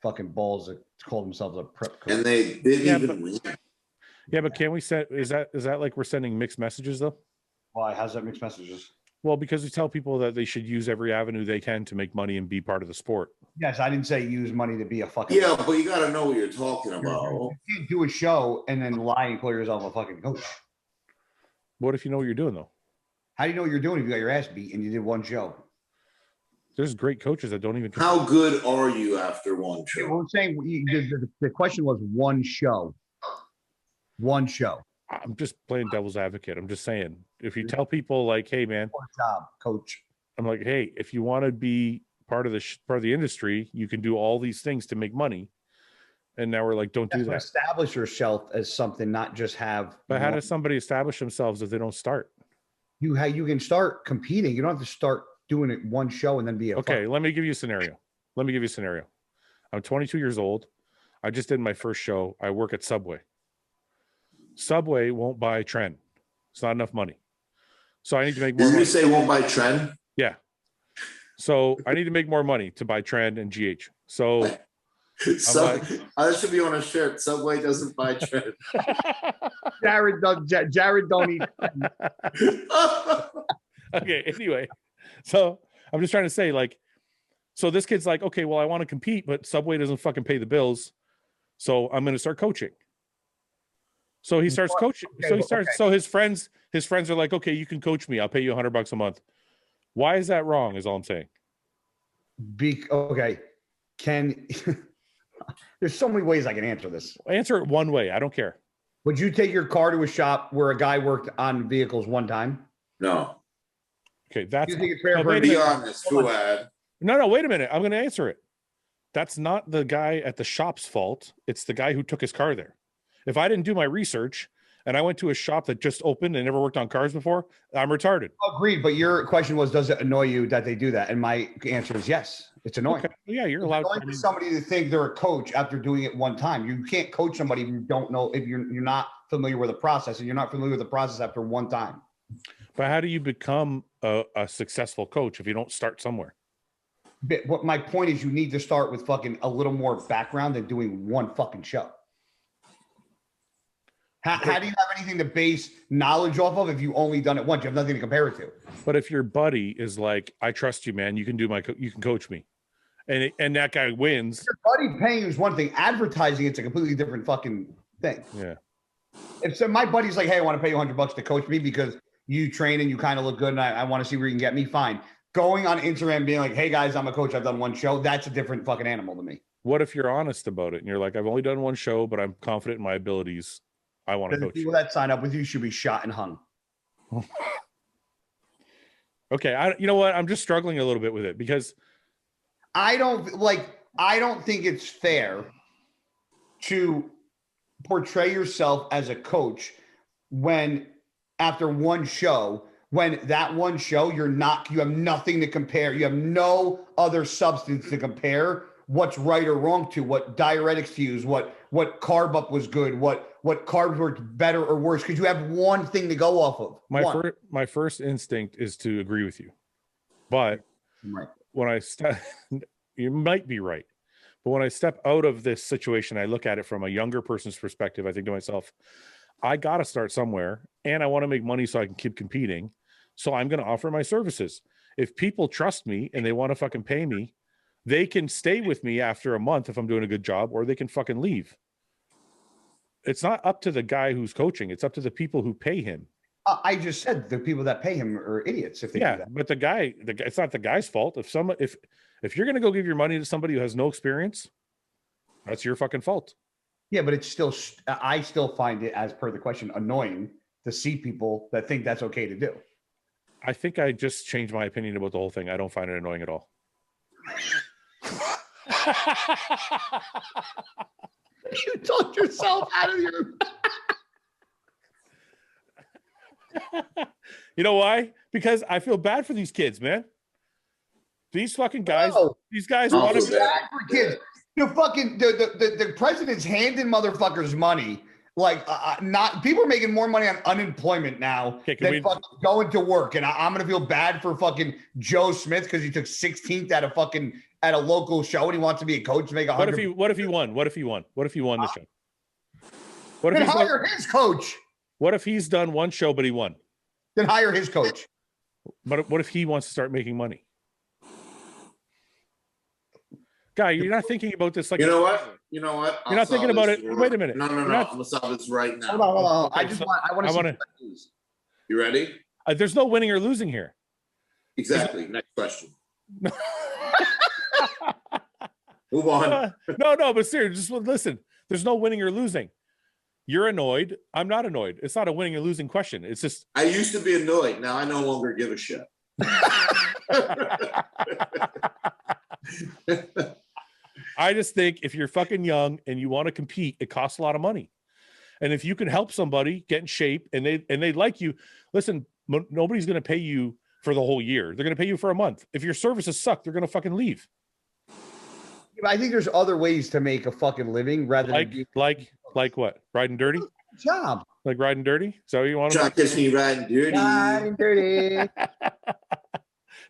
Speaker 3: fucking balls to call themselves a prep coach.
Speaker 2: And they didn't even win.
Speaker 1: Yeah, but can we send, is that like we're sending mixed messages though?
Speaker 3: Why? How's that mixed messages?
Speaker 1: Well, because we tell people that they should use every avenue they can to make money and be part of the sport.
Speaker 3: Yes, I didn't say use money to be a fucking.
Speaker 2: Yeah, but you got to know what you're talking about.
Speaker 3: You can't do a show and then lie and call yourself a fucking coach.
Speaker 1: What if you know what you're doing though?
Speaker 3: How do you know what you're doing if you got your ass beat and you did one show?
Speaker 1: There's great coaches that don't even.
Speaker 2: How good are you after one show?
Speaker 3: Well, I'm saying the question was one show. One show.
Speaker 1: I'm just playing devil's advocate. I'm just saying, if you tell people like, "Hey, man,
Speaker 3: good job, coach,"
Speaker 1: I'm like, "Hey, if you want to be part of the industry, you can do all these things to make money." And now we're like, "Don't do that."
Speaker 3: Establish yourself as something, not just have.
Speaker 1: But how does somebody establish themselves if they don't start?
Speaker 3: You can start competing. You don't have to start doing it one show and then be
Speaker 1: okay. Let me give you a scenario. I'm 22 years old. I just did my first show. I work at Subway. Subway won't buy Trend. It's not enough money. So I need to make more money.
Speaker 2: Did you say won't buy Trend?
Speaker 1: Yeah. So I need to make more money to buy Trend and GH. So
Speaker 2: that should be on a shirt. Subway doesn't buy Trend.
Speaker 3: Jared don't eat.
Speaker 1: Okay, anyway. So I'm just trying to say, like, so this kid's like, okay, well, I want to compete, but Subway doesn't fucking pay the bills. So I'm going to start coaching. So he starts coaching. So his friends are like, okay, you can coach me. I'll pay you $100 a month. Why is that wrong? Is all I'm saying.
Speaker 3: Okay. There's so many ways I can answer this.
Speaker 1: Answer it one way. I don't care.
Speaker 3: Would you take your car to a shop where a guy worked on vehicles one time?
Speaker 2: No.
Speaker 1: Okay. That's,
Speaker 3: you think it's fair
Speaker 2: be honest, Fouad.
Speaker 1: No, wait a minute. I'm going to answer it. That's not the guy at the shop's fault. It's the guy who took his car there. If I didn't do my research and I went to a shop that just opened and never worked on cars before, I'm retarded.
Speaker 3: Agreed. But your question was, does it annoy you that they do that? And my answer is yes. It's annoying. Okay.
Speaker 1: Yeah, you're allowed
Speaker 3: to somebody to think they're a coach after doing it one time. You can't coach somebody if you don't know, if you're not familiar with the process, and you're not familiar with the process after one time.
Speaker 1: But how do you become a successful coach if you don't start somewhere?
Speaker 3: But what my point is, you need to start with fucking a little more background than doing one fucking show. How do you have anything to base knowledge off of if you only done it once? You have nothing to compare it to.
Speaker 1: But if your buddy is like, I trust you, man, you can do you can coach me, and that guy wins.
Speaker 3: Your buddy paying is one thing. Advertising, it's a completely different fucking thing.
Speaker 1: Yeah.
Speaker 3: If so, my buddy's like, hey, I want to pay you $100 to coach me because you train and you kind of look good, and I want to see where you can get me. Fine. Going on Instagram, being like, hey guys, I'm a coach. I've done one show. That's a different fucking animal to me.
Speaker 1: What if you're honest about it and you're like, I've only done one show, but I'm confident in my abilities. I want to coach.
Speaker 3: People that sign up with you should be shot and hung.
Speaker 1: Okay, you know what? I'm just struggling a little bit with it because
Speaker 3: I don't think it's fair to portray yourself as a coach when after one show, when that one show, you have nothing to compare. You have no other substance to compare what's right or wrong to, what diuretics to use, what carb up was good, what carbs worked better or worse, because you have one thing to go off of.
Speaker 1: My first instinct is to agree with you. But
Speaker 3: right.
Speaker 1: When I you might be right. But when I step out of this situation, I look at it from a younger person's perspective. I think to myself, I got to start somewhere and I want to make money so I can keep competing. So I'm going to offer my services. If people trust me and they want to fucking pay me, they can stay with me after a month if I'm doing a good job, or they can fucking leave. It's not up to the guy who's coaching. It's up to the people who pay him.
Speaker 3: I just said the people that pay him are idiots if they do that.
Speaker 1: But the guy, it's not the guy's fault. If you're going to go give your money to somebody who has no experience, that's your fucking fault.
Speaker 3: Yeah, but it's still, I still find it, as per the question, annoying to see people that think that's okay to do.
Speaker 1: I think I just changed my opinion about the whole thing. I don't find it annoying at all.
Speaker 3: You talked yourself out of your...
Speaker 1: You know why? Because I feel bad for these kids, man. These fucking guys, these guys want to be
Speaker 3: bad for kids. You know, fucking the president's handing motherfuckers money. Like, not people are making more money on unemployment now than fucking going to work. And I'm gonna feel bad for fucking Joe Smith because he took 16th at a local show and he wants to be a coach to make 100.
Speaker 1: What if he won? What if he won the show?
Speaker 3: What if he hire his coach?
Speaker 1: What if he's done one show but he won?
Speaker 3: Then hire his coach.
Speaker 1: But what if he wants to start making money? Guy, you're not thinking about this like
Speaker 2: you know what?
Speaker 1: You're not thinking about it. Wait a minute.
Speaker 2: No. I'm gonna solve this right now.
Speaker 3: Hold on. Okay, I want to.
Speaker 2: You ready?
Speaker 1: There's no winning or losing here.
Speaker 2: Exactly. Next question. Move on.
Speaker 1: No, but seriously, just listen. There's no winning or losing. You're annoyed. I'm not annoyed. It's not a winning or losing question. It's just
Speaker 2: I used to be annoyed. Now I no longer give a shit.
Speaker 1: I just think if you're fucking young and you want to compete, it costs a lot of money. And if you can help somebody get in shape and they like you, listen, nobody's going to pay you for the whole year. They're going to pay you for a month. If your services suck, they're going to fucking leave.
Speaker 3: I think there's other ways to make a fucking living rather than
Speaker 1: like what? Riding dirty?
Speaker 3: Job.
Speaker 1: Like riding dirty? So you want to
Speaker 2: catch me riding dirty.
Speaker 3: Riding dirty.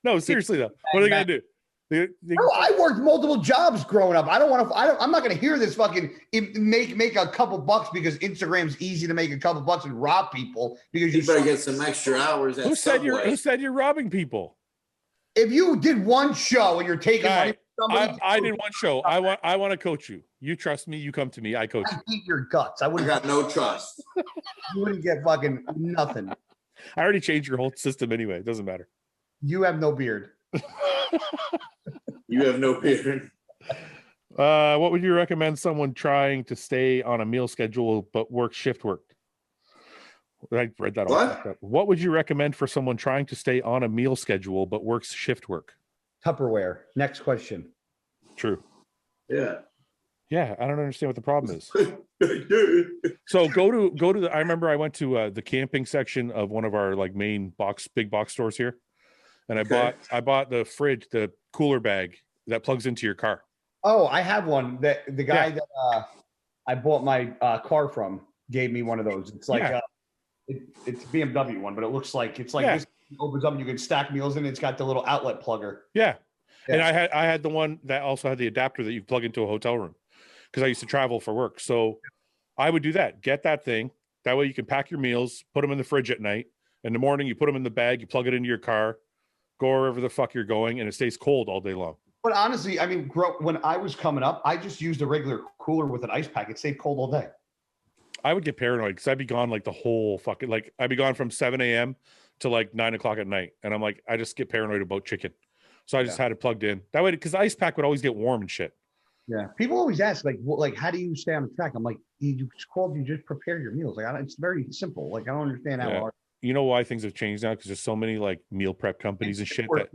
Speaker 1: No, seriously though. What are they going to do?
Speaker 3: I worked multiple jobs growing up. I'm not going to hear this fucking make a couple bucks because Instagram's easy to make a couple bucks and rob people because
Speaker 2: you better get some extra hours.
Speaker 1: Who said you're robbing people?
Speaker 3: If you did one show and you're taking money from somebody,
Speaker 1: I did one show. I want to coach you. You trust me. You come to me. I coach you.
Speaker 3: I hate your guts. I
Speaker 2: got no trust.
Speaker 3: You wouldn't get fucking nothing.
Speaker 1: I already changed your whole system anyway. It doesn't matter.
Speaker 3: You have no beard.
Speaker 2: You have no beard.
Speaker 1: What would you recommend someone trying to stay on a meal schedule but work shift work? I read that. What would you recommend for someone trying to stay on a meal schedule but works shift work?
Speaker 3: Tupperware. Next question.
Speaker 1: True.
Speaker 2: Yeah.
Speaker 1: Yeah, I don't understand what the problem is. So go to I remember I went to the camping section of one of our like main big box stores here. And I bought the fridge, the cooler bag that plugs into your car.
Speaker 3: Oh, I have one. That the guy that I bought my car from gave me one of those. It's like it's a BMW one, but it looks like this opens up and you can stack meals in. It's got the little outlet plugger.
Speaker 1: Yeah. And I had the one that also had the adapter that you plug into a hotel room because I used to travel for work. So I would do that. Get that thing, That way you can pack your meals, put them in the fridge at night. In the morning, you put them in the bag, you plug it into your car, go wherever the fuck you're going, and it stays cold all day long.
Speaker 3: But honestly, I mean, when I was coming up, I just used a regular cooler with an ice pack. It stayed cold all day.
Speaker 1: I would get paranoid because I'd be gone like the whole fucking, like I'd be gone from 7 a.m. to like 9 o'clock at night. And I'm like, I just get paranoid about chicken. So I just had it plugged in. That way, because the ice pack would always get warm and shit.
Speaker 3: Yeah. People always ask, like, how do you stay on track? I'm like, you just prepare your meals. Like, it's very simple. Like, I don't understand how hard.
Speaker 1: You know why things have changed now? Because there's so many like meal prep companies and shit. That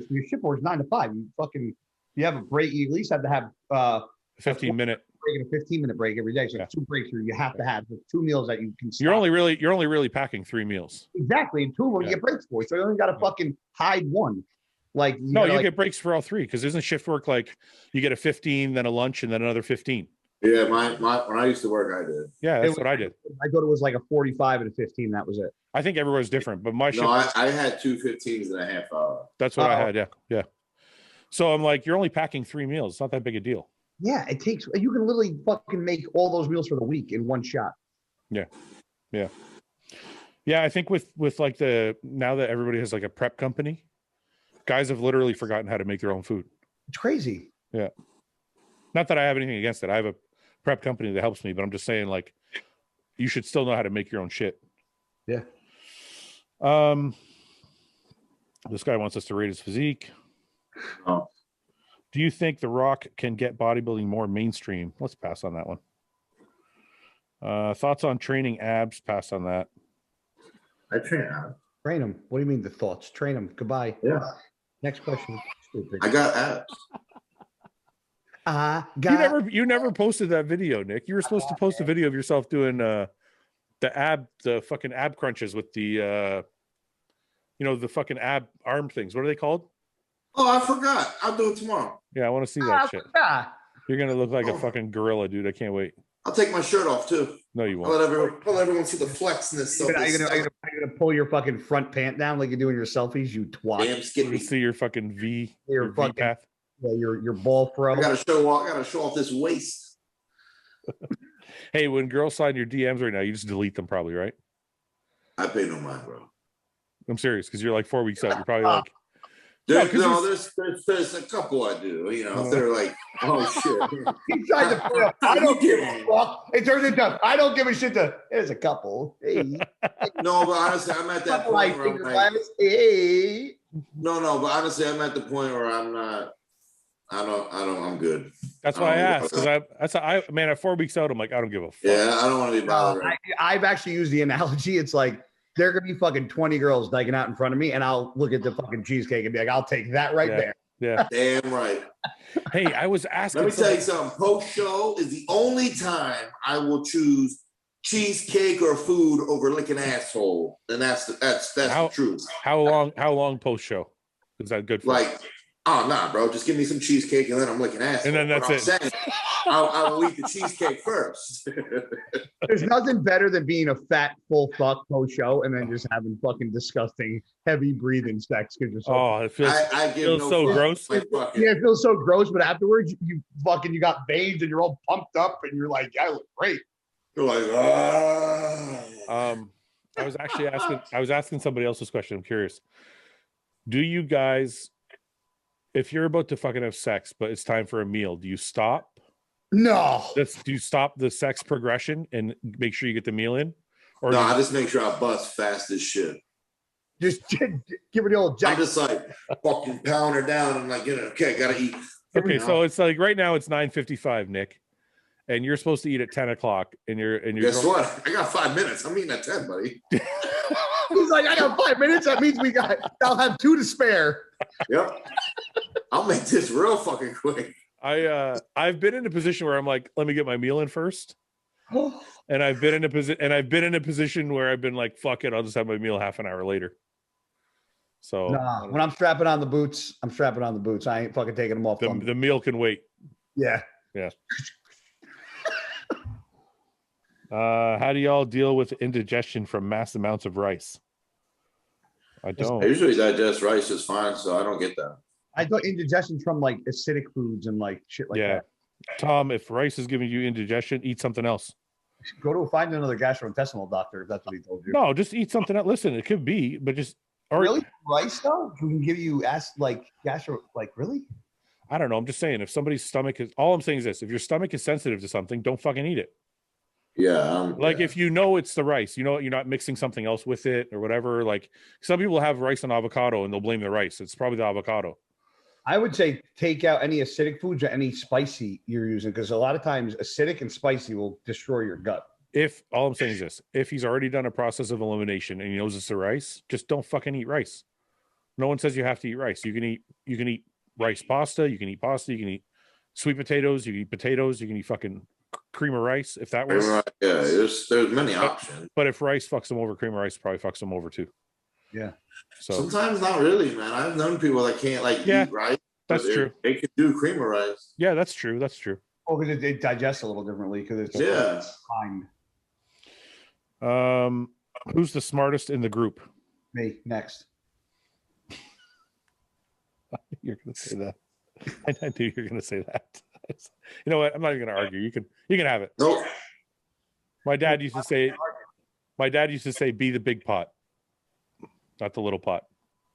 Speaker 3: your shift work is 9 to 5. You have a break. You at least have to have
Speaker 1: 15-minute
Speaker 3: break and a 15-minute break every day. So 2 breaks where you have to have 2 meals that you can stop.
Speaker 1: You're only really packing 3 meals.
Speaker 3: Exactly. And 2 of them you get breaks for. So you only got to fucking hide one. Like
Speaker 1: you get breaks for all 3 because isn't shift work like you get a 15, then a lunch, and then another 15?
Speaker 2: Yeah, my when I used to work, I did.
Speaker 1: Yeah, that's what I did.
Speaker 3: I thought it was like a 45 and a 15. That was it.
Speaker 1: I think everyone's different, but my shift.
Speaker 2: No, I had 2 15s and a half hour.
Speaker 1: That's what I had. Yeah. So I'm like, you're only packing 3 meals. It's not that big a deal.
Speaker 3: Yeah, it takes. You can literally fucking make all those meals for the week in one shot.
Speaker 1: Yeah. I think with like now that everybody has like a prep company, guys have literally forgotten how to make their own food.
Speaker 3: It's crazy.
Speaker 1: Yeah. Not that I have anything against it. I have a prep company that helps me, but I'm just saying like you should still know how to make your own shit.
Speaker 3: Yeah.
Speaker 1: This guy wants us to rate his physique.
Speaker 2: Oh.
Speaker 1: Do you think The Rock can get bodybuilding more mainstream? Let's pass on that one. Thoughts on training abs? Pass on that.
Speaker 2: I train abs.
Speaker 3: Train them. What do you mean the thoughts? Train them. Goodbye.
Speaker 2: Yeah.
Speaker 3: Next question.
Speaker 2: I got abs.
Speaker 1: You never posted that video, Nick. You were supposed to post a video of yourself doing the fucking ab crunches with the the fucking ab arm things. What are they called?
Speaker 2: Oh, I forgot. I'll do it tomorrow.
Speaker 1: Yeah, I want to see that shit. You're gonna look like a fucking gorilla, dude. I can't wait.
Speaker 2: I'll take my shirt off too.
Speaker 1: No, you won't.
Speaker 2: I'll let everyone see the flexness.
Speaker 3: Are you gonna pull your fucking front pant down like you do in your selfies, you twat?
Speaker 2: Damn skippy.
Speaker 1: See your fucking V.
Speaker 3: Your
Speaker 1: fucking V path.
Speaker 3: Yeah, your ball throw.
Speaker 2: I gotta show off this waist.
Speaker 1: Hey, when girls slide your DMs right now, you just delete them, probably, right?
Speaker 2: I pay no mind, bro.
Speaker 1: I'm serious because you're like 4 weeks out. You're probably like.
Speaker 2: There's a couple I do. They're like, oh shit.
Speaker 3: He tried to put up. I don't give a fuck. It turns into I don't give a shit. There's a couple. Hey.
Speaker 2: No, but honestly, I'm at that point where I'm like,
Speaker 3: hey.
Speaker 2: No, but honestly, I'm at the point where I'm not. I'm good.
Speaker 1: That's why I asked because man, at 4 weeks out, I'm like, I don't give a fuck.
Speaker 2: Yeah, I don't want to be bothered.
Speaker 3: I've actually used the analogy. It's like there could be fucking 20 girls dyking out in front of me, and I'll look at the fucking cheesecake and be like, I'll take that there.
Speaker 1: Yeah.
Speaker 2: Damn right.
Speaker 1: Hey, I was asking.
Speaker 2: Let me tell you something. Post show is the only time I will choose cheesecake or food over licking asshole, and that's the truth.
Speaker 1: How long post show is that good for?
Speaker 2: Like, oh nah, bro, just give me some cheesecake and then I'm licking asshole.
Speaker 1: And then that's it.
Speaker 2: Saying, I will eat the cheesecake first.
Speaker 3: There's nothing better than being a fat full fuck post show and then just having fucking disgusting heavy breathing sex because you're so.
Speaker 1: It feels so gross.
Speaker 3: Yeah, it feels so gross. But afterwards, you got veins and you're all pumped up and you're like, I look great.
Speaker 2: You're like,
Speaker 1: I was asking somebody else this question. I'm curious. Do you guys, if you're about to fucking have sex, but it's time for a meal, do you stop?
Speaker 3: No.
Speaker 1: Do you stop the sex progression and make sure you get the meal in? Or
Speaker 2: I just make sure I bust fast as shit.
Speaker 3: Just give her the old jack.
Speaker 2: I'm just like fucking pound her down. I'm like, okay, gotta eat.
Speaker 1: Okay, so it's like right now it's 9:55, Nick, and you're supposed to eat at 10 o'clock, and you're.
Speaker 2: Guess what? I got 5 minutes. I'm eating at 10, buddy.
Speaker 3: He's like, I got 5 minutes. That means I'll have 2 to spare.
Speaker 2: Yep. I'll make this real fucking quick.
Speaker 1: I've been in a position where I'm like, let me get my meal in first. And I've been in a position where I've been like, fuck it, I'll just have my meal half an hour later. So
Speaker 3: when I'm strapping on the boots, I ain't fucking taking them off.
Speaker 1: The meal can wait.
Speaker 3: Yeah.
Speaker 1: How do y'all deal with indigestion from mass amounts of rice? I don't.
Speaker 2: I usually digest rice just fine, so I don't get that.
Speaker 3: I got indigestion from like acidic foods and like shit like that.
Speaker 1: Tom, if rice is giving you indigestion, eat something else.
Speaker 3: Find another gastrointestinal doctor if that's what he told you.
Speaker 1: No, just eat something else. Listen, it could be, but just
Speaker 3: really rice though can give you gastro really.
Speaker 1: I don't know. I'm just saying if somebody's stomach is all I'm saying is this: if your stomach is sensitive to something, don't fucking eat it.
Speaker 2: Yeah.
Speaker 1: If you know it's the rice, you know you're not mixing something else with it or whatever. Like some people have rice and avocado and they'll blame the rice. It's probably the avocado.
Speaker 3: I would say take out any acidic foods or any spicy you're using because a lot of times acidic and spicy will destroy your gut.
Speaker 1: If all I'm saying is this, if he's already done a process of elimination and he knows it's the rice, just don't fucking eat rice. No one says you have to eat rice. You can eat rice pasta, you can eat pasta, you can eat sweet potatoes, you can eat potatoes, you can eat fucking cream of rice if that works.
Speaker 2: Yeah, there's many options.
Speaker 1: But if rice fucks them over, cream of rice probably fucks them over too.
Speaker 3: Yeah.
Speaker 1: So
Speaker 2: sometimes not really, man. I've known people that can't eat rice.
Speaker 1: That's true.
Speaker 2: They could do cream of rice.
Speaker 1: Yeah, that's true. That's true.
Speaker 3: Oh, because it digests a little differently because it's fine.
Speaker 1: Who's the smartest in the group?
Speaker 3: Me next.
Speaker 1: You're gonna say that. I knew you were gonna say that. You know what? I'm not even gonna argue. You can have it.
Speaker 2: Nope.
Speaker 1: My dad used to say, "Be the big pot, not the little pot."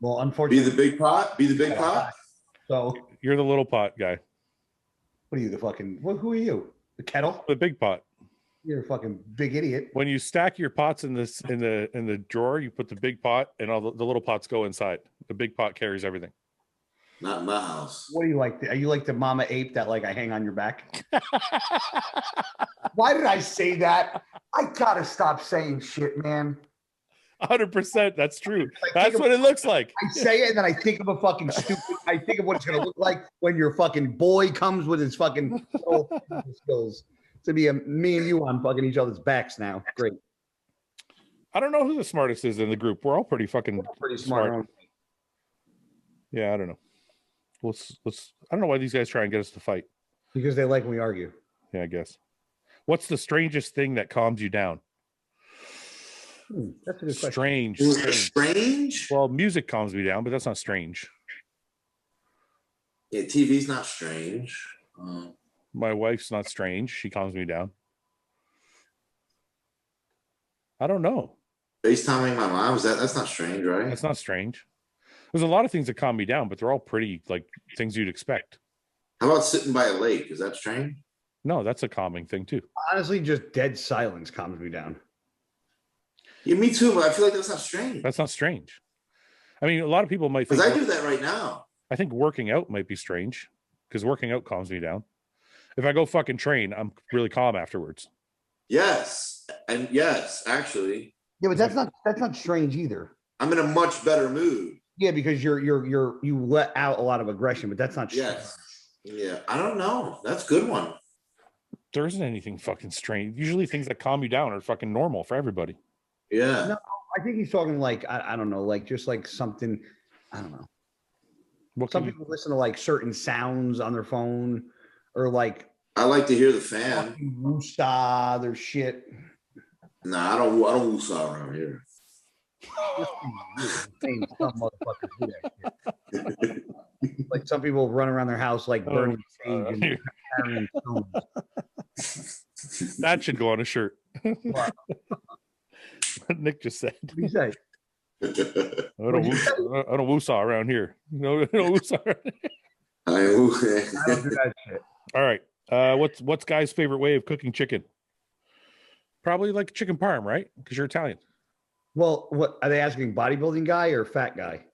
Speaker 3: Well, unfortunately,
Speaker 2: be the big pot. Be the big pot.
Speaker 3: So
Speaker 1: you're the little pot guy.
Speaker 3: What are you, the fucking? Who are you? The kettle?
Speaker 1: The big pot.
Speaker 3: You're a fucking big idiot.
Speaker 1: When you stack your pots in the drawer, you put the big pot, and all the little pots go inside. The big pot carries everything.
Speaker 2: Not in my house.
Speaker 3: What are you like? Are you like the mama ape that I hang on your back? Why did I say that? I gotta stop saying shit, man.
Speaker 1: 100%. That's true. That's what it looks like.
Speaker 3: I say it and then I think of a fucking stupid. I think of what it's gonna look like when your fucking boy comes with his fucking skills. To be me and you on fucking each other's backs now. Great.
Speaker 1: I don't know who the smartest is in the group. We're all pretty smart. Yeah, I don't know. Let's. I don't know why these guys try and get us to fight.
Speaker 3: Because they like when we argue.
Speaker 1: Yeah, I guess. What's the strangest thing that calms you down?
Speaker 3: That's a good question.
Speaker 2: Strange?
Speaker 1: Well, music calms me down, but that's not strange.
Speaker 2: Yeah, TV's not strange.
Speaker 1: My wife's not strange. She calms me down. I don't know.
Speaker 2: FaceTiming my mom, that's not strange, right?
Speaker 1: That's not strange. There's a lot of things that calm me down, but they're all pretty things you'd expect.
Speaker 2: How about sitting by a lake? Is that strange?
Speaker 1: No, that's a calming thing too.
Speaker 3: Honestly, just dead silence calms me down.
Speaker 2: Yeah, me too, but I feel like that's not strange.
Speaker 1: That's not strange. I mean, a lot of people might think.
Speaker 2: Because I do that right now.
Speaker 1: I think working out might be strange because working out calms me down. If I go fucking train, I'm really calm afterwards.
Speaker 2: Yes. And yes, actually.
Speaker 3: Yeah, but that's not strange either.
Speaker 2: I'm in a much better mood.
Speaker 3: Yeah, because you let out a lot of aggression, but that's not strange.
Speaker 2: Yes. Yeah. I don't know. That's a good one.
Speaker 1: There isn't anything fucking strange. Usually things that calm you down are fucking normal for everybody.
Speaker 2: Yeah.
Speaker 3: No, I think he's talking I don't know, just something, I don't know. Some people listen to certain sounds on their phone or
Speaker 2: I like to hear the fan.
Speaker 3: Woosah, their shit.
Speaker 2: Nah, I don't woosah around here.
Speaker 3: Some people run around their house burning sage and carrying stones.
Speaker 1: That should go on a shirt. What Nick just said.
Speaker 3: What did he say?
Speaker 1: I don't woosah around here. No woosah around here.
Speaker 2: I don't do
Speaker 1: that shit. All right. What's Guy's favorite way of cooking chicken? Probably chicken parm, right? Because you're Italian.
Speaker 3: Well, what are they asking? Bodybuilding guy or fat guy?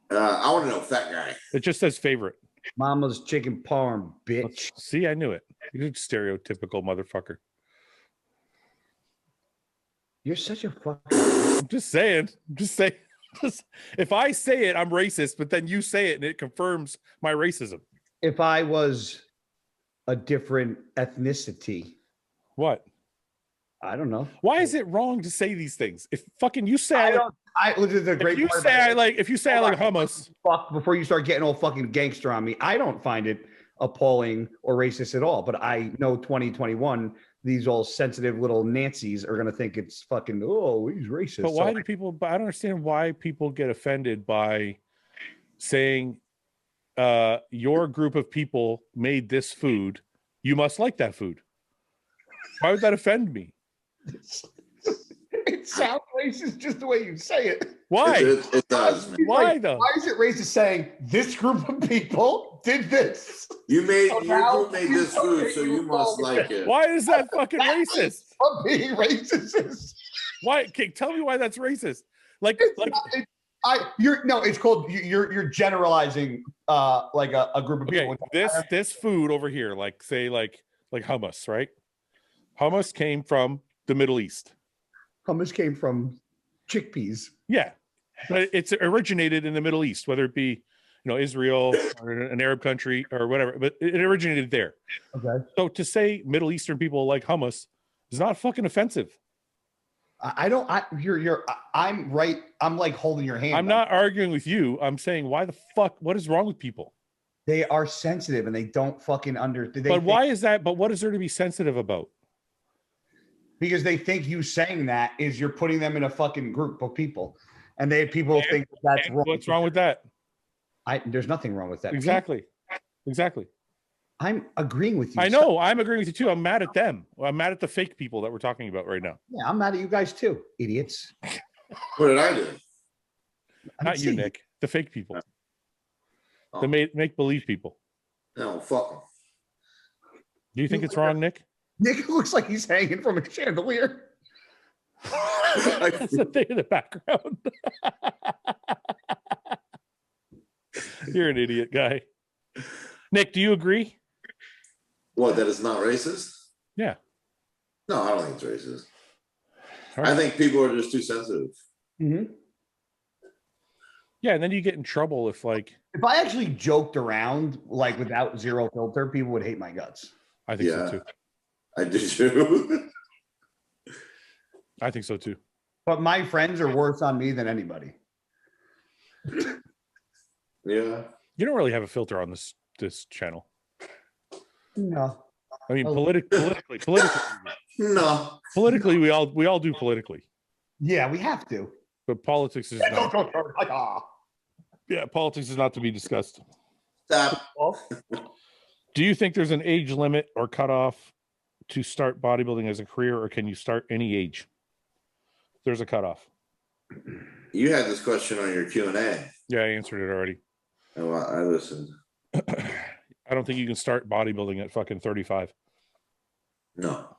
Speaker 2: I want to know fat guy.
Speaker 1: It just says favorite.
Speaker 3: Mama's chicken parm, bitch.
Speaker 1: See, I knew it. You're a stereotypical motherfucker.
Speaker 3: You're such a fucking.
Speaker 1: I'm just saying. If I say it, I'm racist, but then you say it and it confirms my racism.
Speaker 3: If I was a different ethnicity.
Speaker 1: What?
Speaker 3: I don't know.
Speaker 1: Why is it wrong to say these things? If fucking you say if you say I like hummus.
Speaker 3: Fuck, before you start getting all fucking gangster on me, I don't find it appalling or racist at all. But I know 2021, these all sensitive little Nancy's are gonna think it's fucking he's racist.
Speaker 1: But why do people? But I don't understand why people get offended by saying your group of people made this food. You must like that food. Why would that offend me?
Speaker 3: It sounds racist just the way you say it.
Speaker 1: Why?
Speaker 2: It does, man.
Speaker 1: Why though?
Speaker 3: Why is it racist saying this group of people did this?
Speaker 2: Your
Speaker 3: now
Speaker 2: group made this food, so you must like it.
Speaker 1: Why is that fucking racist?
Speaker 3: From being racist.
Speaker 1: Why? Okay, tell me why that's racist.
Speaker 3: It's called you're generalizing like a group of people.
Speaker 1: This food over here, like say like hummus, right? Hummus came from the Middle East.
Speaker 3: Hummus came from chickpeas.
Speaker 1: Yeah, but it's originated in the Middle East, whether it be Israel or an Arab country or whatever. But it originated there.
Speaker 3: Okay.
Speaker 1: So to say Middle Eastern people like hummus is not fucking offensive.
Speaker 3: I'm right. I'm like holding your hand.
Speaker 1: I'm not arguing with you. I'm saying why the fuck? What is wrong with people?
Speaker 3: They are sensitive and they don't fucking
Speaker 1: But why is that? But what is there to be sensitive about?
Speaker 3: Because they think you saying that is you're putting them in a fucking group of people, and people think that's wrong.
Speaker 1: What's wrong with that?
Speaker 3: There's nothing wrong with that.
Speaker 1: Exactly.
Speaker 3: I'm agreeing with you.
Speaker 1: I know. I'm agreeing with you too. I'm mad at them. I'm mad at the fake people that we're talking about right now.
Speaker 3: Yeah, I'm mad at you guys too, idiots.
Speaker 2: What did I do?
Speaker 1: Not you, Nick. The fake people. The make believe people.
Speaker 2: No, fuck them.
Speaker 1: Do you think it's wrong, Nick?
Speaker 3: Nick looks like he's hanging from a chandelier.
Speaker 1: That's the thing in the background. You're an idiot, guy. Nick, do you agree?
Speaker 2: What, that it's not racist?
Speaker 1: Yeah.
Speaker 2: No, I don't think it's racist.
Speaker 1: Right.
Speaker 2: I think people are just too sensitive.
Speaker 3: Mm-hmm.
Speaker 1: Yeah, and then you get in trouble if I
Speaker 3: actually joked around like without zero filter, people would hate my guts.
Speaker 1: I think so too.
Speaker 2: I do too.
Speaker 1: I think so too.
Speaker 3: But my friends are worse on me than anybody.
Speaker 2: Yeah.
Speaker 1: You don't really have a filter on this channel.
Speaker 3: No.
Speaker 1: I mean, politically.
Speaker 2: No.
Speaker 1: Politically, we all do politically.
Speaker 3: Yeah, we have to.
Speaker 1: But politics is not. Yeah, politics is not to be discussed.
Speaker 2: Stop.
Speaker 1: Do you think there's an age limit or cutoff to start bodybuilding as a career, or can you start any age? There's a cutoff.
Speaker 2: You had this question on your Q&A.
Speaker 1: Yeah, I answered it already.
Speaker 2: Oh, I listened.
Speaker 1: I don't think you can start bodybuilding at fucking 35.
Speaker 2: No.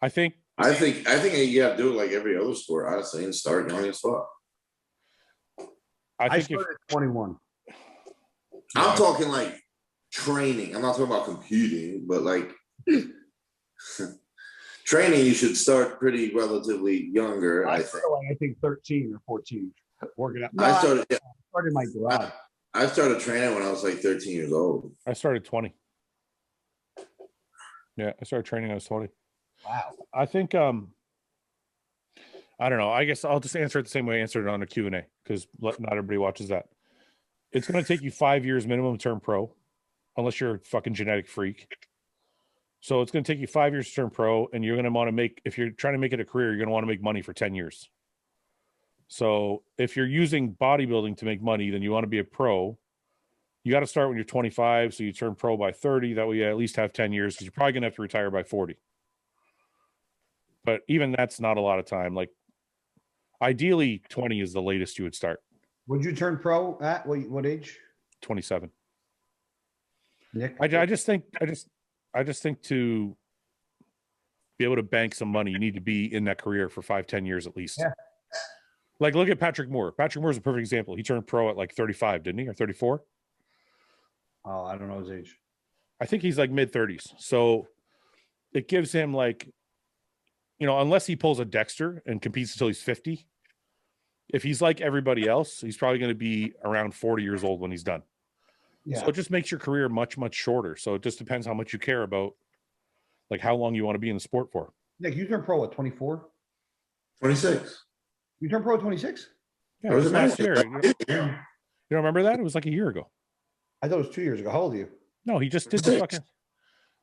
Speaker 1: I think
Speaker 2: you got to do it like every other sport, honestly, and start young as fuck.
Speaker 3: I started at 21.
Speaker 2: I'm talking like training. I'm not talking about competing, but like training, you should start pretty relatively younger. I
Speaker 3: think 13 or 14. Working out.
Speaker 2: I started
Speaker 3: my garage.
Speaker 2: I started training when I was like 13 years old.
Speaker 1: I started 20. Yeah, I started training when I was 20.
Speaker 3: Wow.
Speaker 1: I think I don't know. I guess I'll just answer it the same way I answered it on a Q&A because not everybody watches that. It's going to take you 5 years minimum to turn pro, unless you're a fucking genetic freak. So it's going to take you 5 years to turn pro, and you're going to want to make, if you're trying to make it a career, you're going to want to make money for 10 years. So if you're using bodybuilding to make money, then you want to be a pro. You got to start when you're 25, so you turn pro by 30. That way you at least have 10 years because you're probably going to have to retire by 40. But even that's not a lot of time. Like, ideally, 20 is the latest you would start.
Speaker 3: Would you turn pro at what age?
Speaker 1: 27.
Speaker 3: Nick?
Speaker 1: I just think to be able to bank some money, you need to be in that career for 5-10 years at least.
Speaker 3: Yeah.
Speaker 1: Like, look at Patrick Moore. Patrick Moore is a perfect example. He turned pro at like 35, didn't he? Or 34?
Speaker 3: Oh, I don't know his age.
Speaker 1: I think he's like mid-30s. So it gives him like, unless he pulls a Dexter and competes until he's 50, if he's like everybody else, he's probably going to be around 40 years old when he's done. Yeah. So it just makes your career much, much shorter. So it just depends how much you care about, like how long you want to be in the sport for.
Speaker 3: Nick, you turned pro at 24?
Speaker 2: 26.
Speaker 3: You turned pro at 26?
Speaker 1: Yeah, it was last year. You don't remember that? It was like a year ago.
Speaker 3: I thought it was 2 years ago. How old are you?
Speaker 1: No, he just did the fucking...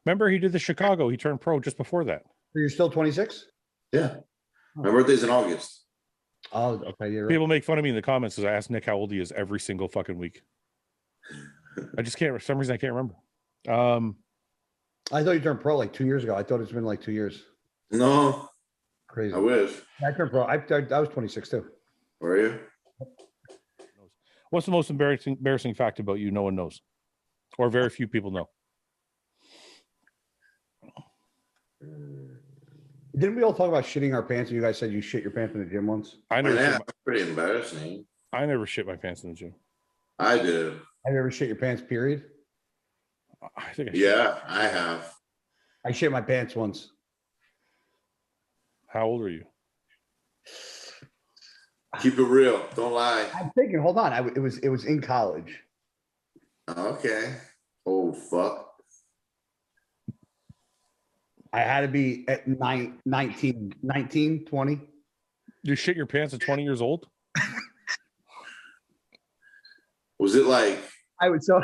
Speaker 1: Remember, he did the Chicago. He turned pro just before that.
Speaker 3: So you're still 26?
Speaker 2: Yeah. My birthday's in August.
Speaker 3: Oh, okay. You're right.
Speaker 1: People make fun of me in the comments because I ask Nick how old he is every single fucking week. I just can't, for some reason, I can't remember.
Speaker 3: I thought you turned pro like 2 years ago. I thought it's been like 2 years.
Speaker 2: No,
Speaker 3: Crazy.
Speaker 2: I wish.
Speaker 3: I turned pro. I was 26 too.
Speaker 2: Were you?
Speaker 1: What's the most embarrassing fact about you no one knows, or very few people know?
Speaker 3: Didn't we all talk about shitting our pants? And you guys said you shit your pants in the gym once.
Speaker 1: I never.
Speaker 2: Yeah, pretty embarrassing.
Speaker 1: I never shit my pants in the gym.
Speaker 2: I did.
Speaker 3: Have you ever shit your pants? Period.
Speaker 1: I think.
Speaker 2: I have.
Speaker 3: I shit my pants once.
Speaker 1: How old are you?
Speaker 2: Keep it real. Don't lie.
Speaker 3: I'm thinking. Hold on. It was in college.
Speaker 2: Okay. Oh fuck.
Speaker 3: I had to be at 19, 20.
Speaker 1: You shit your pants at 20 years old?
Speaker 2: Was it like?
Speaker 3: I would so.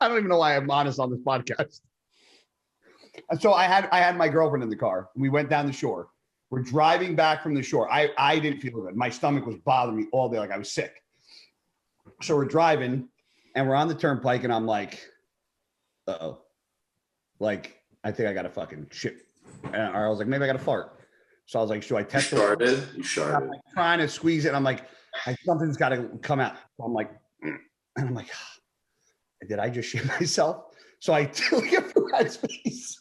Speaker 3: I don't even know why I'm honest on this podcast. So I had my girlfriend in the car. We went down the shore. We're driving back from the shore. I didn't feel good. My stomach was bothering me all day, like I was sick. So we're driving, and we're on the turnpike, and I'm like, uh-oh. Like, I think I got to fucking shit. And I was like, maybe I got to fart. So I was like, should I test it?
Speaker 2: You sharted.
Speaker 3: I'm like trying to squeeze it. And I'm like, something's got to come out. So I'm like, and I'm like, did I just shit myself? So I took it from that space.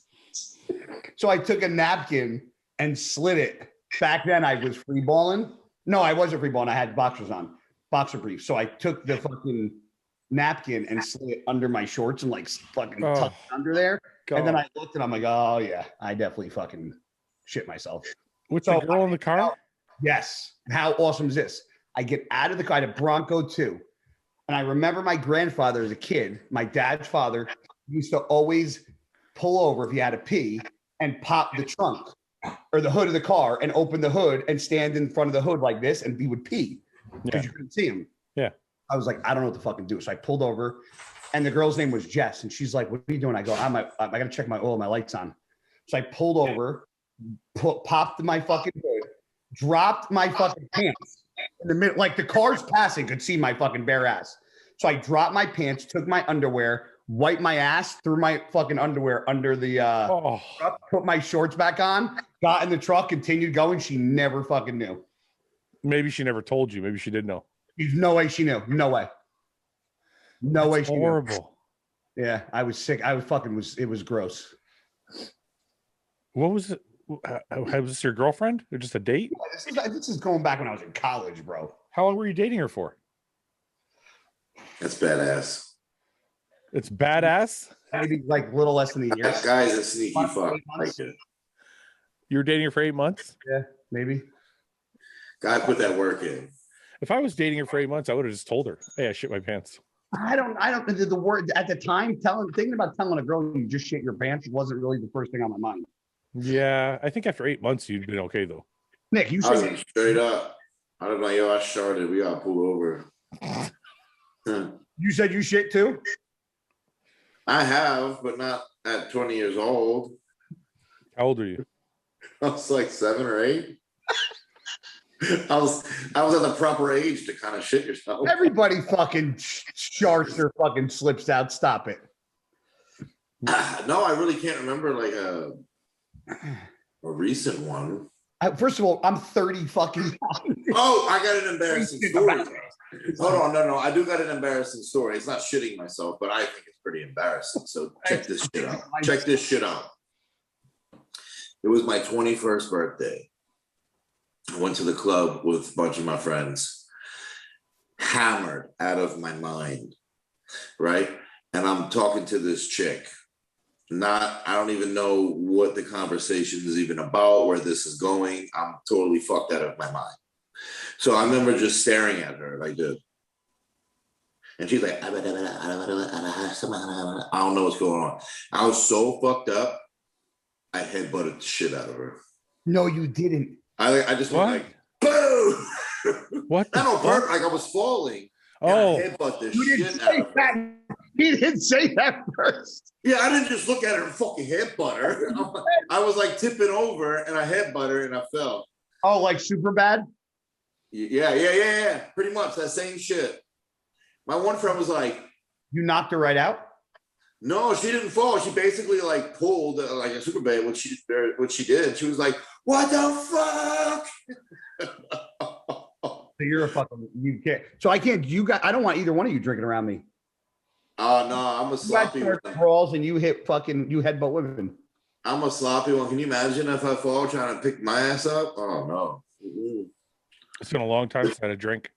Speaker 3: So I took a napkin and slid it. Back then I was free balling. No, I wasn't free balling. I had boxers on, boxer briefs. So I took the fucking napkin and slid it under my shorts and like fucking tucked it under there. God. And then I looked and I'm like, oh yeah, I definitely fucking shit myself.
Speaker 1: With the girl in the car?
Speaker 3: Yes. How awesome is this? I get out of the car. I had a Bronco too. And I remember my grandfather as a kid, my dad's father, used to always pull over if he had to pee and pop the trunk or the hood of the car and open the hood and stand in front of the hood like this, and he would pee because you couldn't see him.
Speaker 1: Yeah. I
Speaker 3: was like, I don't know what to fucking do. So I pulled over, and the girl's name was Jess. And she's like, what are you doing? I go, I got to check my oil, my lights on. So I pulled over, popped my fucking hood, dropped my fucking pants in the middle. Like the cars passing could see my fucking bare ass. So I dropped my pants, took my underwear, wiped my ass, threw my fucking underwear under the truck, put my shorts back on, got in the truck, continued going. She never fucking knew.
Speaker 1: Maybe she never told you. Maybe she did know.
Speaker 3: There's no way she knew. No way. No way she knew.
Speaker 1: Horrible. Yeah,
Speaker 3: I was sick. I was fucking it was gross.
Speaker 1: What was it? Was this your girlfriend or just a date?
Speaker 3: Yeah, this is going back when I was in college, bro.
Speaker 1: How long were you dating her for?
Speaker 2: That's badass.
Speaker 1: It's badass?
Speaker 3: Maybe like a little less than a year.
Speaker 2: That guy's a sneaky fuck. Like it.
Speaker 1: You were dating her for 8 months?
Speaker 3: Yeah, maybe.
Speaker 2: Guy put that work in.
Speaker 1: If I was dating her for 8 months, I would have just told her, hey, I shit my pants.
Speaker 3: I don't the word at the time, thinking about telling a girl you just shit your pants wasn't really the first thing on my mind.
Speaker 1: Yeah, I think after 8 months, you'd been okay, though.
Speaker 3: Nick, you
Speaker 2: said straight up. I was like, yo, I sharted. We got pulled over.
Speaker 3: You said you shit too?
Speaker 2: I have, but not at 20 years old.
Speaker 1: How old are you?
Speaker 2: I was like 7 or 8. I was at the proper age to kind of shit yourself.
Speaker 3: Everybody fucking sharts or fucking slips out. Stop it.
Speaker 2: No, I really can't remember like a recent one.
Speaker 3: First of all, I'm 30 fucking.
Speaker 2: Oh, I got an embarrassing story. Hold on, no, I do got an embarrassing story. It's not shitting myself, but I think it's pretty embarrassing. So check this shit out. Check this shit out. It was my 21st birthday. I went to the club with a bunch of my friends, hammered out of my mind, right? And I'm talking to this chick. I don't even know what the conversation is even about, where this is going. I'm totally fucked out of my mind. So I remember just staring at her like this. And she's like, I don't know what's going on. I was so fucked up, I headbutted the shit out of her.
Speaker 3: No, you didn't.
Speaker 2: I just went like, boom!
Speaker 1: What?
Speaker 2: Not on purpose, like I was falling.
Speaker 1: Oh.
Speaker 2: I headbutt the
Speaker 3: You didn't
Speaker 2: shit
Speaker 3: say
Speaker 2: out of
Speaker 3: that.
Speaker 2: her.
Speaker 3: He didn't say that first.
Speaker 2: Yeah, I didn't just look at her and fucking headbutt her. I was like tipping over and I headbutt her and I fell.
Speaker 3: Oh, like super bad?
Speaker 2: Yeah. Pretty much that same shit. My one friend was like,
Speaker 3: you knocked her right out?
Speaker 2: No, she didn't fall. She basically like pulled like a super bait, which she did. She was like, "What the fuck?"
Speaker 3: So you're a fucking you can't. So I can't. You got. I don't want either one of you drinking around me.
Speaker 2: Oh no, I'm a
Speaker 3: You guys
Speaker 2: sloppy
Speaker 3: start
Speaker 2: one.
Speaker 3: brawls and you hit fucking you headbutt women.
Speaker 2: I'm a sloppy one. Can you imagine if I fall trying to pick my ass up? Oh no.
Speaker 1: It's been a long time since I had a drink.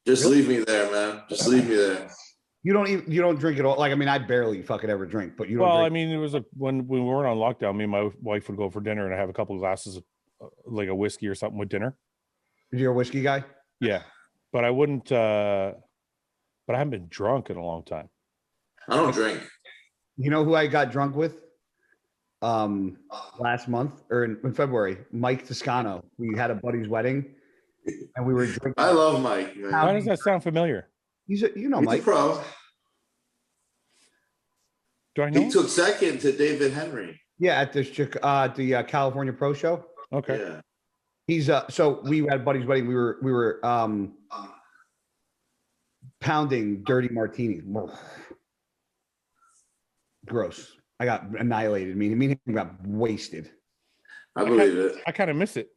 Speaker 2: Just leave me there, man. Just leave me there.
Speaker 3: You don't drink at all. Like I mean, I barely fucking ever drink, but you don't.
Speaker 1: Well,
Speaker 3: drink.
Speaker 1: I mean, it was when we weren't on lockdown. Me and my wife would go for dinner, and I have a couple of glasses of like a whiskey or something with dinner.
Speaker 3: You're a whiskey guy.
Speaker 1: Yeah, but I wouldn't. But I haven't been drunk in a long time.
Speaker 2: I don't drink.
Speaker 3: You know who I got drunk with? Last month or in February, Mike Toscano. We had a buddy's wedding, and we were drinking.
Speaker 2: I love Mike, man.
Speaker 1: Why does that sound familiar?
Speaker 3: He's
Speaker 2: He's
Speaker 3: Mike.
Speaker 2: a pro.
Speaker 1: Do I know?
Speaker 2: He took second to David Henry.
Speaker 3: Yeah, at the California Pro Show.
Speaker 1: Okay.
Speaker 2: Yeah.
Speaker 3: He's so we had a buddy's wedding. We were pounding dirty martini. Gross. I got annihilated. Me and him got wasted.
Speaker 2: I believe it.
Speaker 1: I kind of miss it.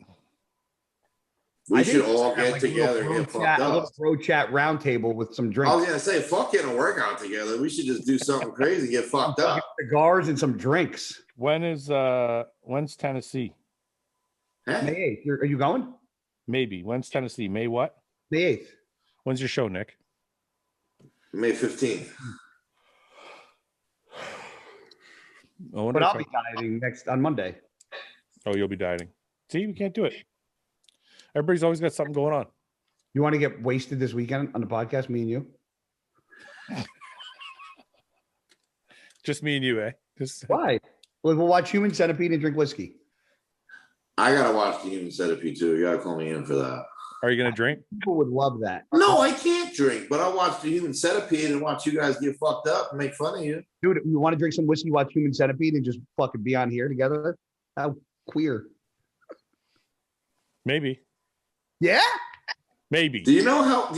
Speaker 2: We should all get together and get fucked up.
Speaker 3: A little bro chat round table with some
Speaker 2: I
Speaker 3: drinks.
Speaker 2: was gonna say, fuck getting a workout together. We should just do something crazy, get fucked up.
Speaker 3: Cigars and some drinks.
Speaker 1: When's Tennessee?
Speaker 3: May 8th. Are you going?
Speaker 1: Maybe. When's Tennessee? May what?
Speaker 3: May 8th.
Speaker 1: When's your show, Nick?
Speaker 2: May 15th.
Speaker 3: But I'll be dieting on Monday.
Speaker 1: Oh, you'll be dieting. See, we can't do it. Everybody's always got something going on.
Speaker 3: You want to get wasted this weekend on the podcast, me and you?
Speaker 1: Just me and you, eh?
Speaker 3: Why? We'll watch Human Centipede and drink whiskey.
Speaker 2: I gotta watch the Human Centipede too. You gotta call me in for that.
Speaker 1: Are you gonna drink?
Speaker 3: People would love that.
Speaker 2: No, I can't drink, but I'll watch the Human Centipede and watch you guys get fucked up and make fun of you.
Speaker 3: Dude, you want to drink some whiskey, watch Human Centipede, and just fucking be on here together? How queer.
Speaker 1: Maybe.
Speaker 3: Yeah?
Speaker 1: Maybe.
Speaker 2: Do you know how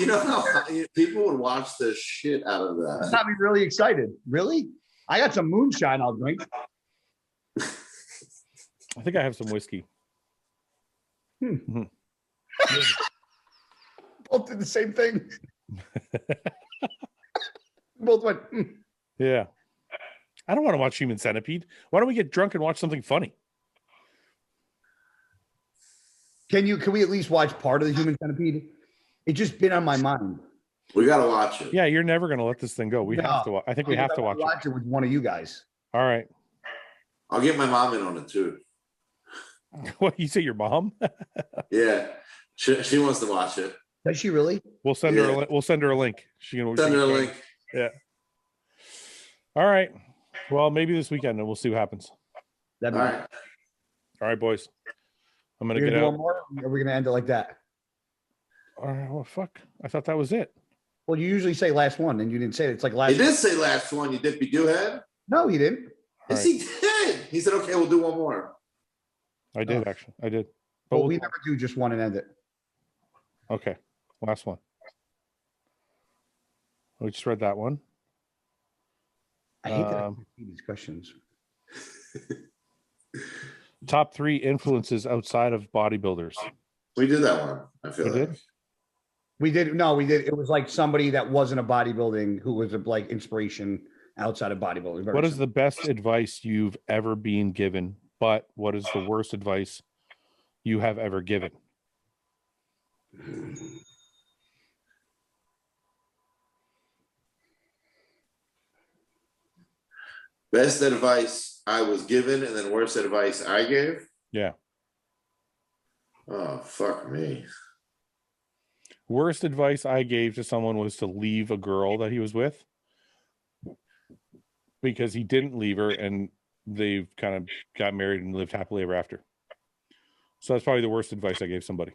Speaker 2: people would watch the shit out of that?
Speaker 3: That got me really excited. Really? I got some moonshine I'll drink.
Speaker 1: I think I have some whiskey.
Speaker 3: Both did the same thing. Both went.
Speaker 1: Yeah. I don't want to watch Human Centipede. Why don't we get drunk and watch something funny?
Speaker 3: Can we at least watch part of the Human Centipede? It's just been on my mind.
Speaker 2: We gotta watch it.
Speaker 1: Yeah, you're never gonna let this thing go. We have to. I think we have to watch
Speaker 3: it with one of you guys.
Speaker 1: All right.
Speaker 2: I'll get my mom in on it too.
Speaker 1: What, you say your mom?
Speaker 2: Yeah, she wants to watch it.
Speaker 3: Does she really?
Speaker 1: We'll send her. We'll send her a link. She can
Speaker 2: send her a link.
Speaker 1: Yeah. All right. Well, maybe this weekend, and we'll see what happens.
Speaker 2: All right.
Speaker 1: All right, boys. I'm gonna get
Speaker 3: out.
Speaker 1: out.
Speaker 3: One more? Or are we gonna end it like that?
Speaker 1: All right. Well, fuck. I thought that was it.
Speaker 3: Well, you usually say last one, and you didn't say it. It's like last.
Speaker 2: He did say last one. You dippy do head.
Speaker 3: No, he didn't.
Speaker 2: Yes, he did. He said, "Okay, we'll do one more."
Speaker 1: I did actually. I did.
Speaker 3: But we never do just one and end it.
Speaker 1: Okay. Last one. We just read that one.
Speaker 3: I hate that I see these questions.
Speaker 1: Top 3 influences outside of bodybuilders.
Speaker 2: We did that one. I feel like.
Speaker 3: We did. No, we did. It was like somebody that wasn't a bodybuilding who was like inspiration outside of bodybuilding.
Speaker 1: What is the best advice you've ever been given? But what is the worst advice you have ever given?
Speaker 2: Best advice I was given, and then worst advice I gave?
Speaker 1: Yeah.
Speaker 2: Oh, fuck me.
Speaker 1: Worst advice I gave to someone was to leave a girl that he was with because he didn't leave her and they've kind of got married and lived happily ever after. So that's probably the worst advice I gave somebody.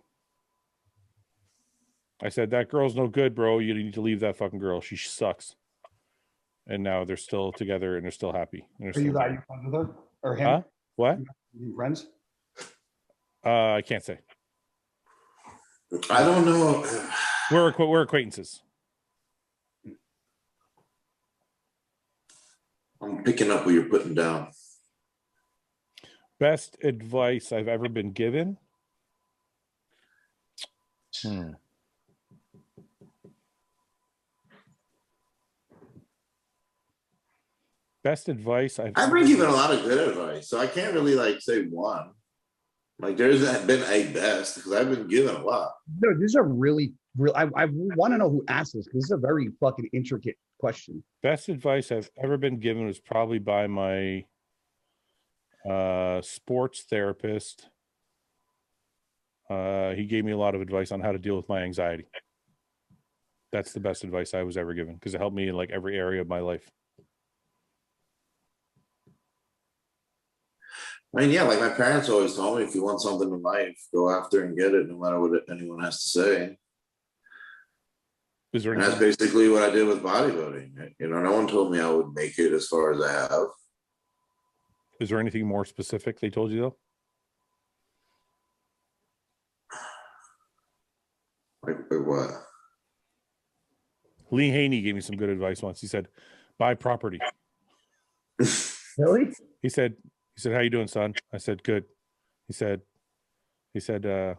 Speaker 1: I said, that girl's no good, bro. You need to leave that fucking girl. She sucks. And now they're still together and thare still happy.
Speaker 3: Are you friends with her or him?
Speaker 1: Huh? What?
Speaker 3: Are you friends?
Speaker 1: I can't say.
Speaker 2: I don't know.
Speaker 1: We're acquaintances.
Speaker 2: I'm picking up what you're putting down.
Speaker 1: Best advice I've ever been given. Best advice
Speaker 2: I've been given a lot of good advice, so I can't really like say one. Like there hasn't been a best because I've been given a lot.
Speaker 3: No, this is a really, I want to know who asked this because this is a very fucking intricate question.
Speaker 1: Best advice I've ever been given was probably by my sports therapist. He gave me a lot of advice on how to deal with my anxiety. That's the best advice I was ever given because it helped me in like every area of my life.
Speaker 2: I mean, yeah, like my parents always told me, if you want something in life, go after and get it, no matter what anyone has to say.
Speaker 1: Is there
Speaker 2: and that's basically what I did with bodybuilding. You know, no one told me I would make it as far as I have.
Speaker 1: Is there anything more specific they told you though?
Speaker 2: Like what?
Speaker 1: Lee Haney gave me some good advice once. He said, buy property.
Speaker 3: Really?
Speaker 1: He said, how you doing, son? I said, good. He said, you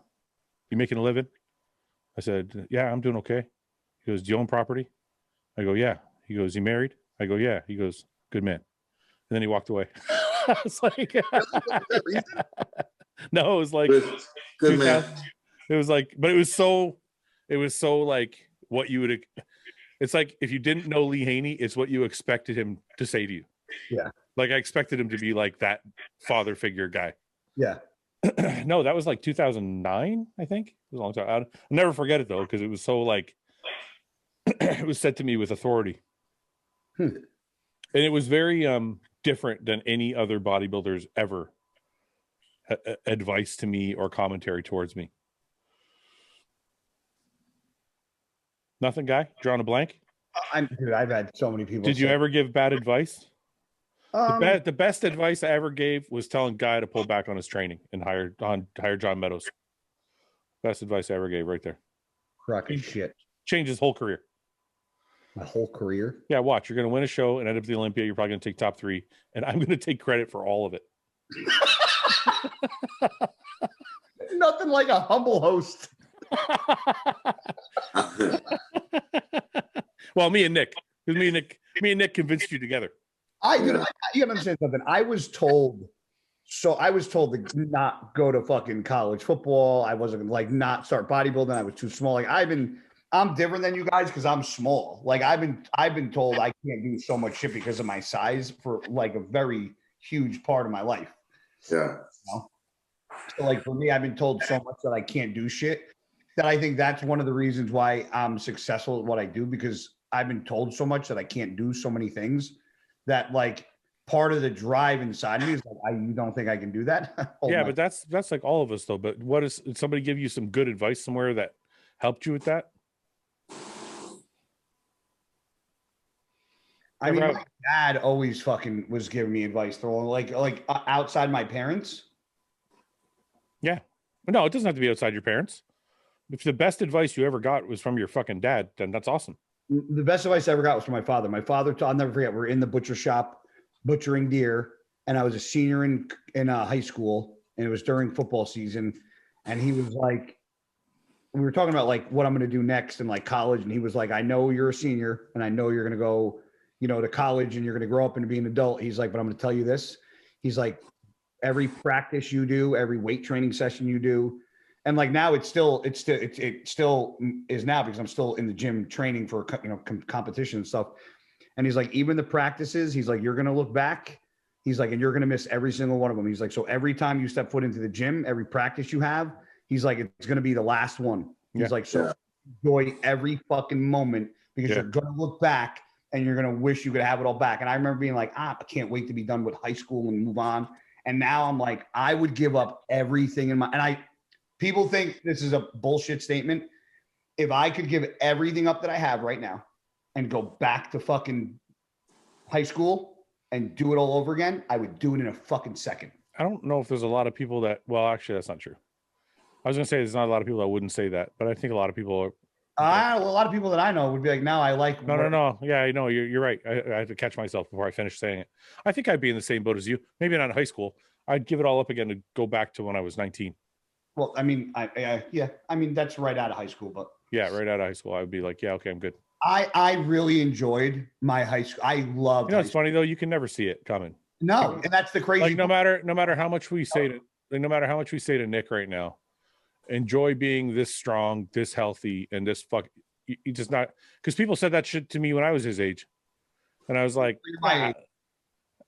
Speaker 1: making a living? I said, yeah, I'm doing okay. He goes, do you own property? I go, yeah. He goes, you married? I go, yeah. He goes, good man. And then he walked away. I was like, no, it was like,
Speaker 2: good man.
Speaker 1: It was like, but it was so like what you would, it's like if you didn't know Lee Haney, it's what you expected him to say to you.
Speaker 3: Yeah.
Speaker 1: Like I expected him to be like that father figure guy.
Speaker 3: Yeah.
Speaker 1: No, that was like 2009, I think. It was a long time. I'll never forget it though, because it was so like, it was said to me with authority. And it was very different than any other bodybuilders ever advice to me or commentary towards me. Nothing, guy? Drawing a blank?
Speaker 3: Dude, I've had so many people.
Speaker 1: Did you ever give bad advice? The best advice I ever gave was telling Guy to pull back on his training and hire John Meadows. Best advice I ever gave right there.
Speaker 3: Cracking shit.
Speaker 1: Changed his whole career.
Speaker 3: My whole career?
Speaker 1: Yeah, watch. You're going to win a show and end up at the Olympia. You're probably going to take top 3. And I'm going to take credit for all of it.
Speaker 3: Nothing like a humble host.
Speaker 1: Well, me and Nick. Because me and Nick convinced you together.
Speaker 3: You gotta understand something. I was told to not go to fucking college football. I wasn't like not start bodybuilding. I was too small. Like I'm different than you guys because I'm small. Like I've been told I can't do so much shit because of my size for like a very huge part of my life.
Speaker 2: Yeah.
Speaker 3: You know? So like for me, I've been told so much that I can't do shit that I think that's one of the reasons why I'm successful at what I do, because I've been told so much that I can't do so many things that like part of the drive inside of me is like, you don't think I can do that?
Speaker 1: Yeah, but that's like all of us though. But did somebody give you some good advice somewhere that helped you with that?
Speaker 3: I mean, my dad always fucking was giving me advice though, like outside my parents.
Speaker 1: Yeah. No, it doesn't have to be outside your parents. If the best advice you ever got was from your fucking dad, then that's awesome.
Speaker 3: The best advice I ever got was from my father. My father, I'll never forget, we're in the butcher shop butchering deer, and I was a senior in high school, and it was during football season, and he was like, we were talking about like what I'm going to do next in like college, and he was like, I know you're a senior, and I know you're going to go, to college, and you're going to grow up and be an adult. He's like, but I'm going to tell you this. He's like, every practice you do, every weight training session you do, and like now it still is now because I'm still in the gym training for competition and stuff. And he's like, even the practices, he's like, you're gonna look back. He's like, and you're gonna miss every single one of them. He's like, so every time you step foot into the gym, every practice you have, he's like, it's gonna be the last one. He's like, so enjoy every fucking moment because you're gonna look back and you're gonna wish you could have it all back. And I remember being like, I can't wait to be done with high school and move on. And now I'm like, I would give up everything in my people think this is a bullshit statement. If I could give everything up that I have right now and go back to fucking high school and do it all over again, I would do it in a fucking second.
Speaker 1: I don't know if there's a lot of people that, well, actually, that's not true. I was going to say there's not a lot of people that wouldn't say that, but I think a lot of people
Speaker 3: A lot of people that I know would be like, no, I like.
Speaker 1: No. Yeah, I know. You're right. I had to catch myself before I finished saying it. I think I'd be in the same boat as you. Maybe not in high school. I'd give it all up again to go back to when I was 19.
Speaker 3: Well, I mean, yeah. I mean, that's right out of high school, but
Speaker 1: yeah, right out of high school, I would be like, yeah, okay, I'm good.
Speaker 3: I really enjoyed my high school. I loved.
Speaker 1: You know, it's funny though. You can never see it coming.
Speaker 3: No, and that's the crazy.
Speaker 1: Like no matter how much we say to, like, no matter how much we say to Nick right now, enjoy being this strong, this healthy, and this fuck. You just not, because people said that shit to me when I was his age, and I was like,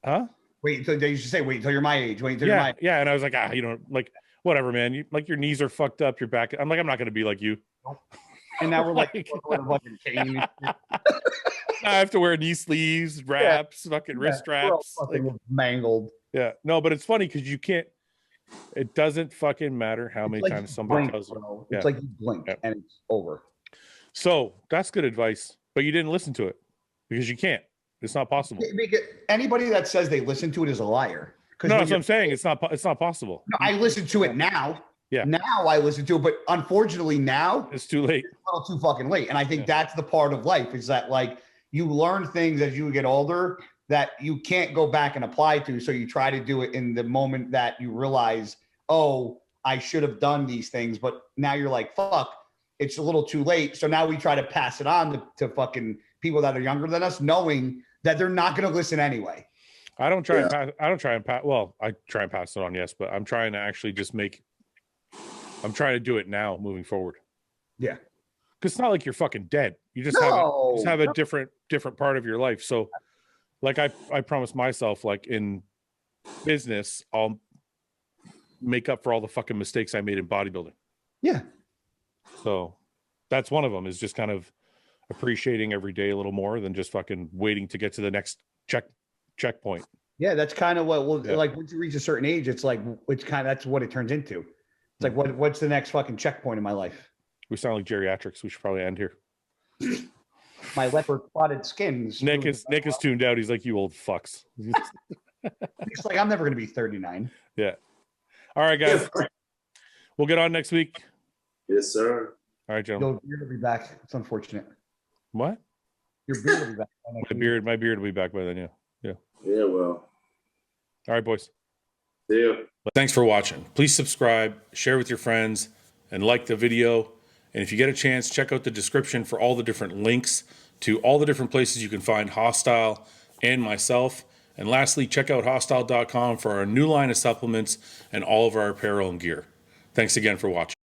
Speaker 1: huh?
Speaker 3: Wait until they used to say, wait until you're my age. Wait until
Speaker 1: you're
Speaker 3: my age.
Speaker 1: Yeah, and I was like, you know, like whatever, man. You like your knees are fucked up, your back. I'm like, I'm not gonna be like you.
Speaker 3: And now we're like, fucking cane.
Speaker 1: I have to wear knee sleeves, wraps, fucking wrist straps,
Speaker 3: fucking like, mangled.
Speaker 1: Yeah, no, but it's funny because you can't. It doesn't fucking matter how many times somebody tells you.
Speaker 3: It's like you blink and it's over.
Speaker 1: So that's good advice, but you didn't listen to it because you can't. It's not possible.
Speaker 3: Anybody that says they listen to it is a liar.
Speaker 1: No, that's what I'm saying. It's not possible.
Speaker 3: No, I listen to it now.
Speaker 1: Yeah.
Speaker 3: Now I listen to it, but unfortunately now
Speaker 1: it's too late.
Speaker 3: It's a little too fucking late. And I think that's the part of life is that like you learn things as you get older that you can't go back and apply to. So you try to do it in the moment that you realize, oh, I should have done these things. But now you're like, fuck, it's a little too late. So now we try to pass it on to fucking people that are younger than us, knowing that they're not going to listen anyway.
Speaker 1: I don't try and pass. I don't try and pass. Well, I try and pass it on, yes, but I'm trying to actually just I'm trying to do it now moving forward.
Speaker 3: Yeah.
Speaker 1: Because it's not like you're fucking dead. You just have a different part of your life. So like I promised myself, like in business, I'll make up for all the fucking mistakes I made in bodybuilding.
Speaker 3: Yeah.
Speaker 1: So that's one of them, is just kind of appreciating every day a little more than just fucking waiting to get to the next checkpoint.
Speaker 3: Yeah, that's kind of what like once you reach a certain age, it's like that's what it turns into. It's like what's the next fucking checkpoint in my life?
Speaker 1: We sound like geriatrics. We should probably end here.
Speaker 3: My leopard spotted skins.
Speaker 1: Nick is tuned out. He's like, you old fucks.
Speaker 3: It's like I'm never gonna be 39.
Speaker 1: Yeah. All right, guys. We'll get on next week.
Speaker 2: Yes, sir.
Speaker 1: All right, gentlemen.
Speaker 3: Your beard will be back. It's unfortunate.
Speaker 1: What?
Speaker 3: Your beard will be back.
Speaker 1: My beard will be back by then. Yeah.
Speaker 2: Yeah. Well.
Speaker 1: All right, boys.
Speaker 2: See you.
Speaker 1: Thanks for watching. Please subscribe, share with your friends, and like the video. And if you get a chance, check out the description for all the different links to all the different places you can find Hostile and myself. And lastly, check out hostile.com for our new line of supplements and all of our apparel and gear. Thanks again for watching.